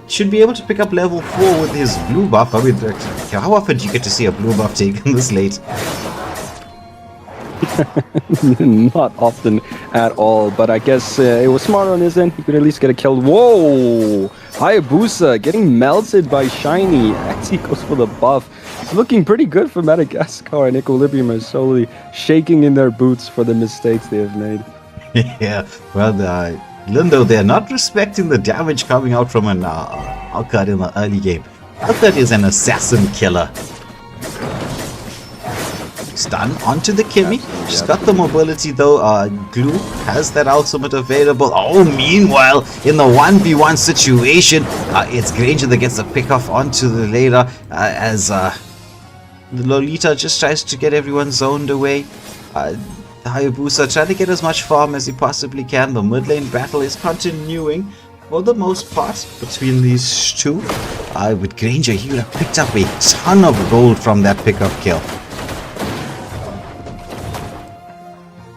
Should be able to pick up level 4 with his blue buff. I mean, how often do you get to see a blue buff taken this late? Not often at all, but I guess it was smart on his end. He could at least get a kill. Whoa! Hayabusa getting melted by Shiny as he goes for the buff. It's looking pretty good for Madagascar, and Equilibrium are slowly shaking in their boots for the mistakes they have made. Yeah, well, Lindo, they're not respecting the damage coming out from an Hellcut in the early game. Hellcut is an assassin killer. Stun onto the Kimmy. She's got the mobility though. Glue has that ultimate available. Oh, meanwhile, in the 1v1 situation, it's Granger that gets the pick off onto the Layla as the Lolita just tries to get everyone zoned away. The Hayabusa trying to get as much farm as he possibly can. The mid lane battle is continuing for the most part between these two. With Granger, he would have picked up a ton of gold from that pickup kill.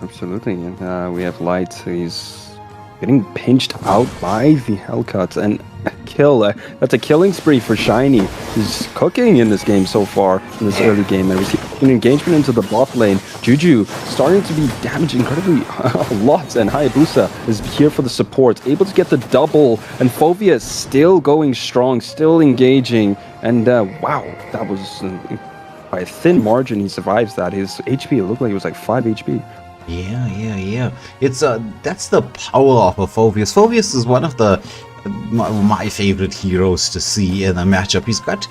Absolutely, and we have Light. He's getting pinched out by the Hellcut, and a kill. That's a killing spree for Shiny. He's cooking in this game so far, in this early game. And we see an engagement into the bot lane. Juju starting to be damaged incredibly a lot, and Hayabusa is here for the support, able to get the double, and Phobia still going strong, still engaging, and wow, that was by a thin margin he survives that. His HP, it looked like it was like 5 HP. Yeah. It's that's the power of a Phobius. Phobius is one of the my favorite heroes to see in a matchup. He's got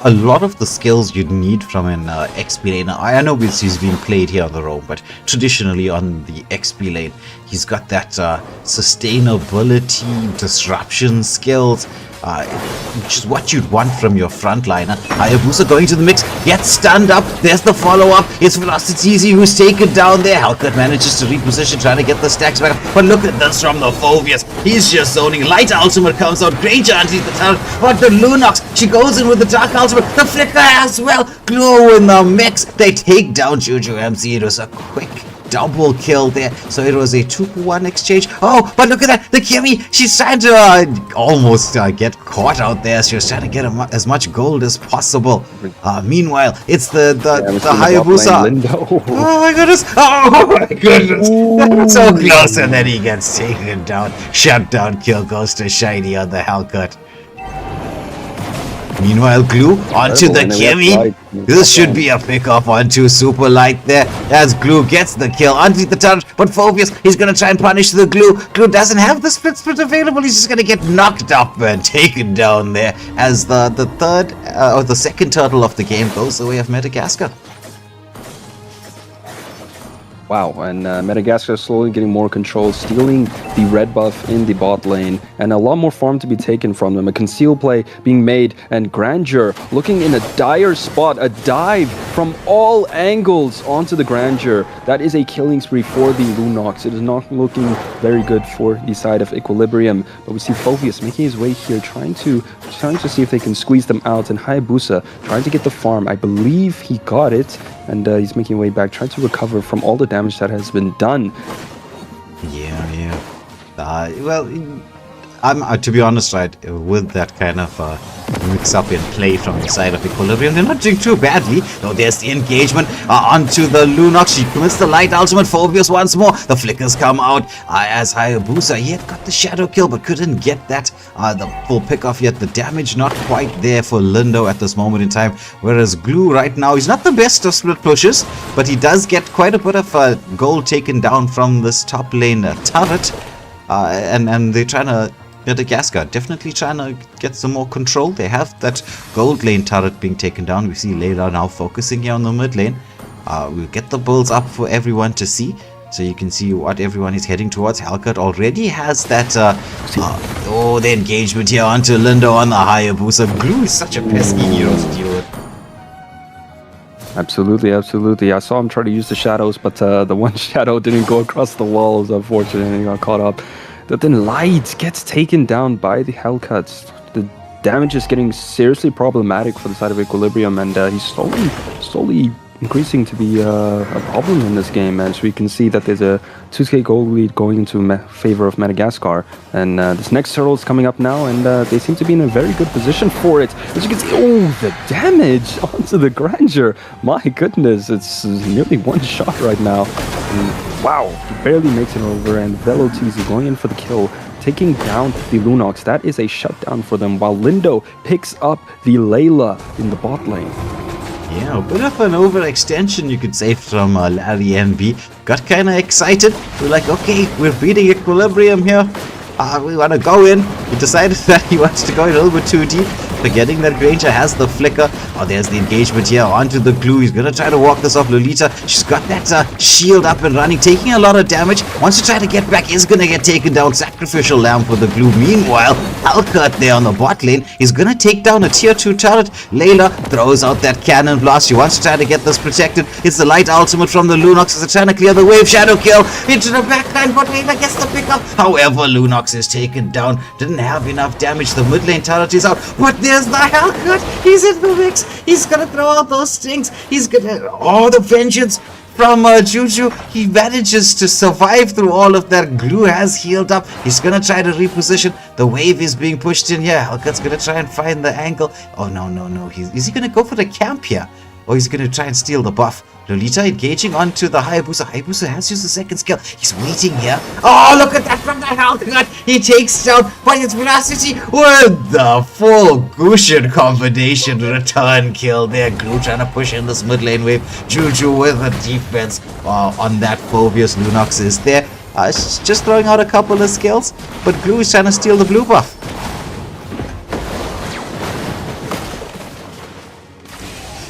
a lot of the skills you'd need from an XP lane. I know he's being played here on the roam, but traditionally on the XP lane, he's got that sustainability, disruption skills, which is what you'd want from your frontliner. Hayabusa going to the mix, gets stunned up. There's the follow-up. It's Velocity who's taken down there. Hellcut manages to reposition, trying to get the stacks back up. But look at this from the Phobius. He's just zoning. Light ultimate comes out. Granger underneath the turret. But the Lunox, she goes in with the dark ultimate. The flicker as well. Glow in the mix. They take down Juju MC. It was a quick double kill there, so it was a 2-1 exchange. Oh, but look at that, the Kimmy, she's trying to almost get caught out there. She was trying to get as much gold as possible. Meanwhile, it's the Hayabusa. Oh my goodness, Ooh. So close, and then he gets taken down. Shutdown kill goes to Shiny on the Hellcut. Meanwhile, Glue onto the Kimmy. This should be a pickup onto Super Light there, as Glue gets the kill underneath the turret. But Phobius, he's going to try and punish the Glue. Glue doesn't have the split available. He's just going to get knocked up and taken down there, as the third or the second turtle of the game goes the way of Madagascar. Wow, and Madagascar slowly getting more control, stealing the red buff in the bot lane, and a lot more farm to be taken from them. A conceal play being made, and Grandeur looking in a dire spot, a dive from all angles onto the Grandeur. That is a killing spree for the Lunox. It is not looking very good for the side of Equilibrium, but we see Phobius making his way here, trying to see if they can squeeze them out, and Hayabusa trying to get the farm. I believe he got it, and he's making way back, trying to recover from all the damage that has been done. Yeah. Well, I'm to be honest, right, with that kind of mix-up in play from the side of Equilibrium, they're not doing too badly. Though there's the engagement onto the Lunox. She commits the light ultimate. Phobius once more. The flickers come out as Hayabusa. He had got the shadow kill, but couldn't get that the full pick-off yet. The damage not quite there for Lindo at this moment in time. Whereas Glue right now, he's not the best of split pushes, but he does get quite a bit of gold taken down from this top lane turret. And they're trying to... Madagascar definitely trying to get some more control. They have that gold lane turret being taken down. We see Layla now focusing here on the mid lane. We'll get the bulls up for everyone to see. So you can see what everyone is heading towards. Hellcat already has that, the engagement here onto Lindo on the Hayabusa. Glue is such a pesky hero to deal with. Absolutely, absolutely. I saw him try to use the shadows, but the one shadow didn't go across the walls, unfortunately. He got caught up. But then Light gets taken down by the Hellcats. The damage is getting seriously problematic for the side of Equilibrium, and he's slowly increasing to be a problem in this game, as we can see that there's a 2k goal lead going into favor of Madagascar, and this next turtle is coming up now, and they seem to be in a very good position for it. As you can see, the damage onto the Grandeur, my goodness, it's nearly one shot right now, and wow, he barely makes it over, and Velotizi going in for the kill, taking down the Lunox. That is a shutdown for them, while Lindo picks up the Layla in the bot lane. Yeah, a bit of an overextension, you could say, from Larry NB. Got kind of excited. We're like, okay, we're beating Equilibrium here. We want to go in. He decided that he wants to go in a little bit too deep. Forgetting that Granger has the flicker. Oh, there's the engagement here onto the glue. He's going to try to walk this off Lolita. She's got that shield up and running, taking a lot of damage. Wants to try to get back, is going to get taken down. Sacrificial lamb for the glue. Meanwhile, Hellcat there on the bot lane is going to take down a tier 2 turret. Layla throws out that cannon blast. She wants to try to get this protected. It's the light ultimate from the Lunox as they're trying to clear the wave. Shadow kill into the backline, but Layla gets the pickup. However, Lunox is taken down. Didn't have enough damage. The mid lane turret is out, but there's the Hellcat. He's in the mix. He's gonna throw out those stings. He's gonna... Oh, the vengeance from Juju. He manages to survive through all of that. Glue has healed up. He's gonna try to reposition. The wave is being pushed in here. Hellcat's gonna try and find the angle. Oh, no. Is he gonna go for the camp here? Or he's gonna try and steal the buff? Lolita engaging onto the Hayabusa. Hayabusa has used the second skill. He's waiting here. Oh, look at that from the Hellcat. He takes down by its velocity with the full Gushin combination return kill there. Glue trying to push in this mid lane wave. Juju with a defense on that Phobius. Lunox is there. Just throwing out a couple of skills, but Glue is trying to steal the blue buff.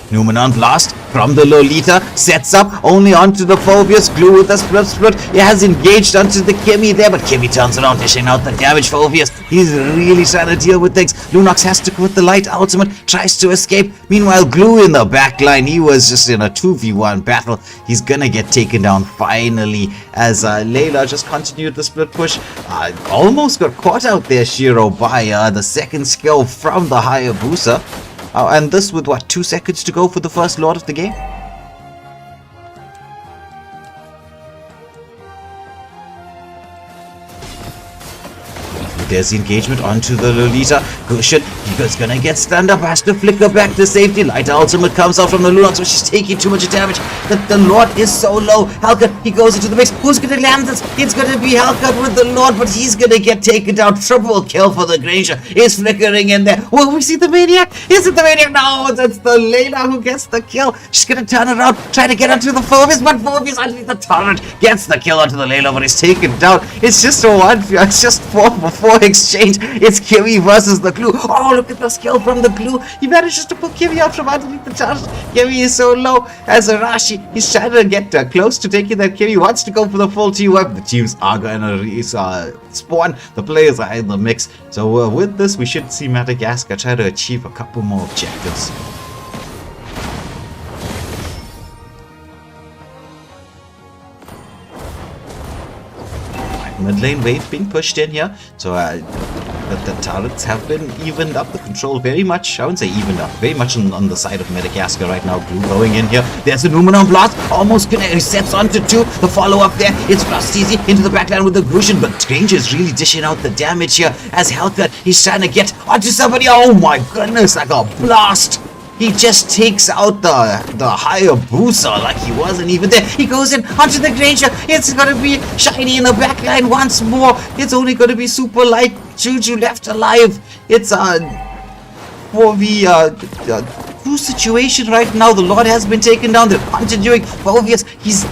Numenon Blast from the Lolita sets up only onto the Phobius. Glue with a split. He has engaged onto the Kimmy there, but Kimmy turns around, dishing out the damage. Phobius, he's really trying to deal with things. Lunox has to go with the light ultimate, tries to escape. Meanwhile, Glue in the backline, he was just in a 2v1 battle. He's gonna get taken down finally as Layla just continued the split push. Almost got caught out there, Shiro, by the second skill from the Hayabusa. And this with, 2 seconds to go for the first Lord of the game? There's the engagement onto the Lolita. Gushin, he's gonna get stunned up, has to flicker back to safety. Light ultimate comes out from the Lunox, but she's taking too much damage. The Lord is so low. Hellcat, he goes into the mix. Who's gonna land this? It's gonna be Hellcat with the Lord, but he's gonna get taken down. Triple kill for the Granger. Is flickering in there. Will we see the Maniac? Is it the Maniac? No, it's the Layla who gets the kill. She's gonna turn around, try to get onto the Phobius, but Phobius underneath the turret gets the kill onto the Layla, but he's taken down. It's just a 1v. It's just 4-for-4 exchange. It's Kimmy versus the Glue. Oh, look at the skill from the Glue. He manages to pull Kimmy out from underneath the turret. Kimmy is so low as Arashi. He's trying to get close to taking that. Kimmy wants to go for the full T-Web. The teams are going to spawn. The players are in the mix. So with this, we should see Madagascar try to achieve a couple more objectives. Mid lane wave being pushed in here, so the turrets have been evened up. The control very much, I wouldn't say evened up, very much on the side of Madagascar right now. Glue going in here. There's a Numenon Blast, almost connected. He sets onto 2. The follow up there. It's Blasteezy into the backline with the Grushin, but Granger is really dishing out the damage here as Hellcat. He's trying to get onto somebody. Oh my goodness, like a blast. He just takes out the Hayabusa like he wasn't even there. He goes in onto the Granger. It's going to be Shiny in the backline once more. It's only going to be super light. Juju left alive. It's 4v 2 situation right now. The Lord has been taken down. They're continuing. Phobius, he's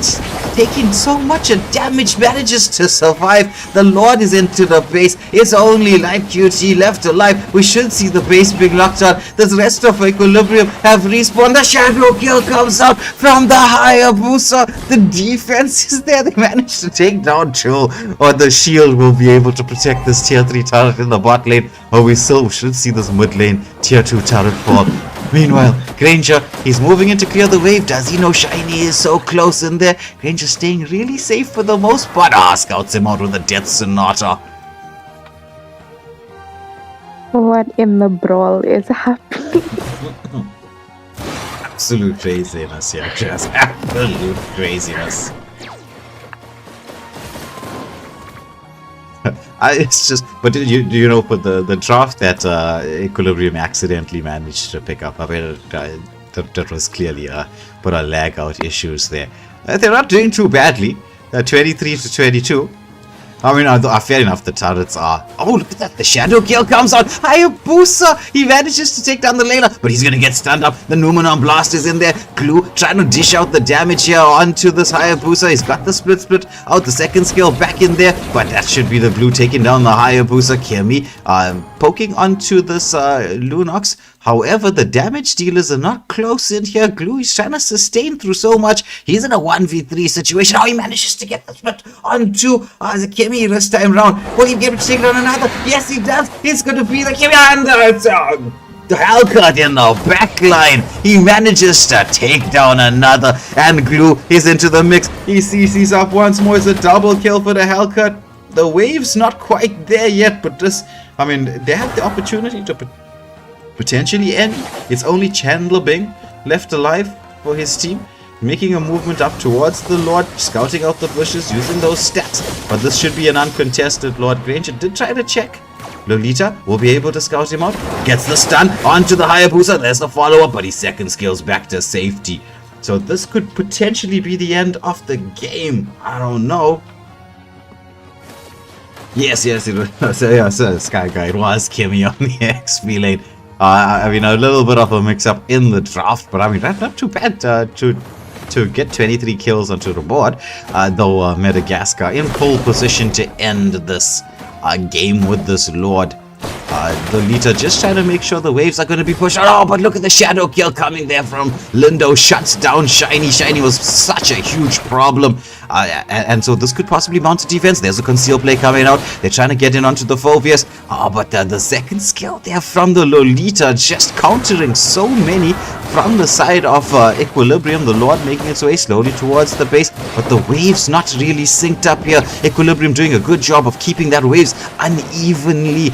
taking so much damage, manages to survive. The Lord is into the base. It's only Light QT left alive. We should see the base being locked on. The rest of Equilibrium have respawned. The shadow kill comes out from the Hayabusa. The defense is there. They managed to take down 2. Or the shield will be able to protect this tier 3 turret in the bot lane. Or we still should see this mid lane tier 2 turret fall. Meanwhile, Granger, he's moving in to clear the wave. Does he know Shiny is so close in there? Granger staying really safe for the most part. Scouts him out with a Death Sonata. What in the brawl is happening? Absolute craziness here, just absolute craziness. It's just, but do you know, for the draft that Equilibrium accidentally managed to pick up, I mean, that was clearly put a lag out issues there. They're not doing too badly. 23 to 22. I mean, fair enough, the turrets are... Oh, look at that, the shadow kill comes out. Hayabusa, he manages to take down the Layla, but he's going to get stunned up. The Numenon Blast is in there. Glue trying to dish out the damage here onto this Hayabusa. He's got the split out, the second skill back in there, but that should be the Glue taking down the Hayabusa. Kimi poking onto this Lunox. However, the damage dealers are not close in here. Glue is trying to sustain through so much. He's in a 1v3 situation. Oh, he manages to get the split onto the Kimi this time round. Will he be able to take down another? Yes, he does. It's going to be the Kimi and the Hellcut in the back line. He manages to take down another, and Glue is into the mix. He CC's up once more. It's a double kill for the Hellcut. The wave's not quite there yet, but this, I mean, they have the opportunity to potentially end. It's only Chandler Bing left alive for his team, making a movement up towards the Lord, scouting out the bushes, using those stats. But this should be an uncontested Lord. Granger did try to check. Lolita will be able to scout him out. Gets the stun onto the Hayabusa. There's the follow-up, but his second skill's back to safety. So this could potentially be the end of the game. I don't know. Yes, it was. So Sky Guy, it was Kimi on the XP lane. I mean, a little bit of a mix-up in the draft, but I mean, that's not too bad to get 23 kills onto the board, though Madagascar in pole position to end this game with this Lord. Lolita just trying to make sure the waves are going to be pushed out. Oh, but look at the shadow kill coming there from Lindo. Shuts down Shiny. Shiny was such a huge problem. And so this could possibly mount a defense. There's a conceal play coming out. They're trying to get in onto the Phobius. Oh, but the second skill there from the Lolita, just countering so many from the side of Equilibrium. The Lord making its way slowly towards the base, but the waves not really synced up here. Equilibrium doing a good job of keeping that waves unevenly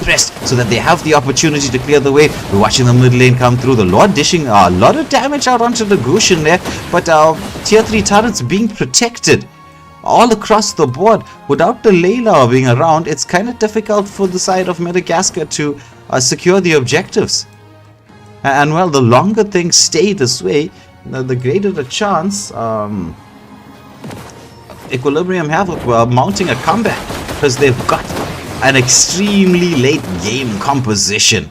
pressed so that they have the opportunity to clear the wave. We're watching the mid lane come through. The Lord dishing a lot of damage out onto the Gushin there, but tier 3 turrets being protected all across the board. Without the Layla being around, it's kind of difficult for the side of Madagascar to secure the objectives. And well, the longer things stay this way, the greater the chance Equilibrium have of mounting a comeback, because they've got an extremely late game composition.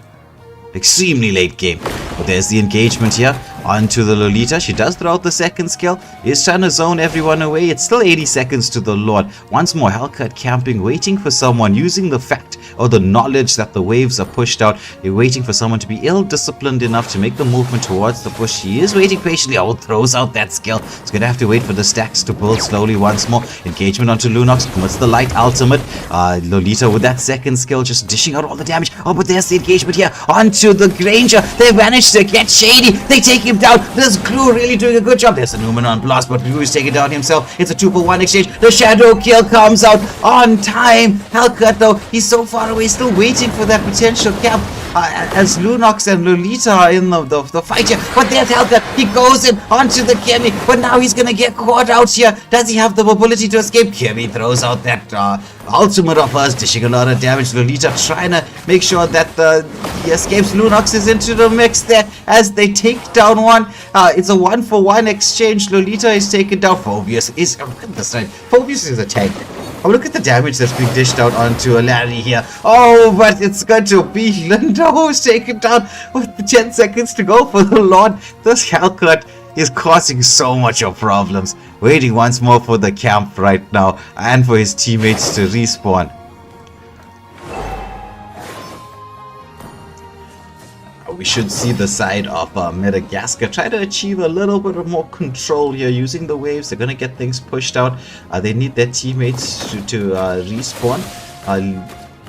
Extremely late game. But there's the engagement here onto the Lolita. She does throw out the second skill. Is trying to zone everyone away. It's still 80 seconds to the Lord. Once more, Hellcut camping, waiting for someone, using the fact or the knowledge that the waves are pushed out. They're waiting for someone to be ill-disciplined enough to make the movement towards the bush. She is waiting patiently. Oh, throws out that skill. It's going to have to wait for the stacks to build slowly once more. Engagement onto Lunox. Commits the light ultimate. Lolita with that second skill just dishing out all the damage. Oh, but there's the engagement here onto the Granger. They managed to get Shady. They take him down. This Glue really doing a good job. There's a Numenon Blast, but Glue is taking down himself. It's a 2-for-1 exchange. The shadow kill comes out on time. Hellcut, though, he's so far away, still waiting for that potential cap. As Lunox and Lolita are in the fight here. But there's Hellcut. He goes in onto the Kimi, but now he's going to get caught out here. Does he have the mobility to escape? Kimi throws out that ultimate of hers, dishing a lot of damage. Lolita trying to make sure that he escapes. Lunox is into the mix there as they take down one. It's a 1-for-1 exchange. Lolita is taken down. Phobius is... Oh, this right. Phobius is a tank. Oh, look at the damage that's being dished out onto a Larry here. Oh, but it's going to be Linda who's taken down with the 10 seconds to go for the Lord. This Hellcut is causing so much of problems. Waiting once more for the camp right now and for his teammates to respawn. We should see the side of Madagascar try to achieve a little bit of more control here using the waves. They're going to get things pushed out. They need their teammates to respawn.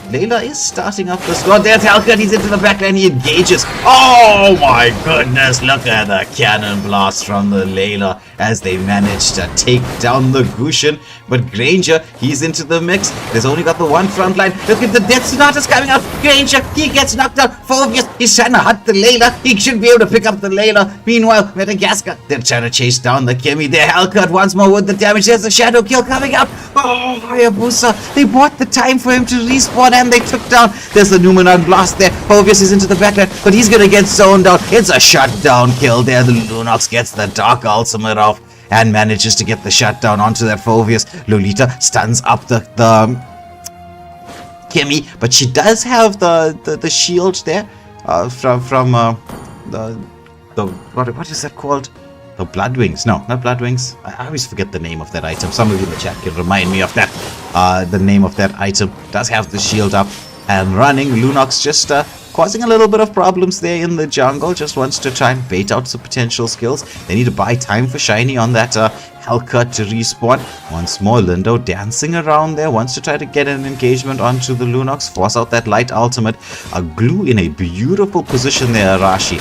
Layla is starting up the squad. There's Hellcut. He's into the backline. He engages. Oh my goodness. Look at the cannon blast from the Layla as they manage to take down the Gushin. But Granger, he's into the mix. There's only got the one front line. Look at the Death Sonatas coming out. Granger, he gets knocked out. Phobius, he's trying to hunt the Layla. He should be able to pick up the Layla. Meanwhile, Madagascar, they're trying to chase down the Kimmy. Their Hellcut once more with the damage. There's a shadow kill coming out. Oh, Hayabusa. They bought the time for him to respawn and they took down. There's the Numenon blast there. Phobius is into the backline, but he's going to get zoned out. It's a shutdown kill there. The Lunox gets the Dark Ultimate off and manages to get the shutdown onto that Phobius. Lolita stuns up the Kimmy, but she does have the shield there from what is that called? The Bloodwings. No, not Bloodwings. I always forget the name of that item. Somebody in the chat can remind me of that. The name of that item does have the shield up and running. Lunox just causing a little bit of problems there in the jungle. Just wants to try and bait out some potential skills. They need to buy time for Shiny on that Hellcut to respawn. Once more, Lindo dancing around there. Wants to try to get an engagement onto the Lunox. Force out that light ultimate. Glue in a beautiful position there, Arashi,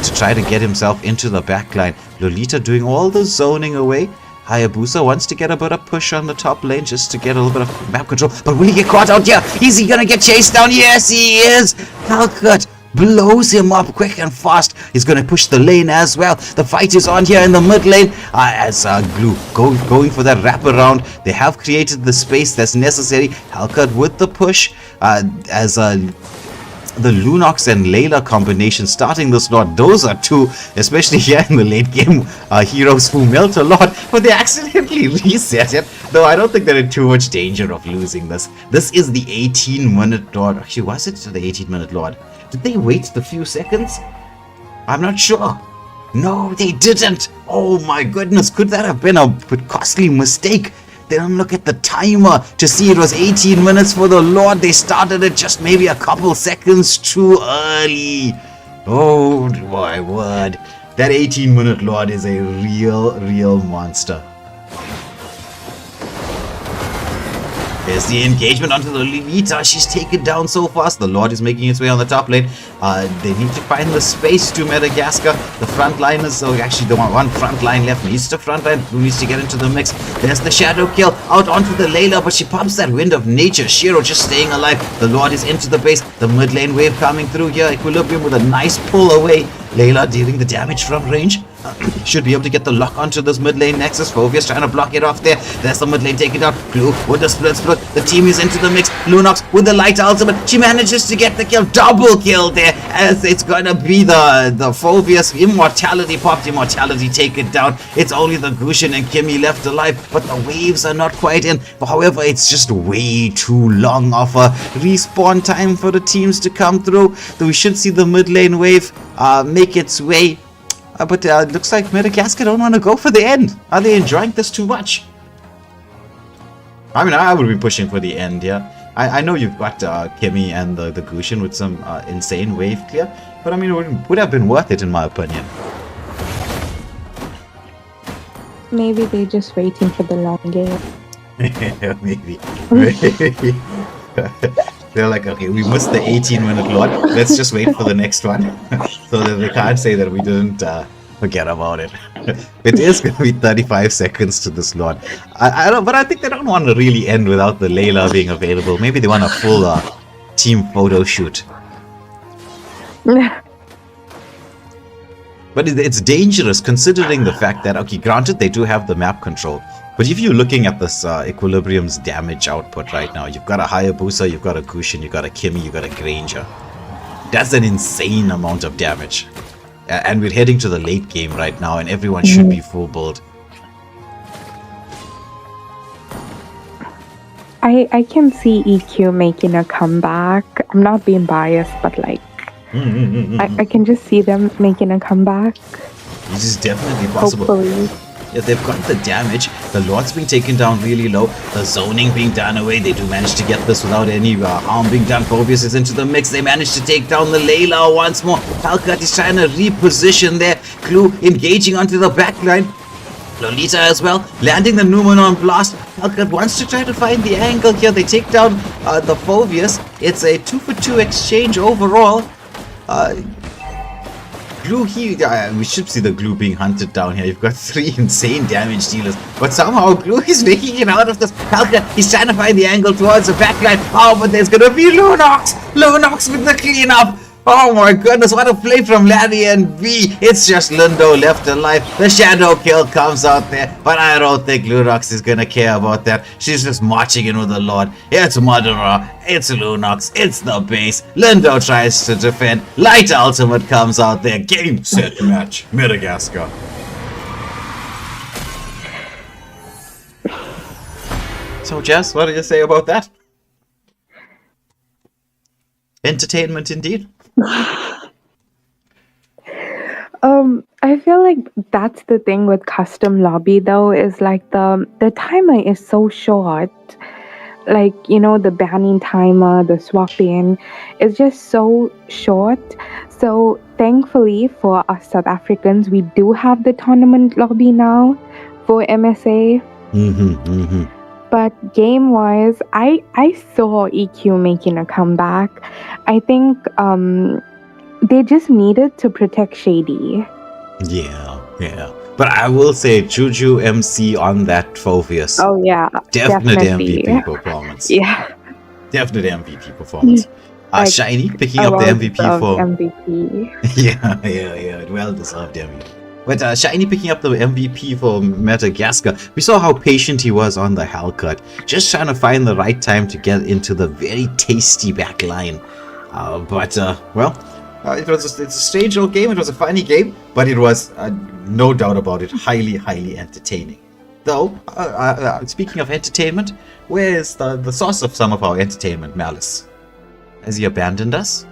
to try to get himself into the backline. Lolita doing all the zoning away. Hayabusa wants to get a bit of push on the top lane just to get a little bit of map control. But will he get caught out here? Is he going to get chased down? Yes, he is. Hellcut blows him up quick and fast. He's going to push the lane as well. The fight is on here in the mid lane as Glue going for that wraparound. They have created the space that's necessary. Hellcut with the push as the Lunox and Layla combination starting this lot. Those are two, especially here in the late game, heroes who melt a lot, but they accidentally reset it. Though I don't think they're in too much danger of losing this. This is the 18-minute Lord. Actually, was it the 18-minute Lord? Did they wait the few seconds? I'm not sure. No, they didn't. Oh my goodness, could that have been a costly mistake? They don't look at the timer to see it was 18 minutes for the Lord. They started it just maybe a couple seconds too early. Oh my word. That 18-minute Lord is a real monster. There's the engagement onto the Lolita. She's taken down so fast. The Lord is making its way on the top lane. They need to find the space to Madagascar. The front line is actually the one front line left. Needs to front line. Who needs to get into the mix? There's the shadow kill out onto the Layla, but she pumps that wind of nature. Shiro just staying alive. The Lord is into the base. The mid lane wave coming through here. Equilibrium with a nice pull away. Layla dealing the damage from range. Should be able to get the lock onto this mid lane nexus. Phobius trying to block it off there. There's the mid lane taking down. Glue with the split. The team is into the mix. Lunox with the light ultimate. She manages to get the kill. Double kill there as it's gonna be the Phobius immortality. Popped immortality taken down. It's only the Gushin and Kimmy left alive, but the waves are not quite in. However, it's just way too long of a respawn time for the teams to come through. We should see the mid lane wave make its way. But it looks like Madagascar don't want to go for the end. Are they enjoying this too much? I mean, I would be pushing for the end, yeah. I know you've got Kimmy and the Gushin with some insane wave clear, but I mean, it would have been worth it in my opinion. Maybe they're just waiting for the long game. Maybe. They're like, okay, we missed the 18-minute Lord. Let's just wait for the next one. So that they can't say that we didn't forget about it. It is going to be 35 seconds to this Lord. But I think they don't want to really end without the Layla being available. Maybe they want a full team photo shoot. But it's dangerous considering the fact that, okay, granted they do have the map control. But if you're looking at this Equilibrium's damage output right now, you've got a Hayabusa, you've got a Gushin, you've got a Kimmy, you've got a Granger. That's an insane amount of damage. And we're heading to the late game right now, and everyone should be full build. I can see EQ making a comeback. I'm not being biased, but like I can just see them making a comeback. This is definitely possible. Hopefully. Yeah, they've got the damage. The Lord's being taken down really low. The zoning being done away. They do manage to get this without any harm being done. Phobius is into the mix. They manage to take down the Layla once more. Hellcat is trying to reposition there. Clue engaging onto the backline. Lolita as well, landing the Numenon blast. Hellcat wants to try to find the angle here. They take down the Phobius. It's a 2-for-2 exchange overall. Glue here, we should see the Glue being hunted down here. You've got 3 insane damage dealers, but somehow Glue is making it out of this. Hellcat, he's trying to find the angle towards the backline. Oh, but there's gonna be Lunox! Lunox with the cleanup! Oh my goodness, what a play from Larry and V. It's just Lindo left alive. The shadow kill comes out there, but I don't think Lunox is gonna care about that. She's just marching in with the Lord. It's Madara, it's Lunox, it's the base. Lindo tries to defend. Light Ultimate comes out there. Game, set, match. Madagascar. So Jess, what do you say about that? Entertainment indeed. I feel like that's the thing with custom lobby though, is like the timer is so short. Like, you know, the banning timer, the swapping is just so short. So thankfully for us South Africans, we do have the tournament lobby now for MSA. But game-wise, I saw EQ making a comeback. I think they just needed to protect Shady. Yeah. But I will say Juju MC on that Phobius. Oh yeah, Definitely MVP performance. Yeah. Definite MVP performance. Like, Shiny picking up the MVP for... MVP. Yeah. Well-deserved MVP. But Shiny picking up the MVP for Madagascar. We saw how patient he was on the Hellcat. Just trying to find the right time to get into the very tasty back line. It's a strange old game. It was a funny game, but it was, no doubt about it, highly entertaining. Though, speaking of entertainment, where is the source of some of our entertainment, Malice? Has he abandoned us?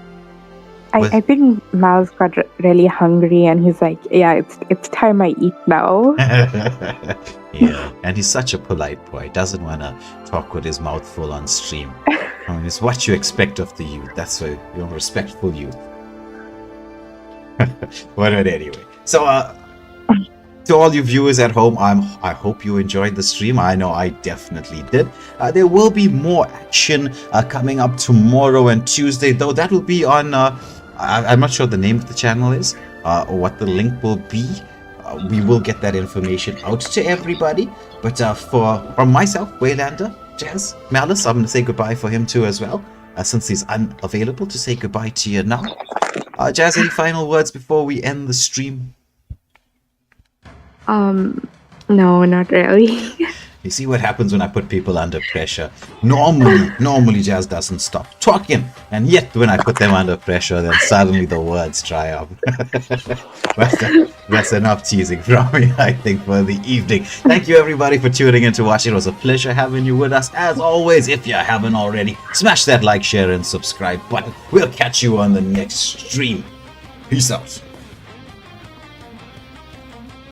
I think Mal's got really hungry and he's like, yeah, it's time I eat now. Yeah, and he's such a polite boy. Doesn't want to talk with his mouth full on stream. I mean, it's what you expect of the youth. That's why you're a respectful youth. But anyway, so to all you viewers at home, I hope you enjoyed the stream. I know I definitely did. There will be more action coming up tomorrow and Tuesday, though that will be on I'm not sure the name of the channel is or what the link will be. We will get that information out to everybody. But from myself, Waylander, Jazz, Malice, I'm going to say goodbye for him too as well, since he's unavailable to say goodbye to you now. Jazz, any final words before we end the stream? No, not really. You see what happens when I put people under pressure. Normally Jazz doesn't stop talking, and yet when I put them under pressure, then suddenly the words dry up. That's enough teasing from me, I think, for the evening. Thank you everybody for tuning in to watch. It was a pleasure having you with us. As always, if you haven't already, smash that like, share, and subscribe button. We'll catch you on the next stream. Peace out.